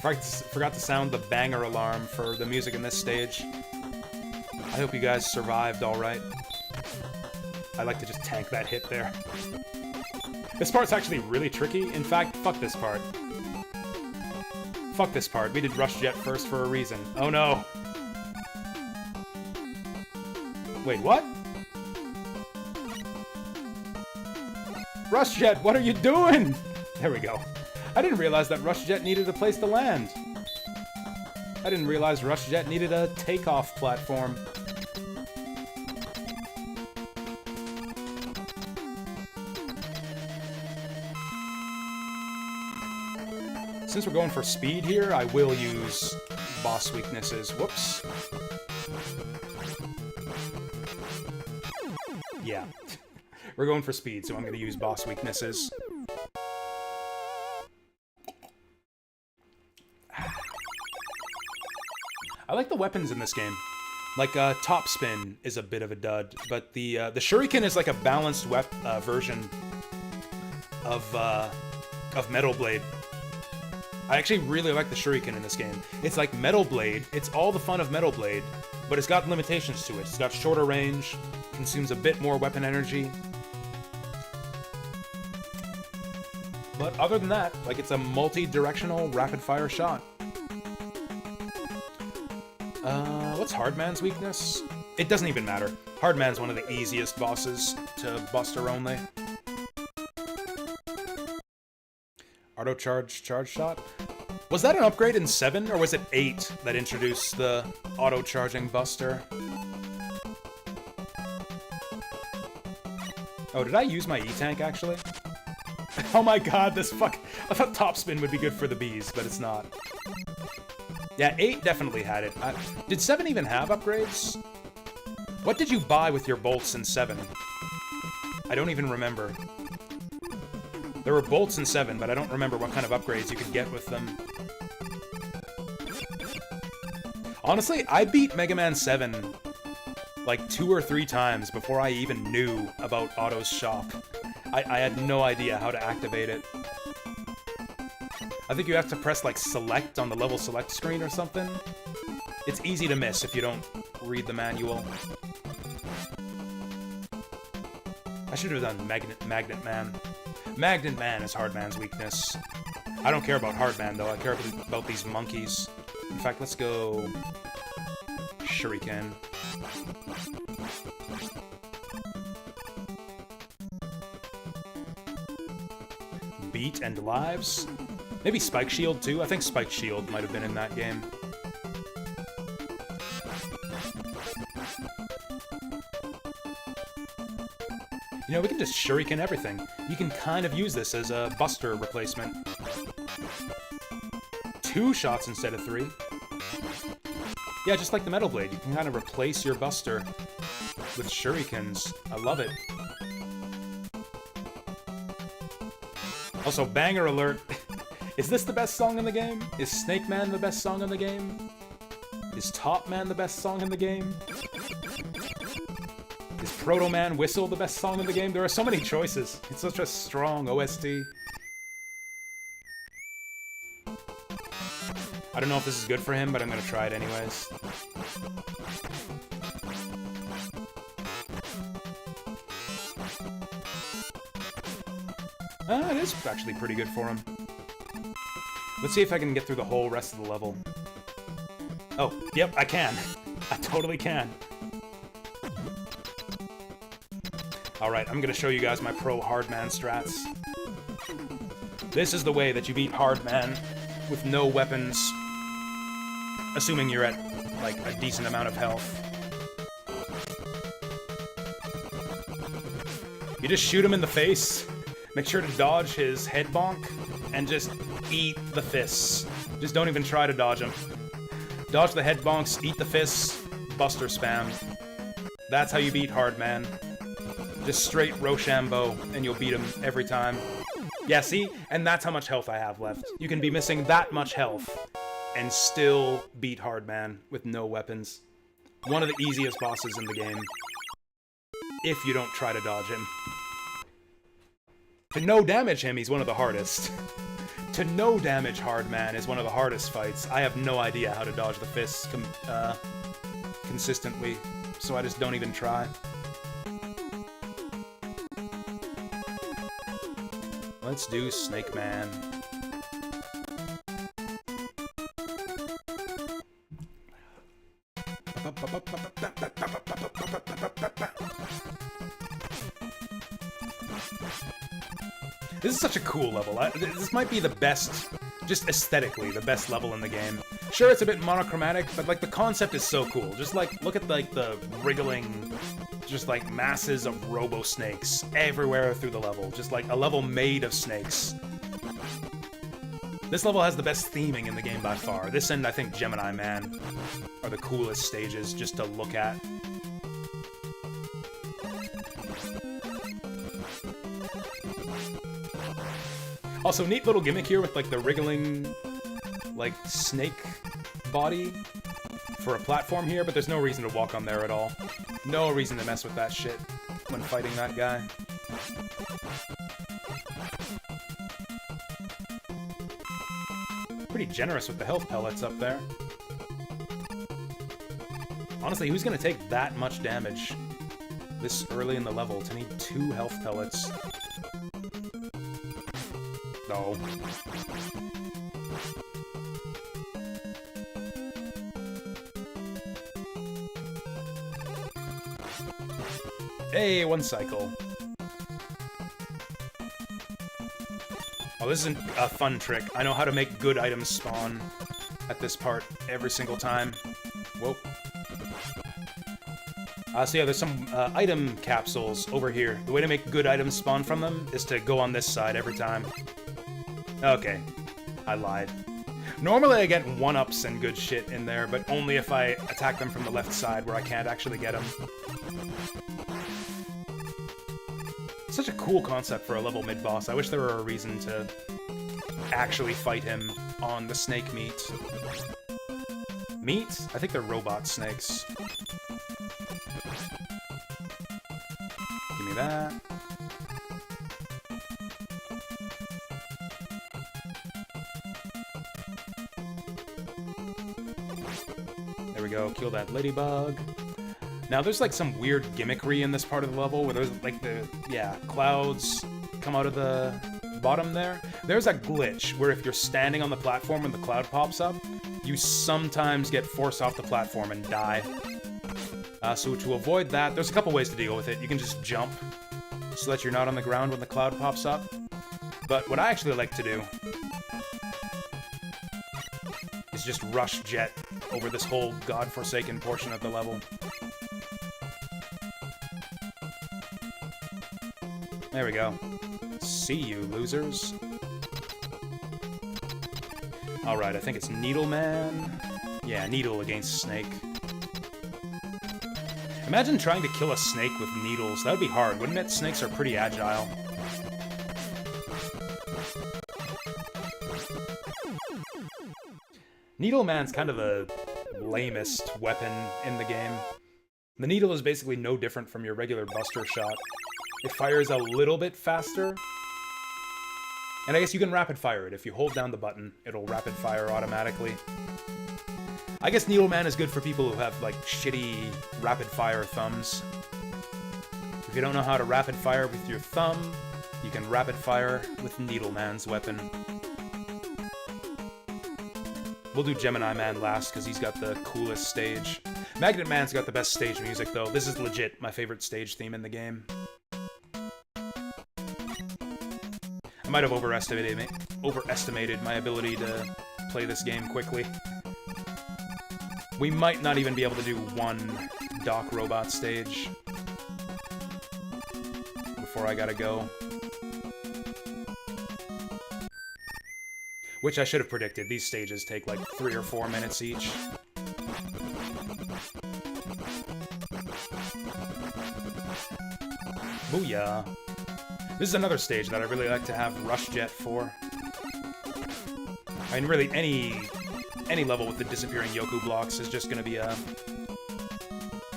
[SPEAKER 1] Forgot to sound the banger alarm for the music in this stage. I hope you guys survived alright. I like to just tank that hit there. This part's actually really tricky. In fact, fuck this part. Fuck this part. We did Rush Jet first for a reason. Oh no! Wait, what? Rush Jet, what are you doing? There we go. I didn't realize that Rush Jet needed a place to land. I didn't realize Rush Jet needed a takeoff platform. Since we're going for speed here, I will use boss weaknesses. Whoops. Yeah. We're going for speed, so I'm going to use boss weaknesses. I like the weapons in this game. Like, Top Spin is a bit of a dud, but the Shuriken is like a balanced version of Metal Blade. I actually really like the Shuriken in this game. It's like Metal Blade, it's all the fun of Metal Blade, but it's got limitations to it. It's got shorter range, consumes a bit more weapon energy. But other than that, like, it's a multi-directional rapid-fire shot. What's Hardman's weakness? It doesn't even matter. Hardman's one of the easiest bosses to Buster only. Auto charge shot? Was that an upgrade in 7, or was it 8 that introduced the auto-charging Buster? Oh, did I use my E-Tank, actually? Oh my god, this fuck... I thought Top Spin would be good for the bees, but it's not. Yeah, 8 definitely had it. Did 7 even have upgrades? What did you buy with your bolts in 7? I don't even remember. There were bolts in 7, but I don't remember what kind of upgrades you could get with them. Honestly, I beat Mega Man 7 like 2 or 3 times before I even knew about Otto's shop. I had no idea how to activate it. I think you have to press, like, select on the level select screen or something. It's easy to miss if you don't read the manual. I should have done Magnet Man. Magnet Man is Hardman's weakness. I don't care about Hardman, though. I care about these monkeys. In fact, let's go... Shuriken. Beat and lives? Maybe Spike Shield, too? I think Spike Shield might have been in that game. You know, we can just Shuriken everything. You can kind of use this as a Buster replacement. 2 shots instead of 3. Yeah, just like the Metal Blade, you can kind of replace your Buster with Shurikens. I love it. Also, banger alert. Is this the best song in the game? Is Snake Man the best song in the game? Is Top Man the best song in the game? Is Proto Man Whistle the best song in the game? There are so many choices. It's such a strong OST. I don't know if this is good for him, but I'm gonna try it anyways. It is actually pretty good for him. Let's see if I can get through the whole rest of the level. Oh, yep, I can. I totally can. Alright, I'm gonna show you guys my pro Hardman strats. This is the way that you beat Hardman with no weapons, assuming you're at, like, a decent amount of health. You just shoot him in the face, make sure to dodge his head bonk, and just eat the fists. Just don't even try to dodge him. Dodge the head bonks, eat the fists, buster spam. That's how you beat Hardman. Just straight Rochambeau, and you'll beat him every time. Yeah, see? And that's how much health I have left. You can be missing that much health and still beat Hardman with no weapons. One of the easiest bosses in the game. If you don't try to dodge him. To no damage him, he's one of the hardest. To no damage Hardman is one of the hardest fights. I have no idea how to dodge the fists consistently, so I just don't even try. Let's do Snake Man. This is such a cool level. This might be the best, just aesthetically, the best level in the game. Sure, it's a bit monochromatic, but like the concept is so cool. Just like, look at like the wriggling, just like masses of robo-snakes everywhere through the level. Just like a level made of snakes. This level has the best theming in the game by far. This and I think Gemini Man are the coolest stages just to look at. Also, neat little gimmick here with like the wriggling, like snake body for a platform here, but there's no reason to walk on there at all. No reason to mess with that shit when fighting that guy. Pretty generous with the health pellets up there. Honestly, who's gonna take that much damage this early in the level to need 2 health pellets? No. Hey, 1 cycle. Oh, this is a fun trick. I know how to make good items spawn at this part every single time. Whoa. So yeah, there's some item capsules over here. The way to make good items spawn from them is to go on this side every time. Okay, I lied. Normally I get 1-ups and good shit in there, but only if I attack them from the left side where I can't actually get them. Such a cool concept for a level mid-boss. I wish there were a reason to actually fight him on the snake meat. Meat? I think they're robot snakes. Give me that. There we go, kill that ladybug. Now there's like some weird gimmickry in this part of the level where there's like the, clouds come out of the bottom there. There's a glitch where if you're standing on the platform and the cloud pops up, you sometimes get forced off the platform and die. So to avoid that, there's a couple ways to deal with it. You can just jump so that you're not on the ground when the cloud pops up. But what I actually like to do is just rush jet over this whole godforsaken portion of the level. There we go. See you, losers. Alright, I think it's Needle Man. Yeah, Needle against Snake. Imagine trying to kill a snake with needles. That would be hard, wouldn't it? Snakes are pretty agile. Needle Man's kind of a lamest weapon in the game. The needle is basically no different from your regular buster shot. It fires a little bit faster. And I guess you can rapid fire it. If you hold down the button, it'll rapid fire automatically. I guess Needle Man is good for people who have, like, shitty rapid fire thumbs. If you don't know how to rapid fire with your thumb, you can rapid fire with Needle Man's weapon. We'll do Gemini Man last, because he's got the coolest stage. Magnet Man's got the best stage music, though. This is legit my favorite stage theme in the game. I might have overestimated my ability to play this game quickly. We might not even be able to do one Doc Robot stage before I gotta go. Which I should have predicted. These stages take like 3 or 4 minutes each. Booyah! This is another stage that I really like to have Rush Jet for. I mean, really, any level with the disappearing Yoku blocks is just gonna be a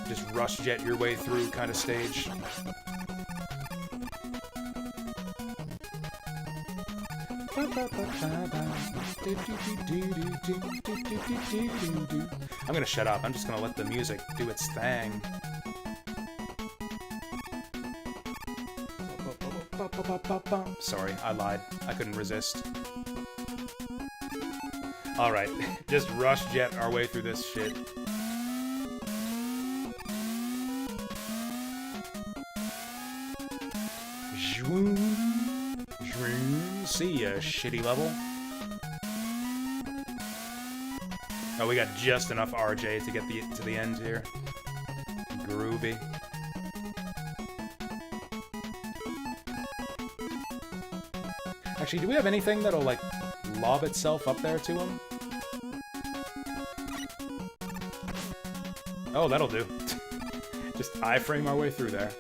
[SPEAKER 1] just Rush Jet your way through kind of stage. I'm gonna shut up. I'm just gonna let the music do its thing. Sorry, I lied. I couldn't resist. Alright, just Rush Jet our way through this shit. See ya, shitty level. Oh, we got just enough RJ to get to the end here. Groovy. Actually, do we have anything that'll, like, lob itself up there to him? Oh, that'll do. Just iframe our way through there.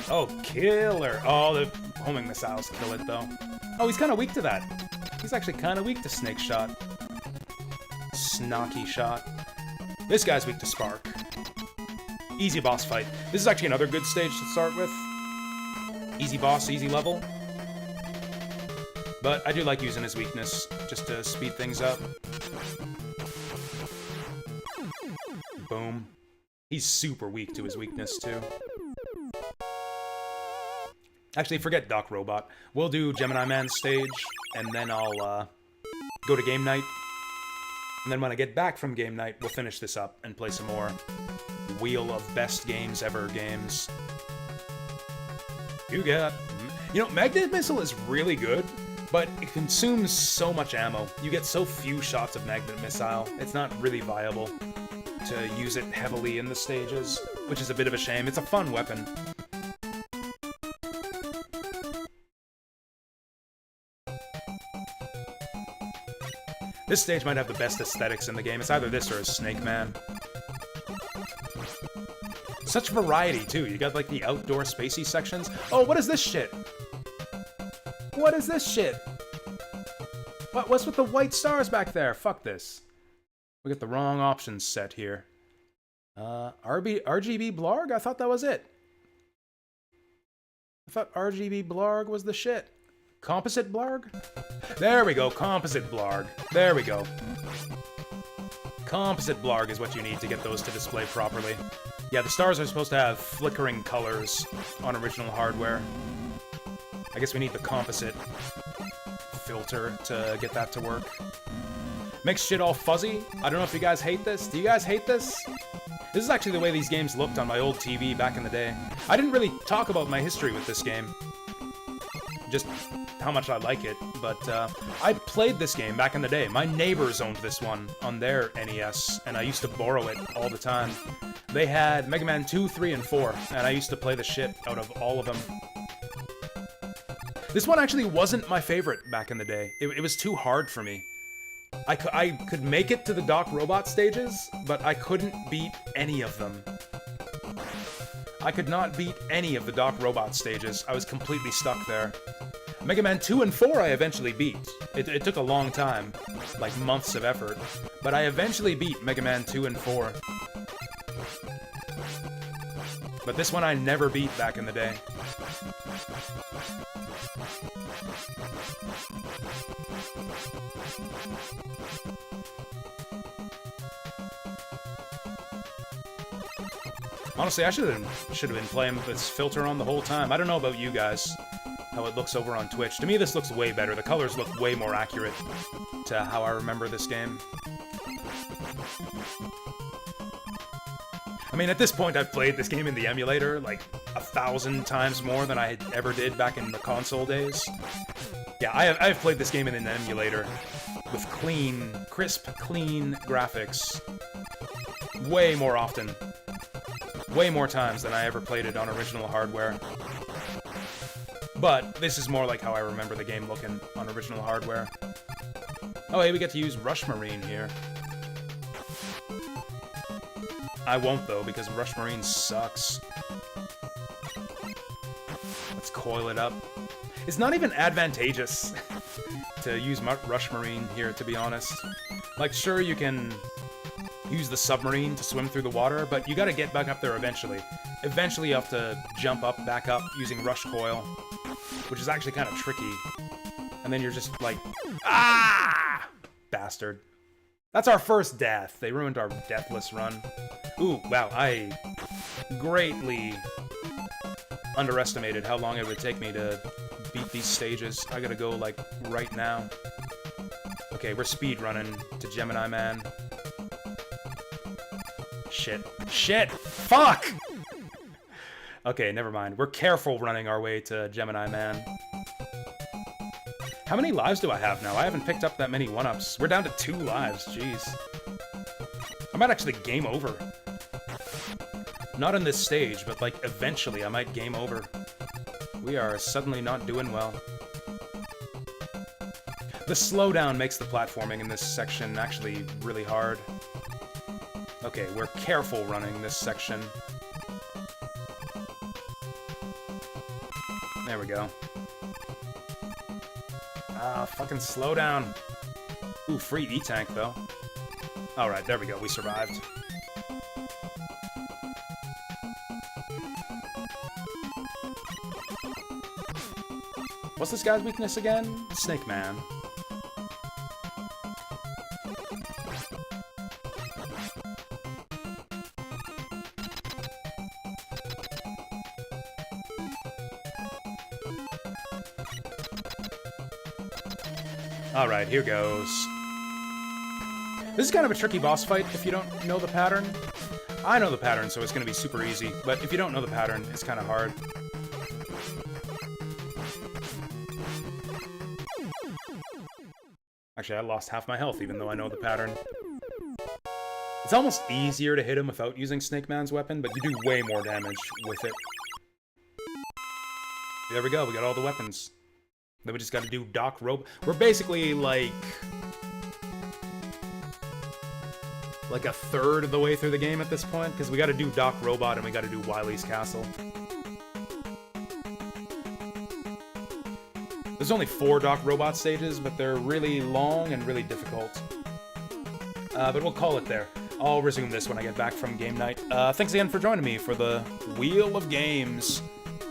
[SPEAKER 1] Oh, killer! Oh, the homing missiles kill it, though. Oh, he's kind of weak to that. He's actually kind of weak to Snake Shot. Snocky Shot. This guy's weak to Spark. Easy boss fight. This is actually another good stage to start with. Easy boss, easy level. But I do like using his weakness, just to speed things up. Boom. He's super weak to his weakness, too. Actually, forget Doc Robot. We'll do Gemini Man's stage, and then I'll go to game night. And then when I get back from game night, we'll finish this up and play some more Wheel of Best Games Ever games. You got... You know, Magnet Missile is really good, but it consumes so much ammo. You get so few shots of Magnet Missile, it's not really viable to use it heavily in the stages, which is a bit of a shame. It's a fun weapon. This stage might have the best aesthetics in the game. It's either this or a Snake Man. Such variety, too. You got, like, the outdoor spacey sections. Oh, what is this shit? What is this shit? What's with the white stars back there? Fuck this. We got the wrong options set here. RGB Blarg? I thought that was it. I thought RGB Blarg was the shit. Composite Blarg? There we go, Composite Blarg. There we go. Composite Blarg is what you need to get those to display properly. Yeah, the stars are supposed to have flickering colors on original hardware. I guess we need the composite filter to get that to work. Makes shit all fuzzy. I don't know if you guys hate this. Do you guys hate this? This is actually the way these games looked on my old TV back in the day. I didn't really talk about my history with this game. Just how much I like it, but I played this game back in the day. My neighbors owned this one on their NES, and I used to borrow it all the time. They had Mega Man 2, 3, and 4, and I used to play the shit out of all of them. This one actually wasn't my favorite back in the day. It was too hard for me. I could make it to the Doc Robot stages, but I couldn't beat any of them. I could not beat any of the Doc Robot stages. I was completely stuck there. Mega Man 2 and 4 I eventually beat. It took a long time, like months of effort, but I eventually beat Mega Man 2 and 4. But this one I never beat back in the day. Honestly, I should have been playing with this filter on the whole time. I don't know about you guys, how it looks over on Twitch. To me, this looks way better. The colors look way more accurate to how I remember this game. I mean, at this point, I've played this game in the emulator like 1,000 times more than I ever did back in the console days. Yeah, I've played this game in an emulator with clean, crisp, clean graphics way more often. Way more times than I ever played it on original hardware. But this is more like how I remember the game looking on original hardware. Oh, hey, we get to use Rush Marine here. I won't, though, because Rush Marine sucks. Let's coil it up. It's not even advantageous to use Rush Marine here, to be honest. Like, sure, you can use the submarine to swim through the water, but you gotta get back up there eventually. Eventually you have to jump up, back up, using Rush Coil, which is actually kind of tricky. And then you're just like, ah! Bastard. That's our first death. They ruined our deathless run. Ooh, wow, I greatly underestimated how long it would take me to beat these stages. I gotta go, like, right now. Okay, we're speed running to Gemini Man. Shit. Shit! Fuck! Okay, never mind. We're careful running our way to Gemini Man. How many lives do I have now? I haven't picked up that many 1-ups. We're down to 2 lives, jeez. I might actually game over. Not in this stage, but like eventually I might game over. We are suddenly not doing well. The slowdown makes the platforming in this section actually really hard. Okay, we're careful running this section. There we go. Ah, fucking slow down. Ooh, free E-Tank, though. Alright, there we go. We survived. What's this guy's weakness again? Snake Man. Alright, here goes. This is kind of a tricky boss fight if you don't know the pattern. I know the pattern, so it's going to be super easy, but if you don't know the pattern, it's kind of hard. Actually, I lost half my health, even though I know the pattern. It's almost easier to hit him without using Snake Man's weapon, but you do way more damage with it. There we go, we got all the weapons. Then we just gotta do Doc Robot. We're basically like a third of the way through the game at this point, because we gotta do Doc Robot and we gotta do Wily's Castle. There's only 4 Doc Robot stages, but they're really long and really difficult. But we'll call it there. I'll resume this when I get back from game night. Thanks again for joining me for the Wheel of Games.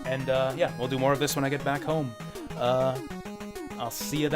[SPEAKER 1] And yeah, we'll do more of this when I get back home. I'll see you then.